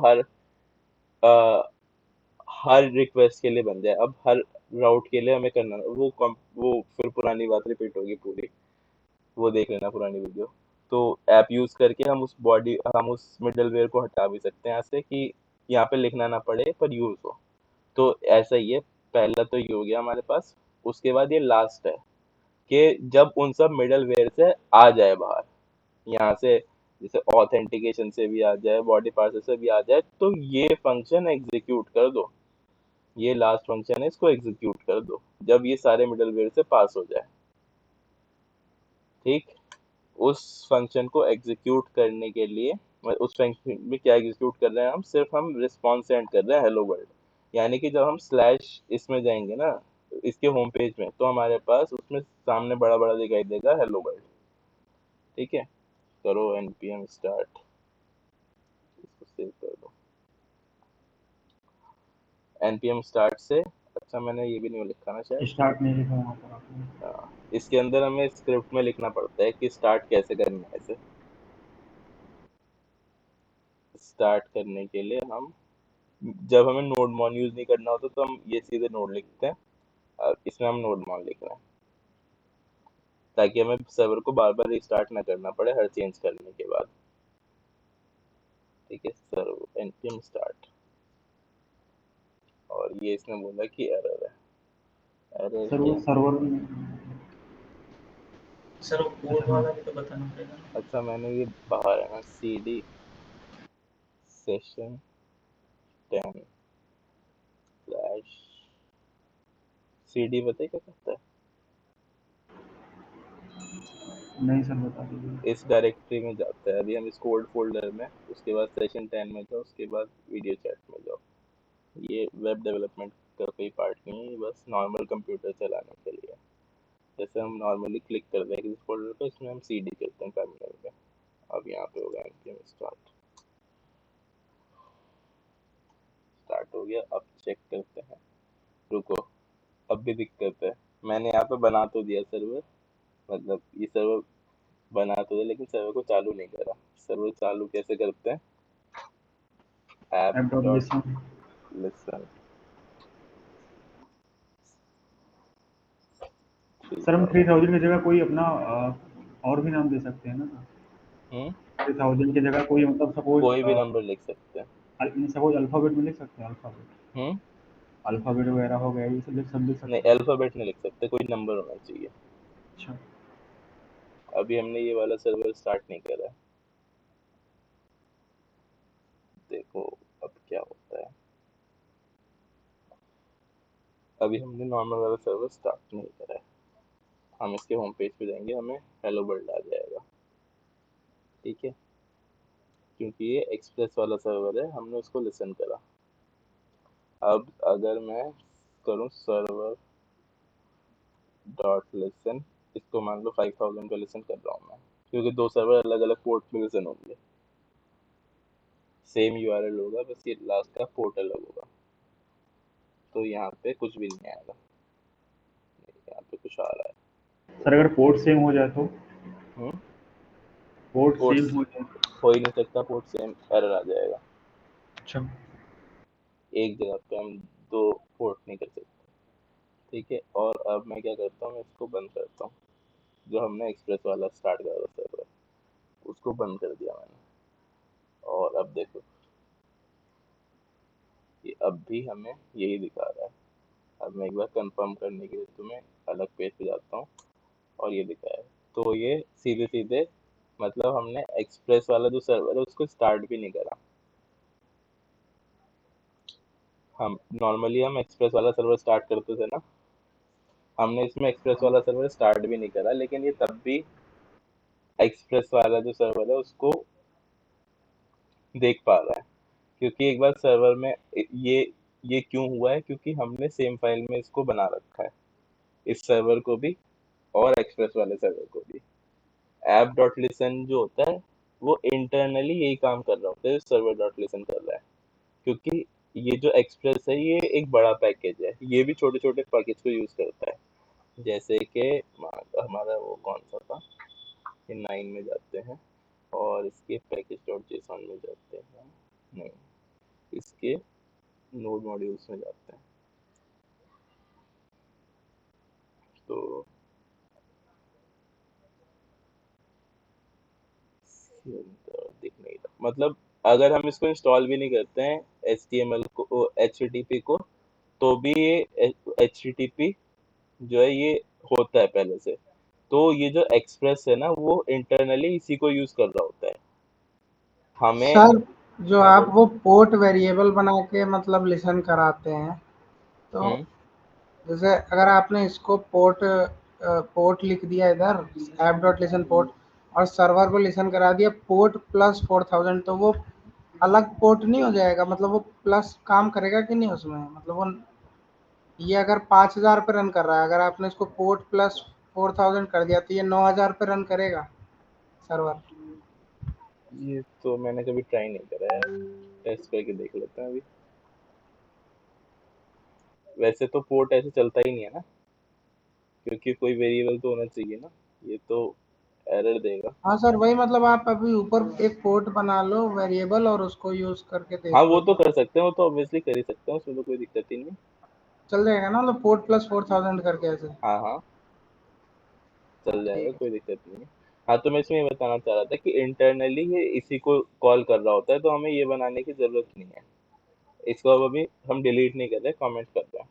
हर रिक्वेस्ट के लिए बन जाए। अब हर राउट के लिए हमें करना वो फिर पुरानी बात रिपीट होगी पूरी, वो देख लेना पुरानी वीडियो। तो ऐप यूज करके हम उस मिडलवेयर को हटा भी सकते हैं यहाँ से, कि यहाँ पे लिखना ना पड़े पर यूज हो। तो ऐसा ही है, पहला तो ये हो गया हमारे पास। उसके बाद ये लास्ट है कि जब उन सब मिडलवेयर से आ जाए बाहर, यहाँ से जैसे ऑथेंटिकेशन से भी आ जाए, बॉडी पार्सर से भी आ जाए, तो ये फंक्शन एग्जीक्यूट कर दो। ये लास्ट फंक्शन है, इसको एग्जीक्यूट कर दो जब ये सारे मिडलवेयर से पास हो जाए। ठीक, उस फंक्शन को एग्जीक्यूट करने के लिए, उस फंक्शन में क्या एग्जीक्यूट कर रहे हैं हम रिस्पॉन्स सेंड कर रहे हैं हेलो वर्ल्ड। यानी कि जब हम स्लैश इसमें जाएंगे ना इसके होम पेज में, तो हमारे पास उसमें सामने बड़ा बड़ा दिखाई देगा हेलो वर्ल्ड। ठीक है, करो npm स्टार्ट, इसको सेव कर दो। npm स्टार्ट से, अच्छा मैंने ये भी नहीं लिखा ना शायद। स्टार्ट नहीं लिखा वहाँ पर आपने। हाँ, इसके अंदर हमें स्क्रिप्ट में लिखना पड़ता है कि स्टार्ट कैसे करना है। इसे स्टार्ट करने के लिए हम, जब हमें नोड मॉन यूज नहीं करना होता तो हम ये सीधे नोड लिखते हैं, और इसमें हम नोड मॉन लिख रहे हैं, ताकि हमें सर्वर को बार बार रिस्टार्ट ना करना पड़े हर चेंज करने के बाद। ठीक है, सर्वर npm स्टार्ट, और ये इसने बोला कि एरर है। एरर सर क्या वो है? सर्वर सर वो कोड वाला भी तो बताना पड़ेगा ना। अच्छा मैंने ये बाहर है ना, cd सेशन 10 स्लैश cd, पता है क्या करता है? नहीं सर बता दीजिए। इस डायरेक्टरी में जाता है। अभी हम इस कोड फोल्डर में, उसके बाद सेशन 10 में जाओ, उसके बाद वीडियो चैट में जाओ। ये वेब डेवलपमेंट का कोई पार्ट नहीं है, बस नॉर्मल कंप्यूटर चलाने के लिए। जैसे हम नॉर्मली क्लिक करते हैं किसी फोल्डर पे, इसमें हम cd करते हैं टर्मिनल पे। अब यहाँ पे होगा npm स्टार्ट, स्टार्ट हो गया। अब चेक करते हैं, रुको, अब भी दिक्कत है। मैंने यहाँ पे बना तो दिया सर्वर, मतलब ये सर्वर बना तो दिया, लेकिन सर्वर को चालू नहीं करा। सर्वर चालू कैसे करते हैं? App app dot dot listen. Listen. Sir हम 3000 की जगह कोई अपना और भी नाम दे सकते हैं ना हम्म, 3000 की जगह कोई मतलब सपोज कोई भी नंबर लिख सकते हैं। सपोज अल्फाबेट में लिख सकते हैं अल्फाबेट हम्म, अल्फाबेट वगैरह हो गया ये सब लिख नहीं सकते हैं। अल्फाबेट नहीं लिख सकते, कोई नंबर होना चाहिए। अच्छा अभी हमने ये वाला सर्वर स्टार्ट नहीं करा है, देखो अब क्या होता है। अभी हमने नॉर्मल वाला सर्वर स्टार्ट नहीं करा है। हम इसके होम पेज पे जाएंगे, हमें हेलो वर्ल्ड आ जाएगा। ठीक है, क्योंकि ये एक्सप्रेस वाला सर्वर है, हमने उसको लिसन करा। अब अगर मैं करूँ सर्वर डॉट लिसन, इसको मान लो 5000 का लिसन कर रहा हूँ मैं, क्योंकि दो सर्वर अलग अलग पोर्ट पे लिसन होंगे। सेम यूआरएल होगा, बस ये लास्ट का पोर्ट अलग होगा। तो यहाँ पे कुछ भी नहीं आएगा, यहाँ पे कुछ आ रहा है। सर अगर पोर्ट सेम हो जाए तो? पोर्ट पोर्ट सेम हो जाए हो ही नहीं सकता, पोर्ट सेम एरर आ जाएगा। अच्छा। एक जगह पे हम दो पोर्ट नहीं कर सकते, ठीक है। और अब मैं क्या करता हूँ, मैं इसको बंद करता हूँ। जो हमने एक्सप्रेस वाला स्टार्ट करा था सर्वर, उसको बंद कर दिया मैंने। और अब देखो, ये अब भी हमें यही दिखा रहा है। अब मैं एक बार कंफर्म करने के लिए तुम्हें अलग पेज पे जाता हूँ और ये दिखा है। तो ये सीधे सीधे मतलब हमने एक्सप्रेस वाला जो सर्वर है उसको स्टार्ट भी नहीं करा। हम नॉर्मली एक्सप्रेस वाला सर्वर स्टार्ट करते थे ना, हमने इसमें एक्सप्रेस वाला सर्वर स्टार्ट भी नहीं करा, लेकिन ये तब भी एक्सप्रेस वाला जो सर्वर है उसको देख पा रहा है। क्योंकि एक बार सर्वर में ये क्यों हुआ है, क्योंकि हमने सेम फाइल में इसको बना रखा है, इस सर्वर को भी और एक्सप्रेस वाले सर्वर को भी। ऐप डॉट लिसन जो होता है वो इंटरनली यही काम कर रहा होता है, सर्वर डॉट लिसन कर रहा है। क्योंकि ये जो एक्सप्रेस है ये एक बड़ा पैकेज है, ये भी छोटे छोटे पैकेज को यूज करता है। जैसे कि हमारा वो कौन सा था, ये 9 में जाते हैं और इसके पैकेज डॉट जेसन में जाते हैं, नहीं इसके नोड मॉड्यूल्स में जाते हैं। तो दिख नहीं रहा, मतलब अगर हम इसको इंस्टॉल भी नहीं करते हैं HTML को, HTTP को, तो भी ये HTTP जो है ये होता है पहले से। तो ये जो एक्सप्रेस है ना वो इंटरनली इसी को यूज कर रहा होता है। हमें सर जो हाँ आप बोलो। वो पोर्ट वेरिएबल बना के मतलब लिसन कराते हैं, तो जैसे अगर आपने इसको पोर्ट लिख दिया इधर ऐप डॉट लिसन पोर्ट, और सर्वर को लिसन करा दिया पोर्ट प्लस 4000, तो वो अलग पोर्ट नहीं हो जाएगा? मतलब वो प्लस काम करेगा कि नहीं उसमें? मतलब वो ये अगर 5000 पे रन कर रहा है, अगर आपने इसको पोर्ट प्लस 4000 कर दिया तो ये 9000 पे रन करेगा सर्वर? ये तो मैंने कभी ट्राई नहीं करा है, टेस्ट करके देख लेते हैं अभी। वैसे तो पोर्ट ऐसे चलता ही नहीं है ना, क्योंकि कोई वेरिएबल तो होना चाहिए ना, ये तो एरर देगा। हाँ सर, वही मतलब आप अभी ऊपर एक पोर्ट बना लो वेरिएबल और उसको यूज करके हाँ देख वो लो तो तो कर सकते हैं, वो तो ऑब्वियसली कर ही सकते हैं, उसमें तो कोई दिक्कत ही नहीं। चल जाएगा ना? मतलब पोर्ट प्लस 4000 करके ऐसे? हाँ हाँ चल जाएगा, ठीक है। कोई दिक्कत नहीं है। हाँ तो मैं इसमें ये बताना चाह रहा था कि इंटरनली ये इसी को कॉल कर रहा होता है, तो हमें ये बनाने की जरूरत नहीं है। इसको अब अभी हम डिलीट नहीं कर रहे, कमेंट कर रहे हैं।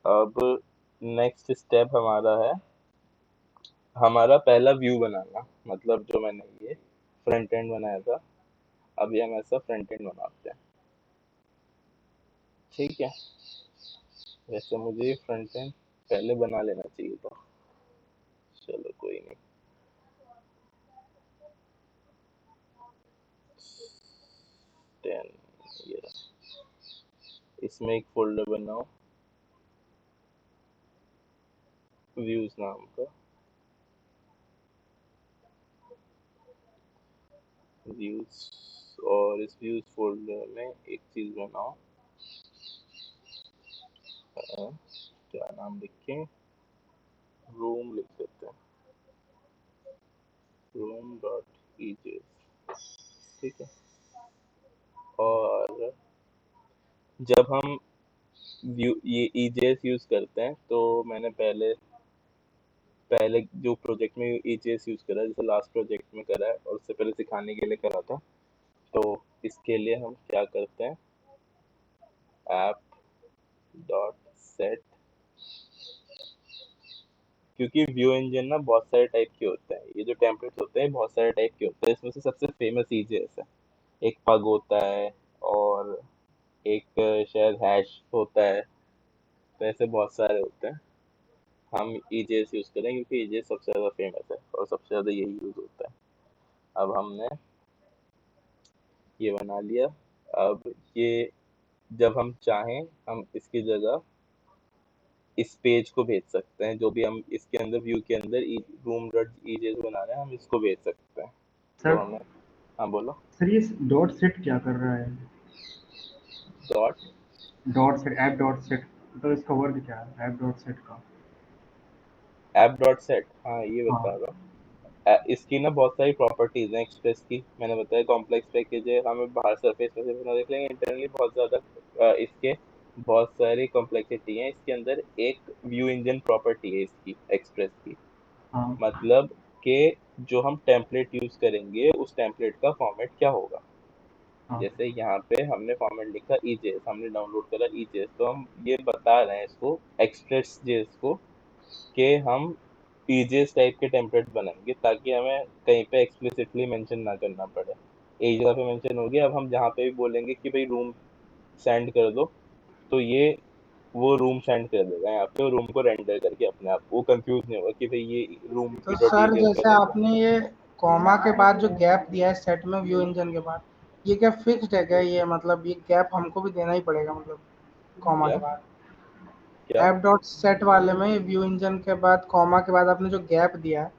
अब नेक्स्ट स्टेप हमारा है, हमारा पहला व्यू बनाना। मतलब जो मैंने ये फ्रंट एंड बनाया था, अभी हम ऐसा फ्रंट एंड बनाते हैं, ठीक है। वैसे मुझे ये फ्रंट एंड पहले बना लेना चाहिए था, चलो कोई नहीं। 10 ये रहा। इसमें एक फोल्डर बनाओ व्यूज नाम का, व्यूज। और इस व्यूज फोल्डर में एक चीज बनाओ, क्या नाम लिखें, रूम लिख देते हैं, रूम डॉट ईजेस, ठीक है। और जब हम व्यू ये ईजेस यूज करते हैं, तो मैंने पहले पहले जो प्रोजेक्ट में ईजेस यूज करा है, जैसे लास्ट प्रोजेक्ट में करा है और उससे पहले सिखाने के लिए करा था। तो इसके लिए हम क्या करते हैं, ऐप डॉट सेट, क्योंकि व्यू इंजन ना बहुत सारे टाइप के होते हैं, ये जो टेम्पलेट्स होते हैं बहुत सारे टाइप के होते हैं। इसमें से सबसे फेमस ईजेस है, एक पग होता है और एक शायद हैश होता है, तो ऐसे बहुत सारे होते हैं। हम ईजेस यूज करें क्योंकि ईजेस सबसे ज़्यादा फेमस है और सबसे ज़्यादा यही यूज होता है। अब हमने ये बना लिया। अब ये जब हम चाहें हम इसकी जगह इस पेज को भेज सकते हैं, जो भी हम इसके अंदर व्यू के अंदर रूम डॉट ईजेस बना रहे हैं हम इसको भेज सकते हैं। तो सर हमें, हाँ बोलो। सर ये डॉट सेट क्या कर रहा है? Dot set, app dot set, तो इसका वर्क क्या है ऐप डॉट सेट का? ऐप डॉट सेट, हाँ ये हाँ बता रहा हूँ। इसकी ना बहुत सारी प्रॉपर्टीज हैं एक्सप्रेस की। मैंने बताया कॉम्प्लेक्स पैकेज है, हमें बाहर सरफेस में सिर्फ ना देख लेंगे, इंटरनली बहुत ज़्यादा इसके बहुत सारी कॉम्प्लेक्सिटी है इसके अंदर। एक व्यू इंजन प्रॉपर्टी है इसकी एक्सप्रेस की, हाँ मतलब कि जो हम टेम्पलेट यूज करेंगे उस टेम्पलेट का फॉर्मेट क्या होगा। हाँ जैसे यहाँ पे हमने फॉर्मेट लिखा EJS, हमने डाउनलोड करा EJS, तो हम ये बता रहे हैं इसको एक्सप्रेस जेएस को कि हम EJS टाइप के टेम्पलेट बनाएंगे, ताकि हमें कहीं पे एक्सप्लिसिटली मेंशन ना करना पड़े। एक जगह पे मेंशन हो गया, अब हम जहाँ पे भी बोलेंगे कि भाई रूम सेंड कर दो, तो ये वो रूम सेंड कर देगा यहाँ पे, रूम को रेंडर करके अपने आप, वो कंफ्यूज नहीं होगा कि भाई ये रूम तो डॉट सर EJS जैसे वाला क्या। आपने ये कॉमा के बाद जो गैप दिया है सेट में व्यू इंजन के बाद, ये क्या फिक्स्ड है क्या? ये मतलब ये गैप हमको भी देना ही पड़ेगा मतलब कॉमा के क्या बाद? क्या ऐप डॉट सेट वाले में व्यू इंजन के बाद कॉमा के बाद आपने जो गैप दिया है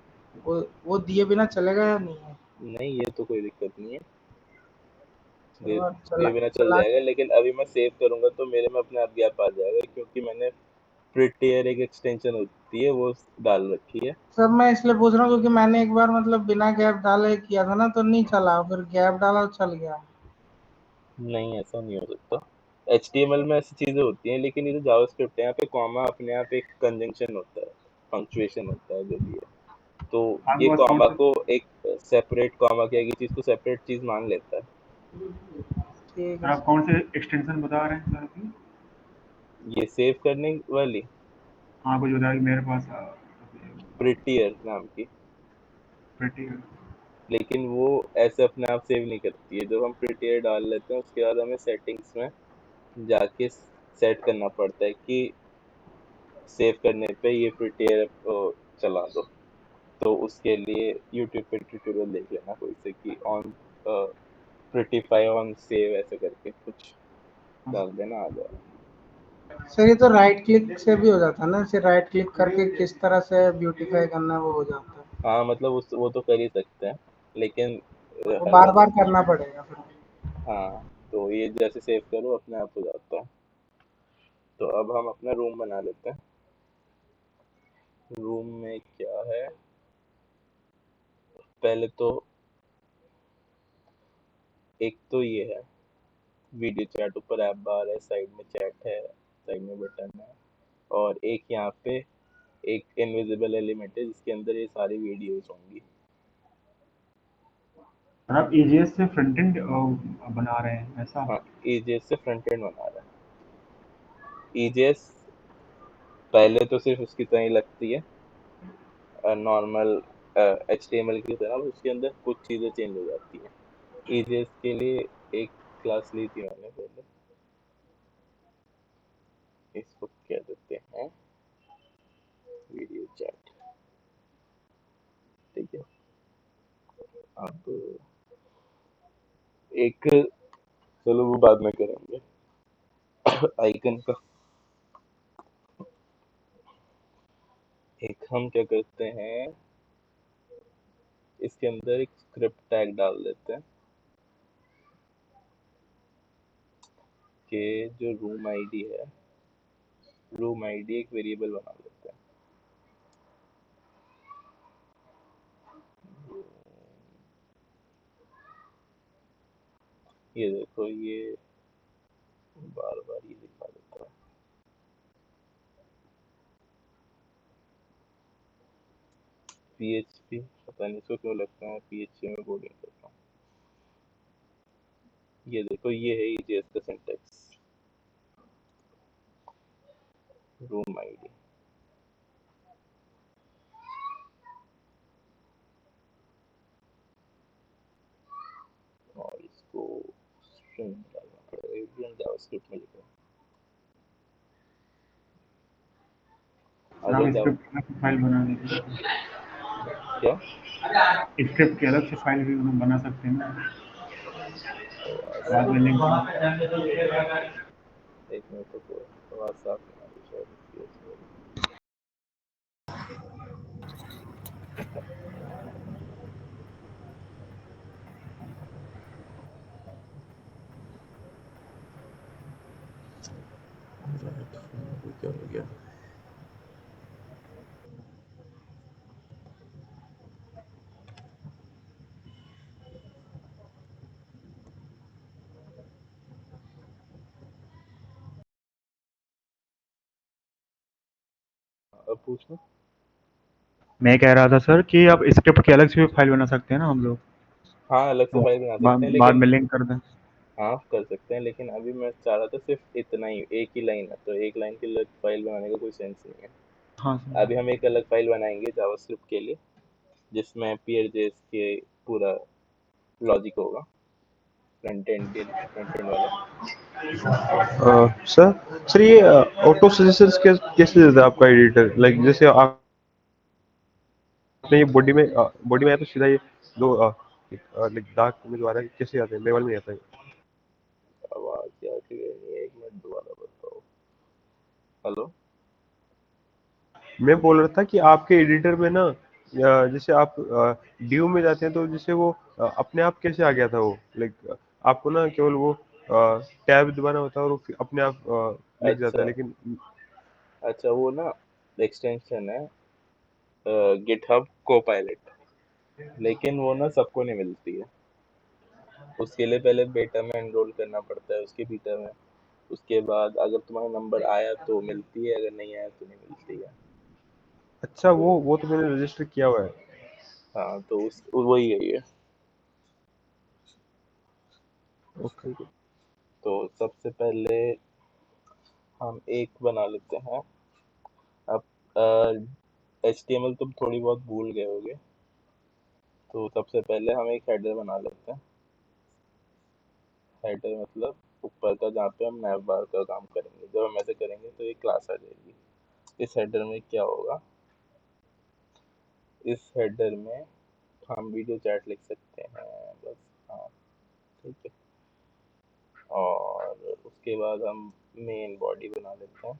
वो दिए बिना चलेगा या नहीं है? नहीं, ये तो कोई दिक्कत नहीं है, चलो आप दिए बिना चल चला जाएगा। लेकिन अभी मैं सेव करूंगा तो मेरे में अपने आप गैप आ जाएगा, क्योंकि मैंने प्रिटियर एक एक्सटेंशन होती है वो डाल रखी है। सब मैं इसलिए पूछ रहा हूँ क्योंकि मैंने एक बार मतलब बिना गैप डाले किया था ना तो नहीं चला, फिर गैप डाला तो चल गया। नहीं, ऐसा नहीं हो सकता। HTML में ऐसी चीजें होती हैं, लेकिन ये तो जावास्क्रिप्ट है, यहाँ पे कॉमा अपने आप एक कंजंक्शन होता है, पंक्चुएशन होता है जो भी है। तो आपके ये पास कौन कॉमा से को एक सेपरेट कॉमा क्या की चीज को सेपरेट चीज मान लेता है। ठीक सर है आप कौन से एक्सटेंशन बता रहे हैं सर अभी? ये सेव करने वाली हाँ कुछ बताया कि मेरे पास प्रिटियर नाम की, प्रिटी। लेकिन वो ऐसे अपने आप सेव नहीं करती है। जब हम प्रिटियर डाल लेते हैं उसके बाद हमें सेटिंग्स में जाके सेट करना पड़ता है कि सेव करने पे ये प्रिटियर चला दो। तो उसके लिए यूट्यूब पे ट्यूटोरियल देख लेना कोई से कि ऑन प्रिटिफाई ऑन सेव ऐसे करके कुछ डाल देना, आ जाएगा। सर ये तो राइट क्लिक से भी हो जाता है ना, इसे राइट क्लिक करके किस तरह से ब्यूटीफाई करना है वो हो जाता है। हाँ मतलब उस वो तो कर ही सकते हैं, लेकिन वो बार हमें, बार करना पड़ेगा फिर। हाँ तो ये जैसे सेव करो अपने आप हो जाता है। तो अब हम अपना रूम बना लेते हैं। रूम में क्या है, पहले तो एक तो ये है वीडियो चैट, ऊपर ऐप बार है, साइड में चैट है, साइड में बटन है, और एक यहाँ पे एक इनविजिबल एलिमेंट है जिसके अंदर ये सारी वीडियोस होंगी। सर आप EJS से फ्रंट एंड बना रहे हैं ऐसा? हाँ, EJS से फ्रंट एंड बना रहा है। EJS पहले तो सिर्फ उसकी तरह ही लगती है नॉर्मल HTML की तरह, बस उसके अंदर कुछ चीज़ें चेंज हो जाती हैं। EJS के लिए एक क्लास ली थी मैंने पहले, इसको कह देते हैं वीडियो चैट, ठीक है। अब एक, चलो वो बाद में करेंगे। आइकन का एक हम क्या करते हैं, इसके अंदर एक स्क्रिप्ट टैग डाल देते हैं कि जो रूम आईडी है, रूम आईडी एक वेरिएबल बना लेते हैं। ये देखो, ये बार बार ये दिखा देता है। PHP, पता नहीं इसको क्यों लगता है PHP में कोडिंग करता हूँ। ये देखो, ये है EJS का सिंटैक्स, रूम आईडी, और इसको स्ट्रिंग डालना पड़ेगा, ये भी हम जावास्क्रिप्ट में लिखा है। सर आप अगर जावा, स्क्रिप्ट अलग से फाइल बना दीजिए। क्या स्क्रिप्ट की अलग से फाइल भी बना सकते हैं ना, बाद में लिंक। एक मिनट तो आवाज साफ नहीं आ रही शायद इसकी वजह से। क्या हो गया? अब पूछो। मैं कह रहा था सर कि अब स्क्रिप्ट की अलग से भी फाइल बना सकते हैं ना हम लोग, हाँ, अलग से तो फाइल बना सकते हैं, बाद लेकिन में लिंक कर दें। हाँ कर सकते हैं, लेकिन अभी मैं चाह रहा था सिर्फ इतना ही, एक ही लाइन है, तो एक लाइन की अलग फाइल बनाने का कोई सेंस नहीं है। हाँ सर। अभी हम एक अलग फाइल बनाएंगे जावास्क्रिप्ट के लिए, जिसमें PRJS के पूरा लॉजिक होगा, फ्रंट एंड वाला। सर सर ये ऑटो सजेशंस कैसे देता है आपका एडिटर? लाइक जैसे आपने ये बॉडी में आया तो सीधा ये दो लाइक डार्क में जो आ रहा है कैसे आते हैं? लेवल में आता है? आवाज क्या क्लियर नहीं है, एक मिनट दोबारा बताओ। हेलो। मैं बोल रहा था कि आपके एडिटर में ना जैसे आप ड्यू में जाते हैं तो जैसे वो अपने आप कैसे आ गया था वो? लाइक आपको ना केवल वो टैब दबाना होता है और वो फिर अपने आप लिख जाता है, अच्छा लेकिन अच्छा, वो ना एक्सटेंशन है गिटहब कोपायलट, लेकिन वो ना सबको नहीं मिलती है। उसके लिए पहले बेटा में एनरोल करना पड़ता है, उसके बीटा में। उसके बाद अगर तुम्हारा नंबर आया तो मिलती है, अगर नहीं आया तो नहीं मिलती है। अच्छा तो वो तो मैंने रजिस्टर किया हुआ है। हाँ, तो उस वही है ये। ओके। ठीक है, तो सबसे पहले हम एक बना लेते हैं। अब HTML तुम थोड़ी बहुत भूल गए होगे, तो सबसे पहले हम एक हेडर बना लेते हैं। हेडर मतलब ऊपर का, जहाँ पे हम नैव बार का काम करेंगे। जब हम ऐसे करेंगे तो एक क्लास आ जाएगी। इस हेडर में क्या होगा, इस हेडर में हम वीडियो चैट लिख सकते हैं बस। हाँ, ठीक है। और उसके बाद हम मेन बॉडी बना लेते हैं।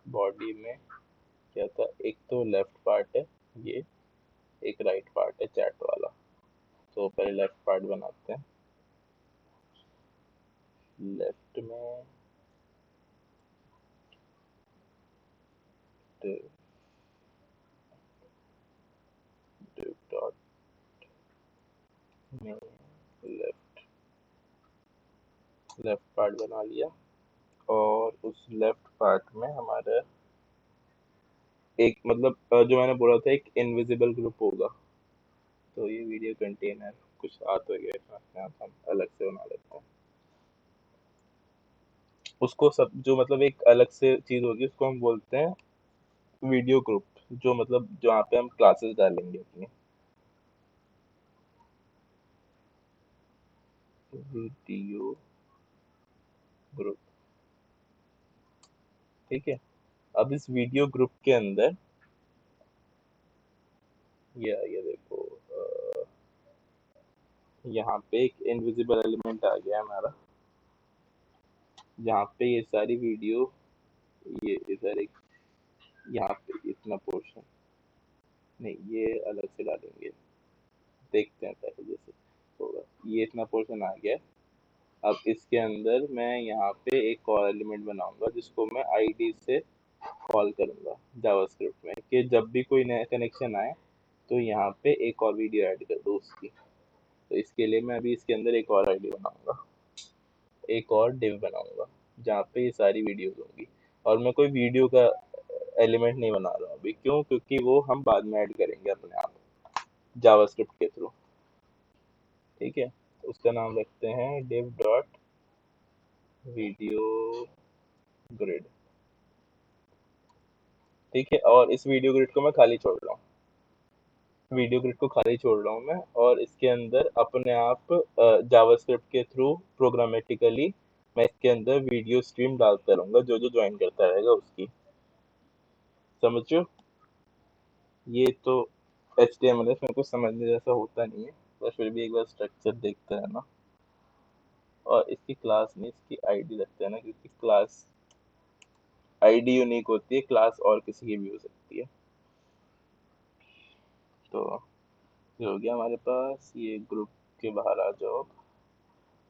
बॉडी में क्या था, एक तो लेफ्ट पार्ट है ये, एक राइट पार्ट है चैट वाला। तो पहले लेफ्ट पार्ट बनाते हैं। लेफ्ट में div dot में लेफ्ट पार्ट बना लिया। और उस लेफ्ट पार्ट में हमारा एक मतलब जो मैंने बोला था, एक इनविजिबल ग्रुप होगा। तो ये वीडियो कंटेनर कुछ आ तो गया, अपने आप हम अलग से बना लेते हैं उसको। सब जो मतलब एक अलग से चीज होगी, उसको हम बोलते हैं वीडियो ग्रुप, जो मतलब जहाँ पे हम क्लासेस डालेंगे अपनी। वीडियो ग्रुप, ठीक है। अब इस वीडियो ग्रुप के अंदर ये देखो, यहाँ पे एक इनविजिबल एलिमेंट आ गया हमारा, जहाँ पे ये सारी वीडियो, ये इधर एक, यहाँ पे इतना पोर्शन नहीं, ये अलग से डालेंगे, देखते हैं पहले जैसे होगा। ये इतना पोर्शन आ गया। अब इसके अंदर मैं यहाँ पे एक और एलिमेंट बनाऊंगा, जिसको मैं आईडी से कॉल करूंगा जावास्क्रिप्ट में, कि जब भी कोई नया कनेक्शन आए तो यहाँ पे एक और वीडियो ऐड कर दो उसकी। तो इसके लिए मैं अभी इसके अंदर एक और आईडी बनाऊंगा, एक और डिव बनाऊंगा, जहाँ पे ये सारी वीडियोस होंगी। और मैं कोई वीडियो का एलिमेंट नहीं बना रहा हूँ अभी, क्यों? क्योंकि वो हम बाद में ऐड करेंगे अपने आप जावास्क्रिप्ट के थ्रू। ठीक है, उसका नाम रखते हैं div डॉट वीडियो ग्रिड। ठीक है, और इस वीडियो ग्रिड को मैं खाली छोड़ रहा हूँ, वीडियो ग्रिड को खाली छोड़ रहा हूँ मैं। और इसके अंदर अपने आप जावास्क्रिप्ट के थ्रू प्रोग्रामेटिकली मैं इसके अंदर वीडियो स्ट्रीम डालता रहूंगा, जो जो ज्वाइन करता रहेगा उसकी। समझो, ये तो HTML है, इसमें कुछ समझने जैसा होता नहीं है, बस फिर भी एक बार स्ट्रक्चर देखते हैं ना। और इसकी क्लास नहीं, इसकी आईडी रखते हैं ना, क्योंकि क्लास आईडी यूनिक होती है, क्लास और किसी की भी हो सकती है। तो ये हो गया हमारे पास। ये ग्रुप के बाहर आ जाओ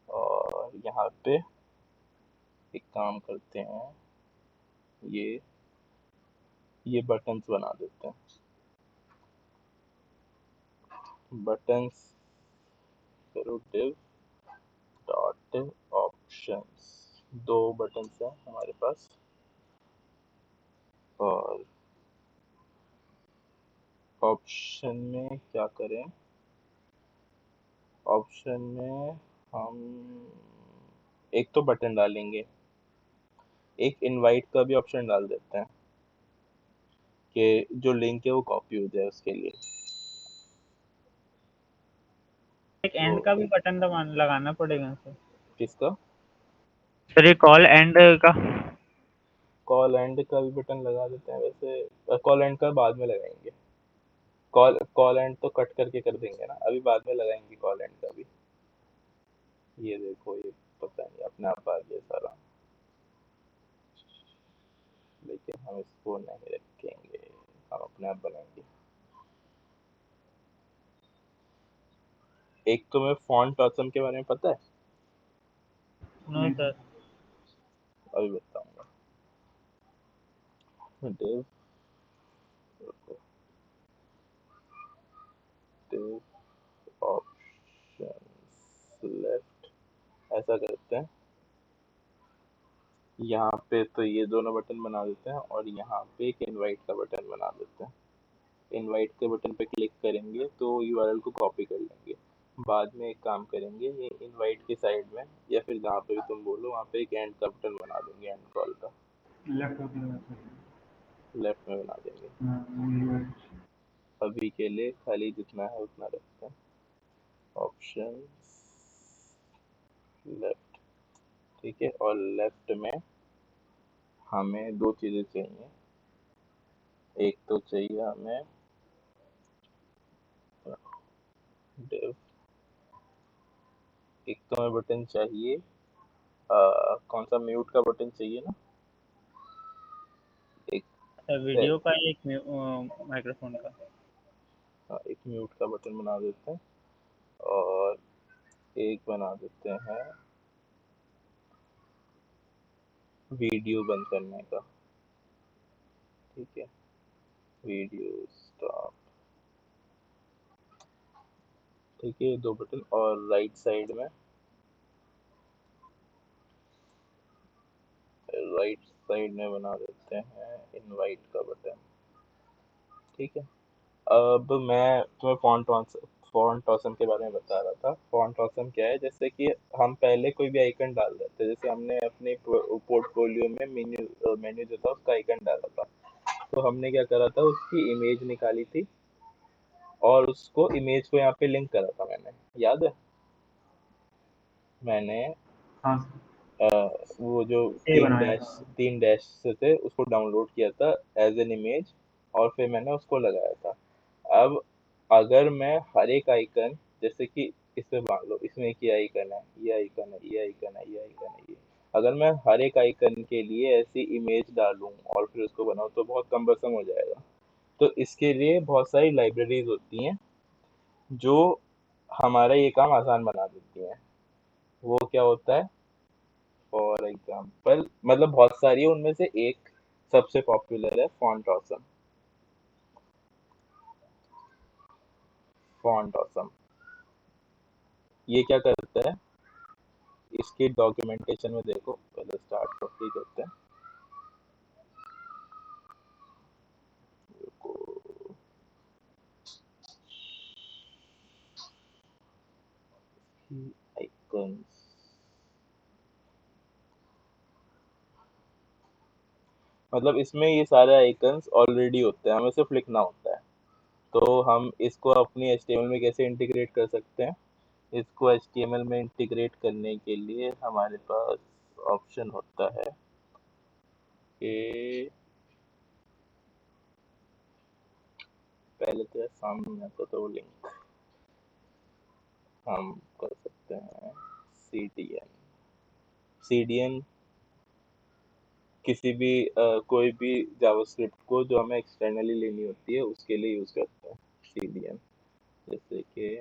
और यहाँ पे एक काम करते हैं, ये बटन्स बना देते हैं। बटन्स करो div डॉट ऑप्शंस। 2 बटन्स हैं हमारे पास और ऑप्शन में क्या करें, ऑप्शन में हम एक तो बटन डालेंगे, एक इनवाइट का भी ऑप्शन डाल देते हैं कि जो लिंक है वो कॉपी हो जाए उसके लिए। एक एंड का भी बटन लगाना पड़ेगा सर। किसका? सर ये कॉल एंड का। कॉल एंड का भी बटन लगा देते हैं। वैसे कॉल एंड का बाद में लगाएंगे। कॉल एंड तो कट करके कर देंगे ना, अभी बाद में लगाएंगे कॉल एंड का भी। ये देखो, ये पता नहीं अपने आप आ गया सारा, लेकिन हम इसको नहीं रखेंगे, हम अपने आप बनाएंगे। एक तो मैं फॉन्ट ऑसम के बारे में पता है? No sir. अभी बताऊंगा। div ऑप्शंस लेफ्ट, ऐसा करते हैं। यहाँ पे तो ये दोनों बटन बना देते हैं और यहाँ पे एक इनवाइट का बटन बना देते हैं। इनवाइट के बटन पे क्लिक करेंगे तो यूआरएल को कॉपी कर लेंगे। बाद में एक काम करेंगे, ये इनवाइट के साइड में या फिर जहाँ पे भी तुम बोलो वहाँ पे एक एंड का बटन बना देंगे, एंड कॉल का लेफ्ट लेफ्ट में बना देंगे। अभी के लिए खाली जितना है उतना रखते हैं। ऑप्शन लेफ्ट, ठीक है। और लेफ्ट में हमें 2 चीज़ें चाहिए। एक तो चाहिए हमें div, एक तो हमें बटन चाहिए कौन सा, म्यूट का बटन चाहिए ना, एक वीडियो का, एक माइक्रोफोन का। एक म्यूट का बटन बना देते हैं और एक बना देते हैं वीडियो बंद करने का, ठीक है। वीडियो स्टॉप, ठीक है। 2 बटन और राइट साइड में बना देते हैं इनवाइट का बटन, ठीक है। अब मैं तुम्हें फॉन्ट ऑसम के बारे में बता रहा था। फॉन्ट ऑसम क्या है, जैसे कि हम पहले कोई भी आइकन डाल रहे थे, जैसे हमने अपने पोर्टफोलियो में मेन्यू जो था उसका आइकन डाला था, तो हमने क्या करा था, उसकी इमेज निकाली थी और उसको इमेज को यहाँ पे लिंक करा था मैंने, याद है? मैंने हाँ वो जो ए बनाया था। 3 डैश से थे उसको डाउनलोड किया था एज एन इमेज और फिर मैंने उसको लगाया था। अब अगर मैं हर एक आइकन, जैसे कि इसमें मान लो इसमें एक ये आइकन है, ये आइकन है, ये आइकन है, ये आइकन है, ये, अगर मैं हर एक आइकन के लिए ऐसी इमेज डालूं और फिर उसको बनाऊं तो बहुत कम्बरसम हो जाएगा। तो इसके लिए बहुत सारी लाइब्रेरीज होती हैं जो हमारा ये काम आसान बना देती हैं। वो क्या होता है, फॉर एग्जाम्पल, मतलब बहुत सारी है, उनमें से एक सबसे पॉपुलर है फॉन्ट ऑसम। फॉन्ट ऑसम ये क्या करता है, इसके डॉक्यूमेंटेशन में देखो, पहले स्टार्ट करके ही करते हैं। रुको, आइकन्स, मतलब इसमें ये सारे आइकन्स ऑलरेडी होते हैं, हमें सिर्फ लिखना होता है। तो हम इसको अपनी HTML में कैसे इंटीग्रेट कर सकते हैं, इसको HTML में इंटीग्रेट करने के लिए हमारे पास ऑप्शन होता है कि पहले तो सामने आता था वो लिंक, हम कर सकते हैं CDN किसी भी कोई भी जावास्क्रिप्ट को जो हमें एक्सटर्नली लेनी होती है उसके लिए यूज करते हैं CDN। जैसे कि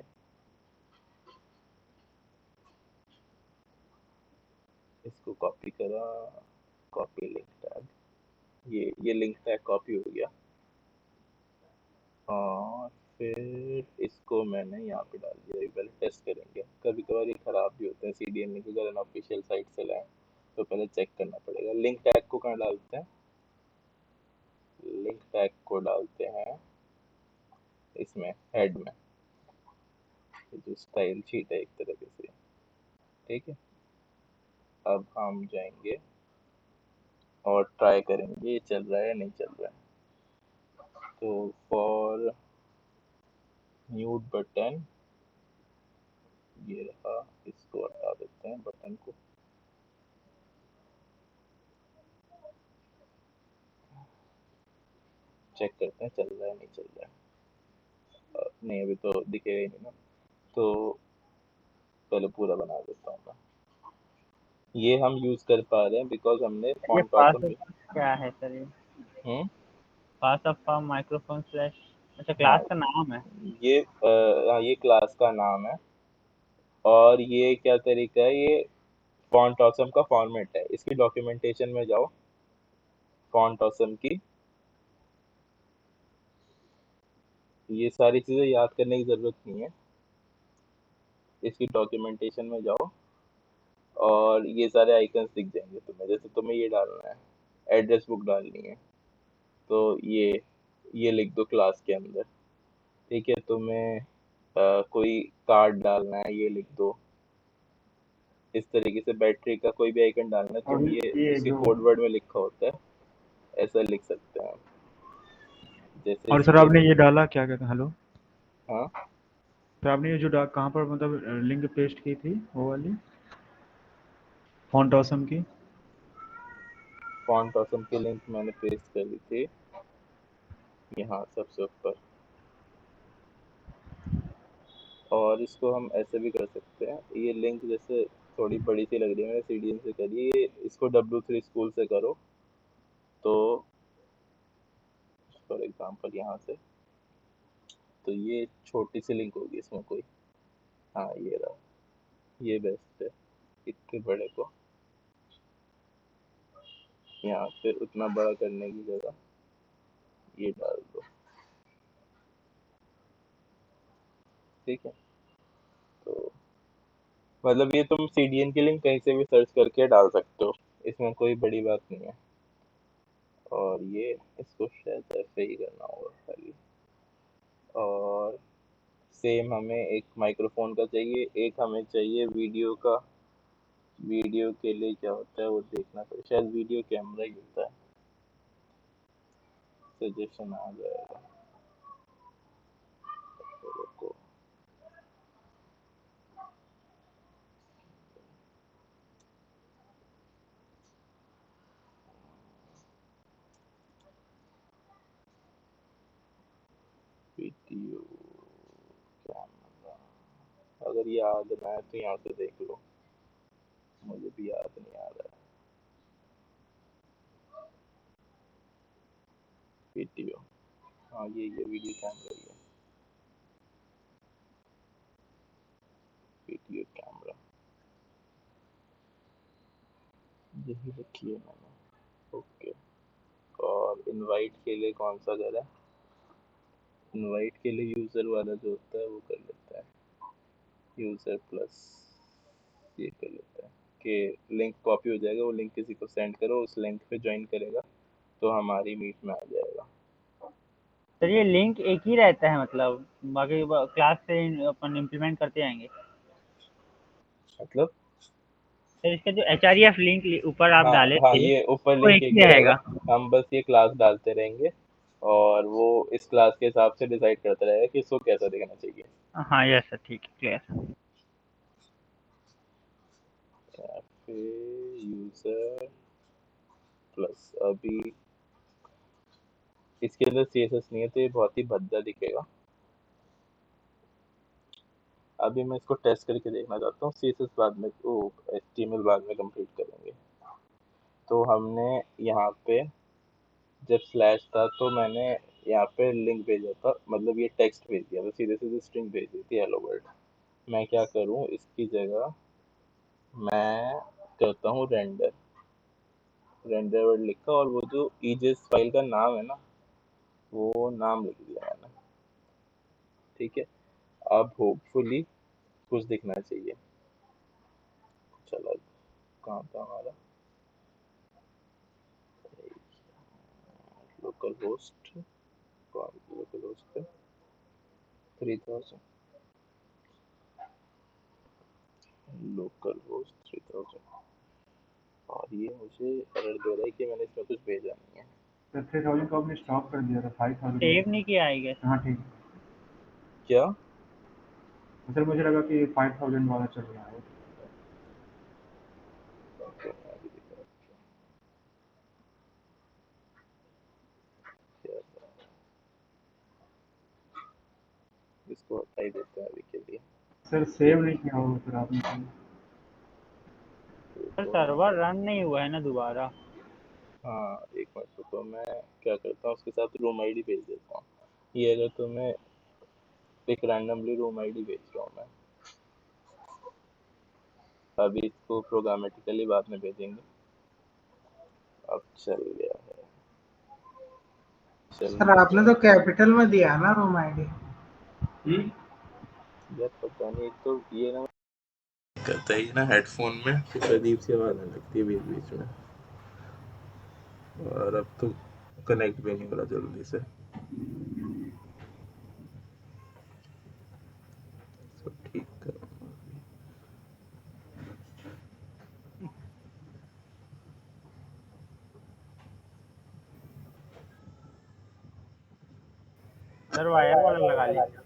इसको कॉपी करा, कॉपी लिंक टैग, ये लिंक टैग कॉपी हो गया, और फिर इसको मैंने यहाँ पे डाल दिया। पहले टेस्ट करेंगे, कभी कभार ये ख़राब भी होते हैं CDN लिंक, अगर अनऑफिशियल साइट से लाएं तो पहले चेक करना पड़ेगा। लिंक टैग को कहाँ डालते हैं? लिंक टैग को डालते हैं इसमें हेड में, जो स्टाइल शीट है एक तरह से, ठीक है। अब हम जाएंगे और ट्राई करेंगे ये चल रहा है या नहीं चल रहा है। तो फॉर म्यूट बटन, ये रहा, इसको हटा देते हैं बटन को। चेक करते हैं चल रहा है नहीं चल रहा है। नहीं अभी तो दिखेगा ही नहीं ना, तो पहले पूरा बना देता हूँ मैं। ये हम यूज कर पा रहे हैं बिकॉज हमने ये फॉन्ट पास ऑटम। क्या है सर? ये हम्म पास ऑफ फॉर्म माइक्रोफोन स्लैश, अच्छा हाँ, क्लास का नाम है। ये क्लास का नाम है, और ये क्या तरीका है, ये फॉन्ट ऑसम का फॉर्मेट है। इसकी डॉक्यूमेंटेशन में जाओ, फॉन्ट ऑसम की, ये सारी चीज़ें याद करने की ज़रूरत नहीं है। इसकी डॉक्यूमेंटेशन में जाओ और ये सारे आइकन्स दिख जाएंगे तुम्हें। जैसे तुम्हें ये डालना है, एड्रेस बुक डालनी है, तो ये लिख दो क्लास के अंदर, ठीक है। तुम्हें कोई कार्ड डालना है, ये लिख दो। इस तरीके से बैटरी का कोई भी आइकन डालना है, और तुम ये ये उसके जो कोड वर्ड में लिखा होता है, ऐसा लिख सकते हैं। जैसे और सर इसके, आपने ये डाला क्या कहते हैं, हेलो हाँ सर आपने ये जो कहाँ पर मतलब लिंक पेस्ट की थी वो वाली फॉन्ट ऑसम की? फॉन्ट ऑसम की लिंक मैंने पेस्ट कर दी थी यहाँ सबसे ऊपर। और इसको हम ऐसे भी कर सकते हैं, ये लिंक जैसे थोड़ी बड़ी सी लग रही है, मैंने CDN से करी है, इसको W3 स्कूल से करो तो फॉर एग्जांपल यहाँ से, तो ये छोटी सी लिंक होगी इसमें कोई, हाँ ये रहा, ये बेस्ट है। इतने बड़े को यहाँ पे उतना बड़ा करने की जगह ये डाल दो, ठीक है। तो मतलब ये तुम CDN की लिंक कहीं से भी सर्च करके डाल सकते हो, इसमें कोई बड़ी बात नहीं है। और ये इसको शायद ऐसे ही करना होगा खाली। और सेम हमें एक माइक्रोफोन का चाहिए, एक हमें चाहिए वीडियो का। वीडियो के लिए क्या होता है वो देखना पड़ेगा, शायद वीडियो कैमरा ही होता है। सजेशन आ जाएगा, तो रुको। वीडियो कैमरा, अगर याद ना है तो यहाँ से देख लो, मुझे भी याद नहीं आ रहा है। वीडियो, हाँ ये वीडियो कैमरा ही है, वीडियो कैमरा यही रखी है मैंने। ओके, और इनवाइट के लिए कौन सा करें? इनवाइट के लिए यूज़र वाला जो होता है वो कर लेते हैं, यूज़र प्लस, ये कर लेते हैं कि लिंक कॉपी हो जाएगा, वो लिंक किसी को सेंड करो, उस लिंक पे ज्वाइन करेगा तो हमारी मीट में आ जाएगा। सर ये लिंक एक ही रहता है, मतलब बाकी क्लास से अपन इम्प्लीमेंट करते जाएंगे? मतलब सर इसका जो HREF लिंक ऊपर आप हाँ डाले हाँ, थे ये ऊपर वो लिंक एक एक ही ही रहेगा, रहेगा? हम बस ये क्लास डालते रहेंगे और वो इस क्लास के हिसाब से डिसाइड करता रहेगा कि इसको कैसा दिखना चाहिए। हाँ यस सर, ठीक है, क्लियर। कैफे यूज़र प्लस, अभी इसके अंदर CSS नहीं है तो ये बहुत ही भद्दा दिखेगा। अभी मैं इसको टेस्ट करके देखना चाहता हूँ, CSS बाद में, HTML बाद में कंप्लीट करेंगे। तो हमने यहाँ पे जब स्लैश था तो मैंने यहाँ पे लिंक भेजा था, मतलब ये टेक्स्ट भेज दिया था, सीधे सीधे स्ट्रिंग भेज दी थी हेलो वर्ल्ड। मैं क्या करूँ, इसकी जगह मैं करता हूँ रेंडर वर्ड लिखा, और वो जो ईजेस फाइल का नाम है ना, वो नाम लिख दिया मैंने। ठीक है, अब होपफुली कुछ दिखना चाहिए। चलो, कहाँ था हमारा लोकल होस्ट, लोकल होस्ट पे 3000, लोकल होस्ट 3000, और ये मुझे एरर दे रहा है कि मैंने इसमें कुछ भेजा नहीं है। तो 3000 को आपने स्टॉप कर दिया था, 5000। सेव नहीं किया आई गेस। हाँ ठीक। क्या सर मुझे लगा कि 5000 वाला चल रहा है। इसको हटा ही देते हैं अभी के लिए। सर सेव नहीं किया होगा फिर आपने। सर सर्वर रन नहीं हुआ है ना दोबारा। हाँ, एक मिनट, तो मैं क्या करता हूँ, उसके साथ रूम आईडी भेज देता हूँ। ये अगर तुम्हें एक रैंडमली रूम आईडी भेज रहा हूँ मैं, अभी इसको प्रोग्रामेटिकली बाद में भेजेंगे। अब चल गया है, सर आपने तो कैपिटल में दिया है ना रूम आईडी। यार पता नहीं, तो ये ना करता है ना हेडफोन में, कुछ अजीब सी आवाज आने लगती है बीच बीच में, और अब तो कनेक्ट भी नहीं हो रहा जल्दी से। सब ठीक करो। सर वायर वाला लगा लीजिए।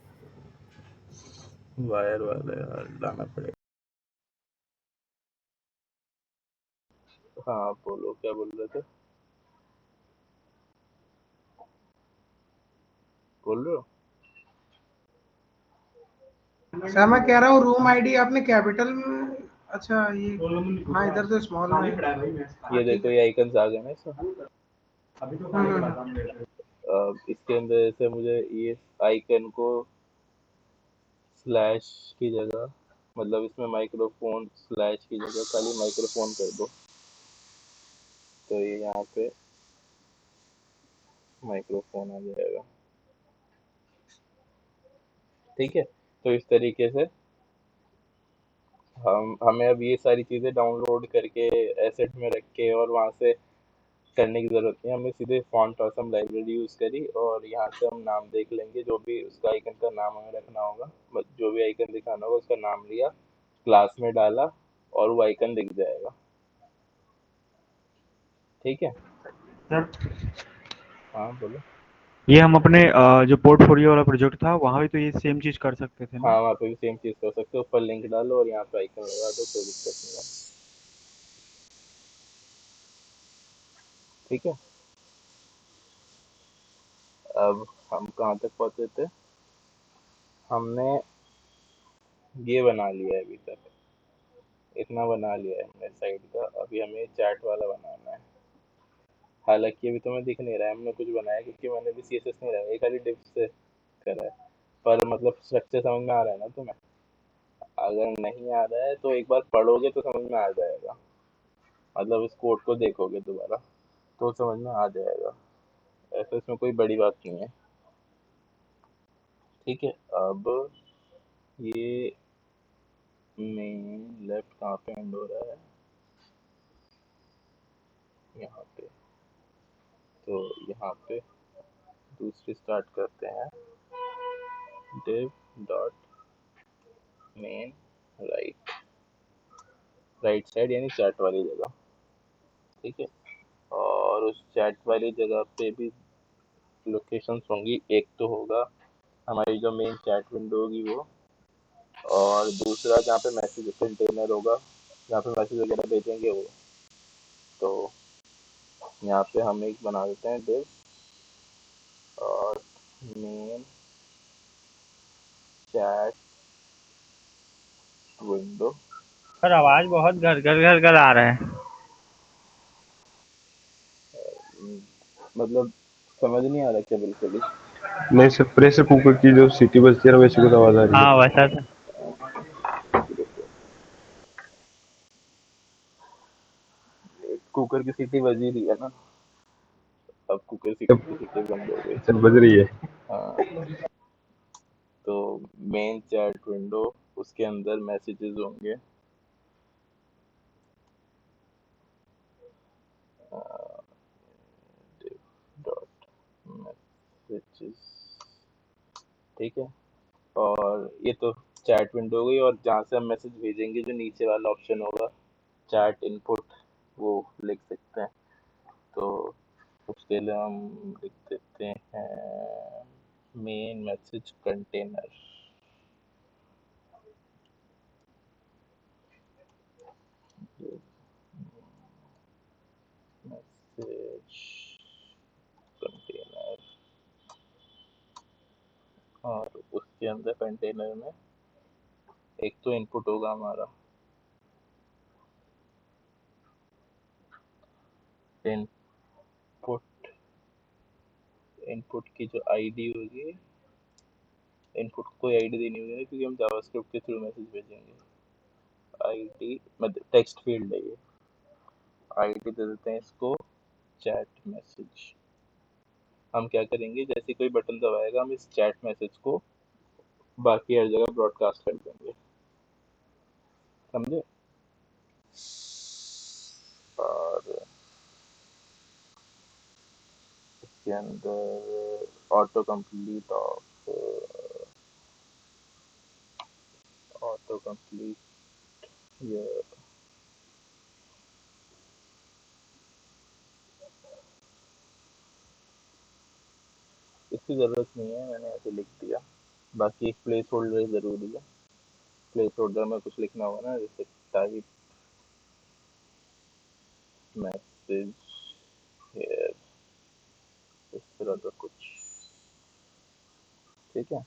वायर वाला यार लाना पड़ेगा। हाँ बोलो, क्या बोल रहे थे, बोल रहे हो? सर मैं कह रहा हूँ रूम आईडी आपने कैपिटल में, अच्छा ये हाँ इधर तो स्मॉल में ये देखो, ये आइकन्स आ गए ना इसमें। इसके अंदर से मुझे ये आइकन को स्लैश की जगह, मतलब इसमें माइक्रोफोन स्लैश की जगह खाली माइक्रोफोन कर दो, तो ये यहाँ पे माइक्रोफोन आ जाएगा। ठीक है, तो इस तरीके से हमें अब ये सारी चीज़ें डाउनलोड करके एसेट में रख के और वहाँ से करने की ज़रूरत नहीं है। हमने सीधे फॉन्ट ऑसम लाइब्रेरी यूज़ करी, और यहाँ से हम नाम देख लेंगे, जो भी उसका आइकन का नाम हमें रखना होगा, जो भी आइकन दिखाना होगा उसका नाम लिया, क्लास में डाला, और वो आइकन दिख जाएगा। ठीक है, सर हाँ बोलो। ये हम अपने जो पोर्टफोलियो वाला प्रोजेक्ट था वहाँ भी तो ये सेम चीज़ कर सकते थे ना। हाँ, वहाँ पे भी सेम चीज़ कर सकते हो, ऊपर लिंक डालो और यहाँ पे आइकन लगा दो, कोई दिक्कत नहीं है। ठीक है, अब हम कहाँ तक पहुँचे थे, हमने ये बना लिया है अभी तक, इतना बना लिया है हमने साइड का। अभी हमें चैट वाला बनाना है। हालांकि अभी तुम्हें दिख नहीं रहा है हमने कुछ बनाया, क्योंकि मैंने भी सीएसएस नहीं रहा है, खाली डिफ से करा है, पर मतलब स्ट्रक्चर समझ में आ रहा है ना तुम्हें? अगर नहीं आ रहा है तो एक बार पढ़ोगे तो समझ में आ जाएगा, मतलब इस कोड को देखोगे दोबारा तो समझ में आ जाएगा, ऐसा इसमें कोई बड़ी बात नहीं है। ठीक है, अब ये मेन लेफ्ट कहाँ पे एंड हो रहा है, यहाँ पे, तो यहाँ पे दूसरी स्टार्ट करते हैं, div dot main right side, यानी चैट वाली जगह। ठीक है, और उस चैट वाली जगह पे भी लोकेशंस होंगी, एक तो होगा हमारी जो मेन चैट विंडो होगी वो, और दूसरा जहाँ पे मैसेज कंटेनर होगा, जहाँ पे मैसेज वगैरह भेजेंगे वो। तो यहाँ पे हम एक बना देते हैं div और मेन चैट विंडो। सर आवाज बहुत घर घर घर घर आ रहा है। मतलब समझ नहीं आ रहा क्या बिल्कुल ही? नहीं सर, प्रेशर कुकर की जो सीटी बजती है ना वैसी कुछ आवाज आ रही है। हाँ वैसा था। कुकर की सीटी बज ही रही है ना, अब कुकर की सीटी बंद हो गई। अच्छा बज रही है। हाँ, तो मेन चैट विंडो, उसके अंदर मैसेजेस होंगे। डॉट मैसेजेस, ठीक है। और ये तो चैट विंडो हो गई, और जहाँ से हम मैसेज भेजेंगे जो नीचे वाला ऑप्शन होगा चैट इनपुट, वो लिख सकते हैं। तो उसके लिए हम लिख देते हैं main message container. Message container, और उसके अंदर कंटेनर में एक तो इनपुट होगा हमारा, इनपुट, इनपुट की जो आईडी होगी, इनपुट को कोई आईडी देनी होगी क्योंकि हम जावास्क्रिप्ट के थ्रू मैसेज भेजेंगे। आईडी मतलब टेक्स्ट फील्ड है ये, आईडी दे देते हैं इसको चैट मैसेज। हम क्या करेंगे, जैसे कोई बटन दबाएगा हम इस चैट मैसेज को बाकी हर जगह ब्रॉडकास्ट कर देंगे, समझे? और इसके अंदर auto complete of, auto complete ये, इसकी ज़रूरत नहीं है, मैंने ऐसे लिख दिया। बाकी एक प्लेस होल्डर ज़रूरी है, प्लेस होल्डर में कुछ लिखना होगा ना, जैसे टाइप मैसेज हेयर, इस तरह का कुछ, ठीक है।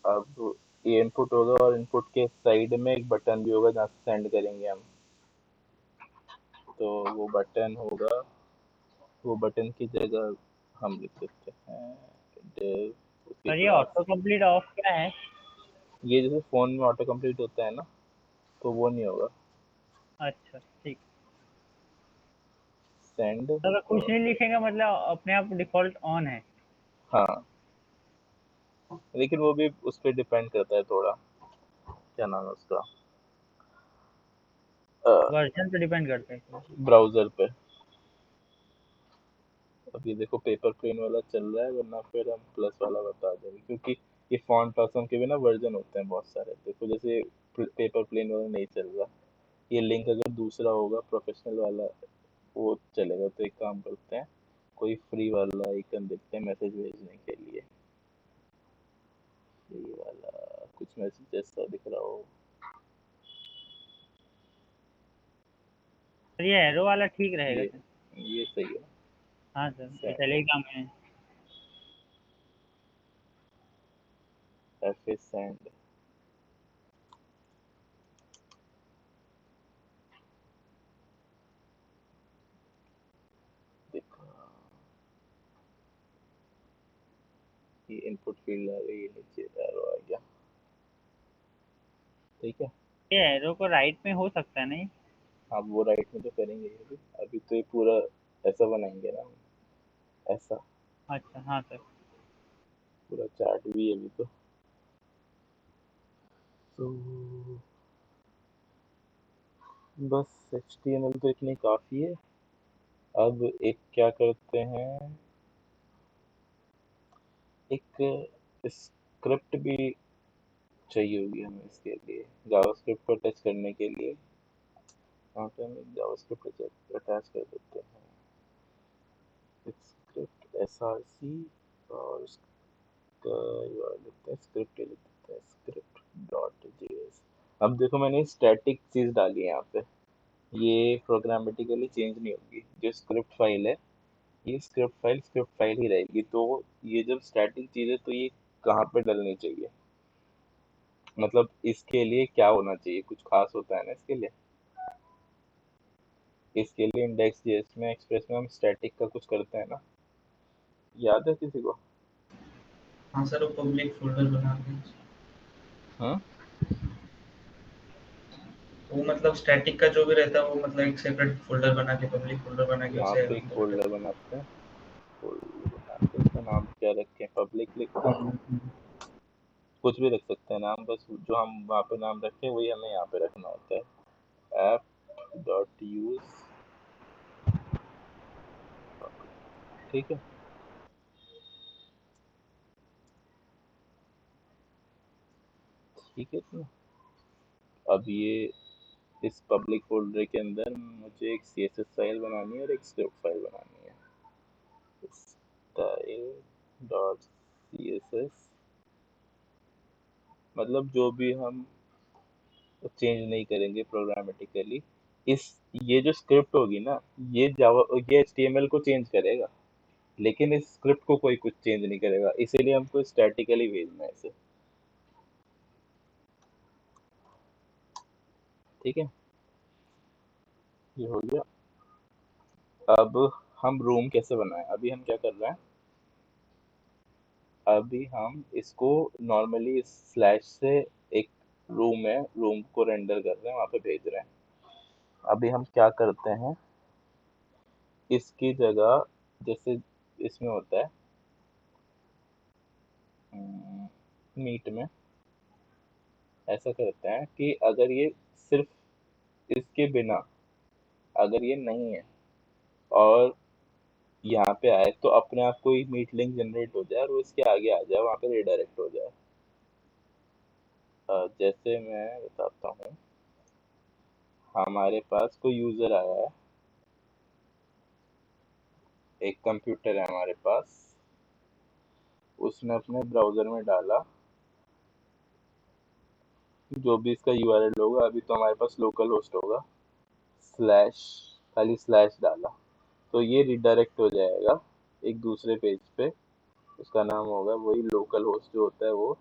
अब ये इनपुट होगा, और इनपुट के साइड में एक बटन भी होगा जहाँ से सेंड करेंगे हम। तो वो बटन होगा, वो बटन की जगह हम लिख सकते हैं div, उसकी सर ये क्लास। ऑटो कंप्लीट ऑफ क्या है? ये जैसे फोन में ऑटो कंप्लीट होता है ना, तो वो नहीं होगा। अच्छा ठीक। सेंड, सर कुछ नहीं लिखेंगे मतलब अपने आप डिफॉल्ट ऑन है? हाँ, लेकिन वो भी उस पर डिपेंड करता है थोड़ा, क्या नाम है उसका, वर्जन पे डिपेंड करता है। ब्राउजर पे। अभी देखो पेपर प्लेन वाला चल रहा है, वरना फिर हम प्लस वाला बता देंगे, क्योंकि ये फॉन्ट ऑसम के भी ना वर्जन होते हैं बहुत सारे। देखो जैसे पेपर प्लेन वाला नहीं चल रहा, ये लिंक अगर दूसरा होगा प्रोफेशनल वाला वो चलेगा। तो एक काम करते हैं, कोई फ्री वाला आइकन देखते हैं मैसेज भेजने के लिए, फ्री वाला कुछ मैसेज जैसा दिख रहा हो। सर ये एरो वाला ठीक रहेगा ये सर? ये सही है। हाँ सर, ये सेंड, चलेगा में। ऐसे सेंड, देखो ये इनपुट फील्ड आ गई, ये नीचे एरो आ गया, ठीक है। ये एरो को राइट में हो सकता है नहीं? आप वो राइट में तो करेंगे ये भी, अभी तो ये पूरा ऐसा बनाएंगे ना हम, ऐसा अच्छा हाँ सर। पूरा चार्ट भी है अभी तो बस HTML तो इतनी काफ़ी है। अब एक क्या करते हैं, एक स्क्रिप्ट भी चाहिए होगी हमें इसके लिए, जावास्क्रिप्ट को टच करने के लिए। वहाँ पे हम एक जावास्क्रिप्ट अटैच कर देते हैं, स्क्रिप्ट src, और उसका URL लिखते हैं, स्क्रिप्ट लिख देते हैं स्क्रिप्ट डॉट जेएस। अब देखो मैंने स्टैटिक चीज़ डाली है यहाँ पे, ये प्रोग्रामेटिकली चेंज नहीं होगी। जो स्क्रिप्ट फाइल है, ये स्क्रिप्ट फाइल ही रहेगी। तो ये जब स्टैटिक चीज़ है तो ये कहाँ पे डलनी चाहिए, मतलब इसके लिए क्या होना चाहिए, कुछ खास होता है ना इसके लिए? इसके लिए इंडेक्स जेएस में, एक्सप्रेस में हम स्टैटिक का कुछ करते हैं ना, याद है किसी को? हाँ सर, वो पब्लिक फोल्डर बना के हाँ वो मतलब स्टैटिक का जो भी रहता है वो मतलब एक सेपरेट फोल्डर बना के, पब्लिक फोल्डर बना के यहाँ उसे पे एक मतलब फोल्डर बनाते हैं, फोल्डर बनाते हैं, उसका नाम क्या रखें? पब्लिक लिखते हैं, कुछ भी रख सकते हैं नाम, बस जो हम वहाँ पे नाम रखें वही हमें यहाँ पे रखना होता है। app.use, ठीक है। ठीक है तो अब ये इस पब्लिक फोल्डर के अंदर मुझे एक CSS फाइल बनानी है और एक स्क्रिप्ट फाइल बनानी है। style.css, मतलब जो भी हम चेंज नहीं करेंगे प्रोग्रामेटिकली, इस ये जो स्क्रिप्ट होगी ना, ये जावा ये HTML को चेंज करेगा, लेकिन इस स्क्रिप्ट को कोई कुछ चेंज नहीं करेगा, इसीलिए हमको स्टैटिकली भेजना है इसे। ठीक है, ये हो गया। अब हम रूम कैसे बनाएं? अभी हम क्या कर रहे हैं, अभी हम इसको नॉर्मली स्लैश से एक रूम है, रूम को रेंडर कर रहे हैं, वहां पे भेज रहे हैं। अभी हम क्या करते हैं, इसकी जगह जैसे इसमें होता है मीट में, ऐसा करते हैं कि अगर ये सिर्फ इसके बिना अगर ये नहीं है और यहाँ पे आए तो अपने आप कोई मीट लिंक जनरेट हो जाए और वो इसके आगे आ जाए, वहाँ पे रिडायरेक्ट हो जाए। जैसे मैं बताता हूँ, हमारे पास कोई यूजर आया है, एक कंप्यूटर है हमारे पास, उसने अपने ब्राउजर में डाला जो भी इसका यूआरएल होगा, अभी तो हमारे पास लोकल होस्ट होगा, स्लैश, खाली स्लैश डाला तो ये रिडायरेक्ट हो जाएगा एक दूसरे पेज पे, उसका नाम होगा वही लोकल होस्ट जो होता है वो,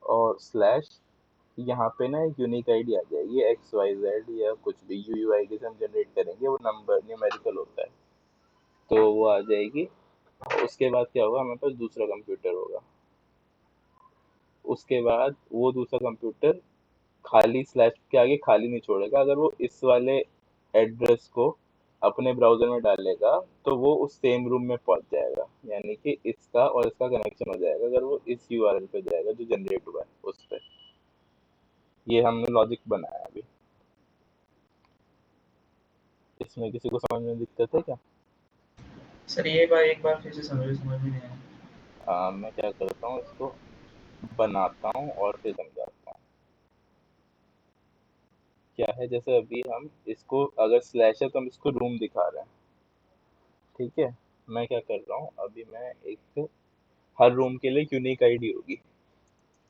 और स्लैश यहाँ पे ना एक यूनिक आईडी आ जाएगी, XYZ या कुछ भी UUID से हम जनरेट करेंगे, वो नंबर न्यूमेरिकल होता है, तो वो आ जाएगी। उसके बाद क्या होगा, हमारे पास दूसरा कंप्यूटर होगा, उसके बाद वो दूसरा कंप्यूटर खाली स्लैश के आगे खाली नहीं छोड़ेगा, अगर वो इस वाले एड्रेस को अपने ब्राउजर में डालेगा तो वो उस सेम रूम में पहुंच जाएगा, यानी कि इसका और इसका कनेक्शन हो जाएगा अगर वो इस यूआरएल पे जाएगा जो जनरेट हुआ है उस पे। ये हमने लॉजिक बनाया अभी, इसमें किसी को समझ में दिक्कत है क्या? सर ये बार एक बार फिर से समझ में नहीं आया। मैं क्या करता हूँ, इसको बनाता हूँ और फिर समझाता हूँ क्या है। जैसे अभी हम इसको अगर स्लैश है तो हम इसको रूम दिखा रहे हैं, ठीक है। मैं क्या कर रहा हूँ, अभी मैं एक, हर रूम के लिए यूनिक आईडी होगी,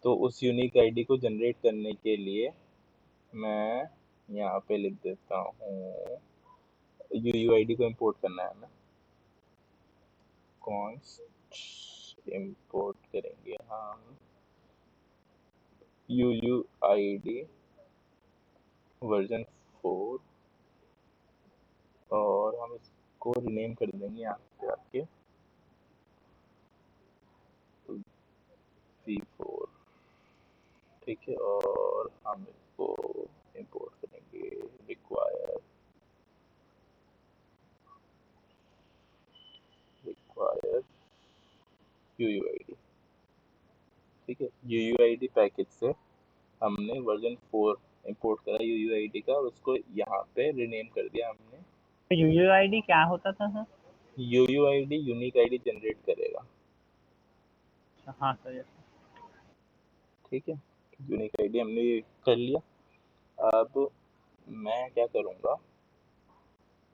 तो उस यूनिक आईडी को जनरेट करने के लिए मैं यहाँ पे लिख देता हूँ, UUID को इंपोर्ट करना है हमें, कॉन्स्ट इंपोर्ट करेंगे हम UUID वर्जन 4, और हम इसको रीनेम कर देंगे यहाँ पे आके V4, ठीक है। और हम इसको इंपोर्ट करेंगे रिक्वायर UUID, ठीक है। UUID पैकेज से हमने वर्जन 4 इंपोर्ट करा UUID का, और उसको यहाँ पे रीनेम कर दिया हमने। तो UUID क्या होता था sir? UUID unique ID generate करेगा, हाँ सर, yes। ठीक है। यूनिक आईडी हमने ये कर लिया। अब मैं क्या करूँगा,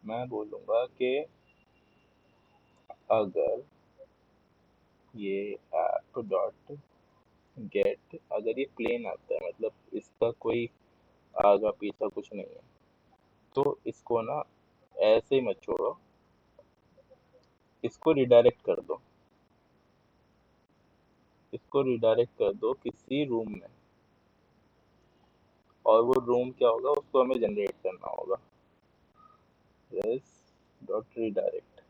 मैं बोलूँगा कि अगर ये ऐप डॉट गेट, अगर ये प्लेन आता है, मतलब इसका कोई आगा पीछा कुछ नहीं है, तो इसको ना ऐसे ही मत छोड़ो, इसको रिडायरेक्ट कर दो, इसको रिडायरेक्ट कर दो किसी रूम में, और वो रूम क्या होगा उसको हमें जनरेट करना होगा, this डॉट रिडायरेक्ट,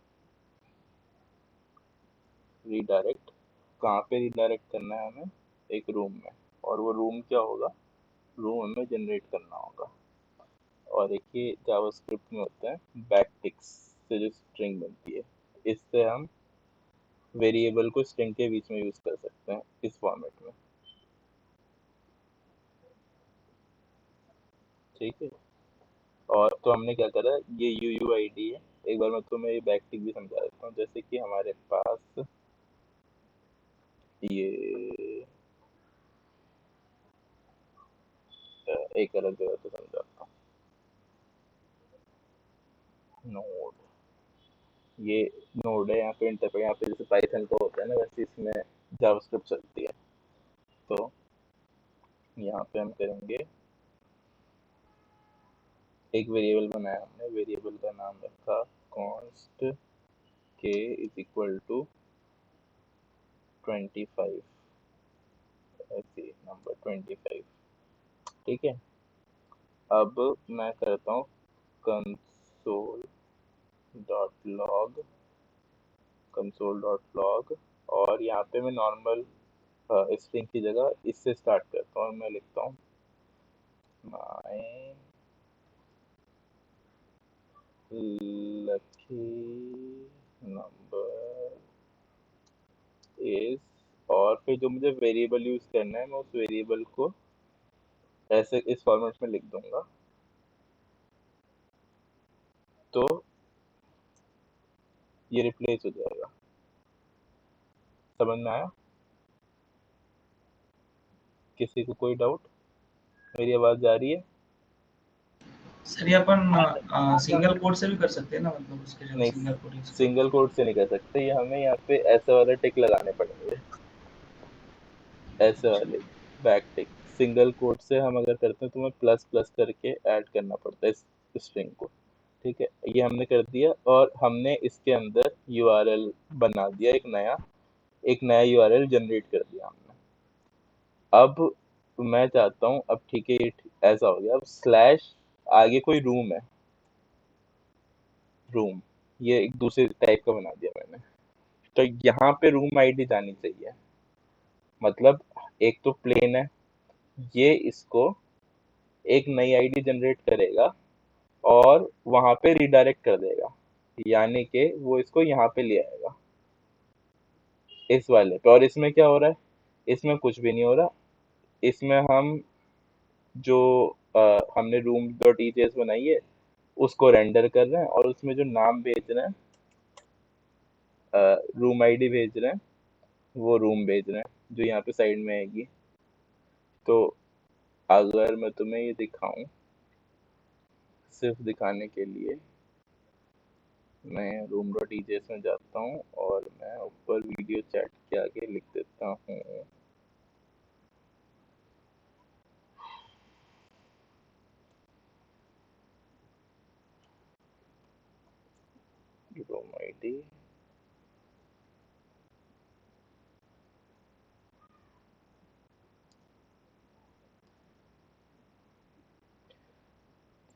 रीडायरेक्ट, कहाँ पे रीडायरेक्ट करना है हमें, एक रूम में, और वो रूम क्या होगा, रूम हमें जनरेट करना होगा। और एक ये जावास्क्रिप्ट में होता है बैकटिक्स से जो स्ट्रिंग बनती है, इससे हम वेरिएबल को स्ट्रिंग के बीच में यूज कर सकते हैं इस फॉर्मेट में। ठीक है, और तो हमने क्या करा, ये UUID है। एक बार मैं तुम्हें ये बैकटिक भी समझा देता हूँ। जैसे कि हमारे पास ये एक अलग जगह से समझाता हूँ। नोड, ये नोड है, यहाँ पे इंटरप्रेट, यहाँ पे जैसे पाइथन का होता है ना, वैसे इसमें जावास्क्रिप्ट चलती है। तो यहाँ पे हम करेंगे, एक वेरिएबल बनाया हमने, वेरिएबल का नाम रखा const k is equal to 25, ऐसे नंबर 25। ठीक है, अब मैं करता हूँ कंसोल डॉट लॉग, और यहाँ पे मैं नॉर्मल स्ट्रिंग की जगह इससे स्टार्ट करता हूँ, और मैं लिखता हूँ माय लकी नंबर इज, और फिर जो मुझे वेरिएबल यूज करना है मैं उस वेरिएबल को ऐसे इस फॉर्मेट में लिख दूंगा। तो ये रिप्लेस हो जाएगा। समझ में आया? किसी को कोई डाउट? मेरी आवाज जा रही है? सर ये अपन सिंगल कोड से भी कर सकते हैं ना, मतलब उसके जगह नहीं, single code use single code से नहीं कर सकते, ये हमें यहाँ पे ऐसे वाले टिक लगाने पड़ेंगे, ऐसे वाले बैक टिक। सिंगल कोड से हम अगर करते हैं तो हमें प्लस प्लस करके ऐड करना पड़ता है इस स्ट्रिंग को। ठीक है, ये हमने कर दिया, और हमने इसके अंदर URL बना दिया, एक नया URL जनरेट कर दिया हमने। अब मैं चाहता हूँ, अब ठीक है ये ऐसा हो गया, अब स्लैश आगे कोई रूम है, रूम, ये एक दूसरे टाइप का बना दिया मैंने। तो यहाँ पे रूम आईडी जानी चाहिए, मतलब एक तो प्लेन है, ये इसको एक नई आईडी जनरेट करेगा और वहां पे रिडायरेक्ट कर देगा, यानी कि वो इसको यहाँ पे ले आएगा इस वाले पे। और इसमें क्या हो रहा है, इसमें कुछ भी नहीं हो रहा, इसमें हम जो हमने रूम डॉट ईजेएस बनाई है उसको रेंडर कर रहे हैं, और उसमें जो नाम भेज रहे हैं, रूम आईडी भेज रहे हैं, वो रूम भेज रहे हैं जो यहाँ पे साइड में आएगी। तो अगर मैं तुम्हें ये दिखाऊं, सिर्फ दिखाने के लिए मैं रूम डॉट ईजेएस में जाता हूँ और मैं ऊपर वीडियो चैट के आगे लिख देता हूँ रूम आईडी।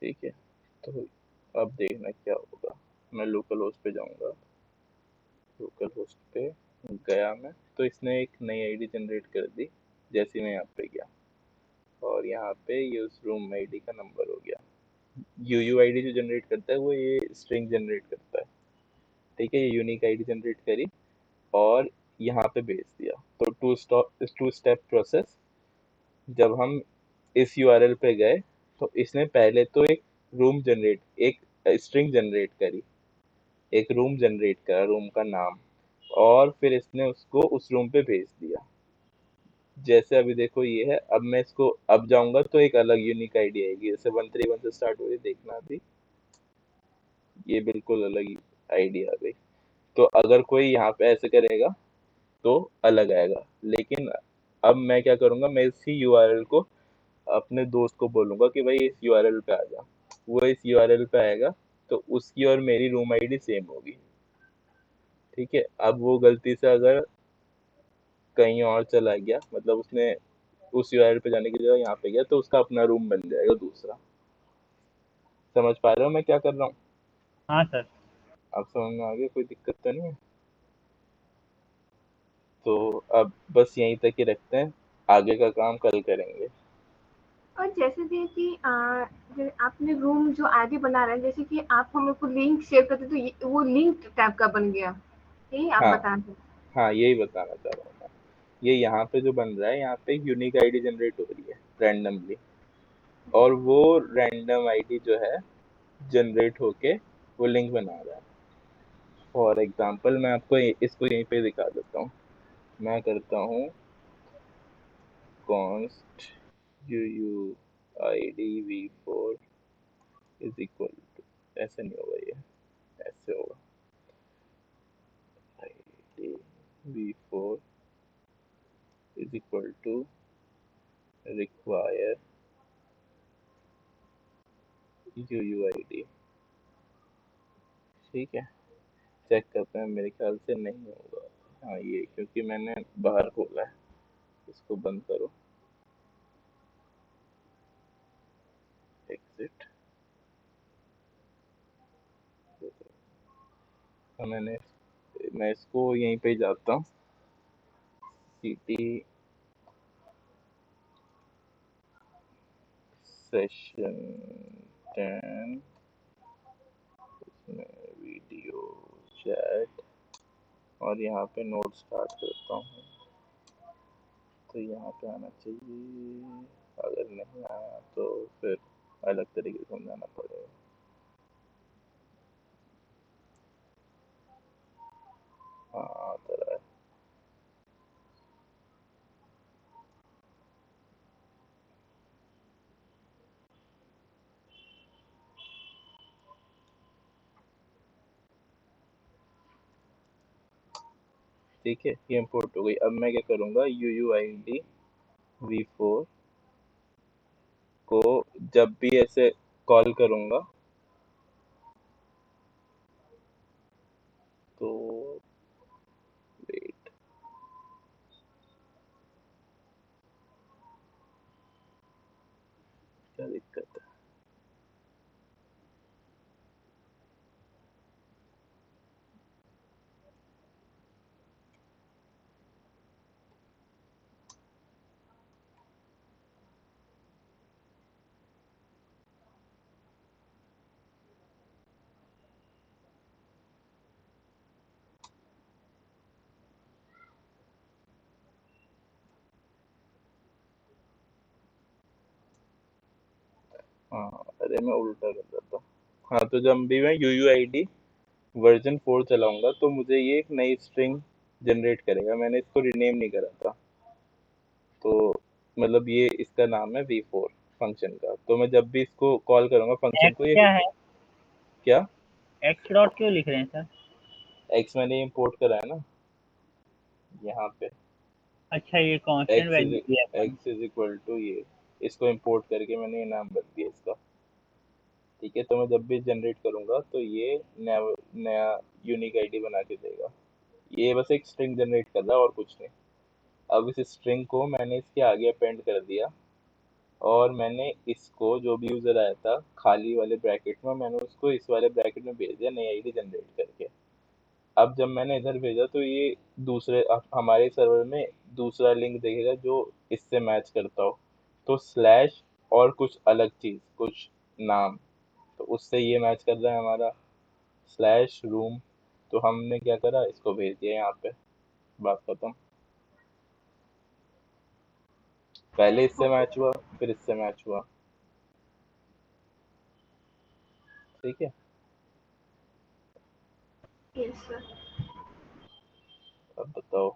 ठीक है, तो अब देखना क्या होगा, मैं लोकल होस्ट पे जाऊंगा, लोकल होस्ट पे गया मैं, तो इसने एक नई आईडी जनरेट कर दी जैसे मैं यहाँ पे गया, और यहाँ पे ये उस रूम आईडी का नंबर हो गया। UUID जो जनरेट करता है वो ये स्ट्रिंग जनरेट करता है। ठीक है, ये यूनिक आईडी जनरेट करी और यहाँ पे भेज दिया। तो टू स्टेप प्रोसेस। जब हम इस URL पे गए तो इसने पहले तो एक स्ट्रिंग जनरेट करी, एक रूम जनरेट करा, रूम का नाम, और फिर इसने उसको उस रूम पे भेज दिया। जैसे अभी देखो ये है, अब मैं इसको अब जाऊंगा तो एक अलग यूनिक आईडी आएगी, जैसे 131 से स्टार्ट हो रही, देखना अभी ये बिल्कुल अलग आईडी आ गई। तो अगर कोई यहाँ पे ऐसे करेगा तो अलग आएगा, लेकिन अब मैं क्या करूंगा, मैं इसी URL को अपने दोस्त को बोलूंगा कि भाई इस URL पे आ जा, वो इस URL पे आएगा, तो उसकी और मेरी रूम आईडी सेम होगी। ठीक है, अब वो गलती से अगर कहीं और चला गया, मतलब उसने उस URL पे जाने की जगह यहाँ पे गया, तो उसका अपना रूम बन जाएगा दूसरा। समझ पा रहे हो मैं क्या कर रहा हूँ? हाँ सर। आप समझ में आ गया? कोई दिक्कत तो नहीं है? तो अब बस यहीं तक ही रखते हैं, आगे का काम कल करेंगे। और जैसे कि आपने रूम जो आगे बना रहे हैं, जैसे कि आप हम लोग को लिंक शेयर करते तो वो लिंक टाइप का बन गया, यही आप हाँ बता रहे हैं? हाँ, यही बताना चाह रहा हूँ मैं। ये यहाँ पे जो बन रहा है, यहाँ पे एक यूनिक आईडी जनरेट हो रही है रैंडमली, और वो रैंडम आईडी जो है जनरेट होके वो लिंक बना रहा है। फॉर एग्जांपल मैं आपको इसको यहीं पे दिखा देता हूँ। मैं करता हूँ const UUID v4 is equal to, ऐसे नहीं होगा ये, ऐसे होगा id v4 is equal to require UUID। ठीक है, चेक करते हैं, मेरे ख्याल से नहीं होगा। हाँ, ये क्योंकि मैंने बाहर खोला है, इसको बंद करो, एग्जिट। तो मैं इसको यहीं पे ही जाता हूँ, cd session 10, वीडियो चैट, और यहाँ पे नोट स्टार्ट करता हूँ। तो यहाँ पे आना चाहिए, अगर नहीं आया तो फिर अलग तरीके से समझाना पड़ेगा। हाँ, आता रहा है। ठीक है, ये इम्पोर्ट हो गई। अब मैं क्या करूँगा, UUID v4 को जब भी ऐसे कॉल करूँगा तो वेट, क्या दिक्कत है? हाँ, अरे मैं उल्टा कर देता हूँ। हाँ, तो जब भी मैं UUID वर्जन 4 चलाऊंगा तो मुझे ये एक नई स्ट्रिंग जनरेट करेगा। मैंने इसको रिनेम नहीं करा था, तो मतलब ये इसका नाम है v4 फंक्शन का। तो मैं जब भी इसको कॉल करूंगा फंक्शन एक्स को, ये क्या है? क्या एक्स डॉट क्यों लिख रहे हैं सर? x मैंने इंपोर्ट करा है ना यहाँ पे, अच्छा, ये कांस्टेंट x वैल्यू दिया है अपन। इज इक्वल टू ये, इसको इंपोर्ट करके मैंने ये नाम बदल दिया इसका। ठीक है, तो मैं जब भी जनरेट करूंगा तो ये नया नया यूनिक आईडी बना के देगा। ये बस एक स्ट्रिंग जनरेट कर रहा है और कुछ नहीं। अब इस स्ट्रिंग को मैंने इसके आगे अपेंड कर दिया, और मैंने इसको, जो भी यूजर आया था खाली वाले ब्रैकेट में, मैंने उसको इस वाले ब्रैकेट में भेज दिया नई आईडी जनरेट करके। अब जब मैंने इधर भेजा तो ये दूसरे हमारे सर्वर में दूसरा लिंक देखेगा जो इससे मैच करता हो, तो स्लैश और कुछ अलग चीज, कुछ नाम, तो उससे ये मैच कर रहा है हमारा स्लैश रूम। तो हमने क्या करा, इसको भेज दिया यहाँ पे, बात खत्म। पहले इससे मैच हुआ, फिर इससे मैच हुआ। ठीक है, यस सर। अब बताओ,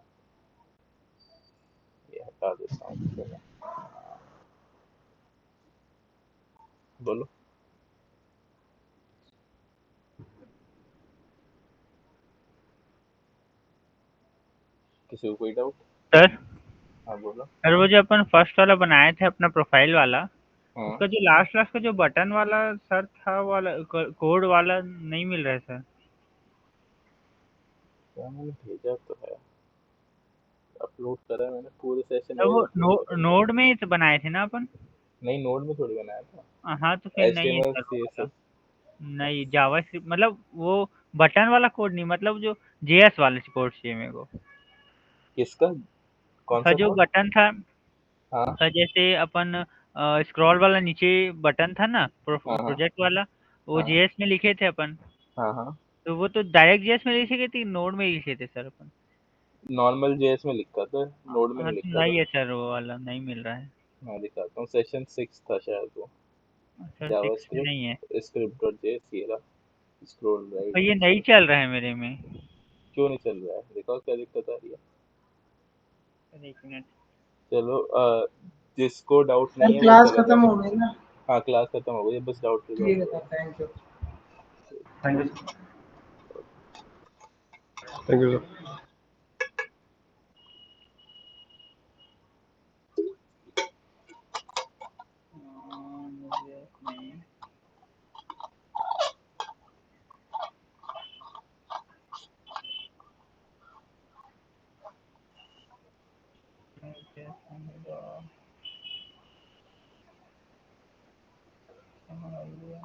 ये हटा देता हूँ इससे मैं। बोलो, किसी को कोई डाउट? सर हाँ बोलो। सर, वो जो अपन फर्स्ट वाला बनाए थे अपना प्रोफाइल वाला, हाँ, उसका जो लास्ट लास्ट का जो बटन वाला सर था, वाला कोड वाला नहीं मिल रहा है सर। क्या मैंने भेजा तो है, अपलोड करा है मैंने, पूरे सेशन सर वाइज वो अपलोड करा है। नोड में ही तो बनाए थे ना अपन? नहीं, नोड में थोड़ी बनाया था, हाँ, तो फिर नहीं है HTML सर वो वाला। CSS। नहीं, जावास्क्रिप्ट मतलब वो बटन वाला कोड नहीं, मतलब जो जेएस वाला कोड चाहिए मेरे को। किसका? कौन का सा जो कोड? बटन था, हाँ का जैसे अपन स्क्रॉल वाला नीचे बटन था ना, हाँ हाँ प्रोजेक्ट वाला, वो हाँ जेएस में लिखे थे अपन। हाँ हाँ तो वो तो डायरेक्ट जेएस में लिखे थे, नोड में लिखे थे सर अपन। नॉर्मल जेएस में लिखा था, नोड में हाँ नहीं तो लिखा था। नहीं है सर, वो वाला नहीं मिल रहा है। मैं दिखाता हूँ, सेशन 6 था शायद वो। सर 6 में नहीं है, जावास्क्रिप्ट script.js ये रहा, स्क्रॉल और ये राइट। नहीं चल रहा है मेरे में। क्यों नहीं चल रहा है, देखो क्या दिक्कत आ रही है। Sir 1 minute. चलो जिसको डाउट सर नहीं है वो क्लास चले खत्म जाए। हो गई ना? हाँ क्लास खत्म हो गई, बस डाउट ठीक रिजॉल्व है करो। Sir, thank you. Thank you sir. Thank you sir. मुझे नहीं, मुझे समझा, समझ गया।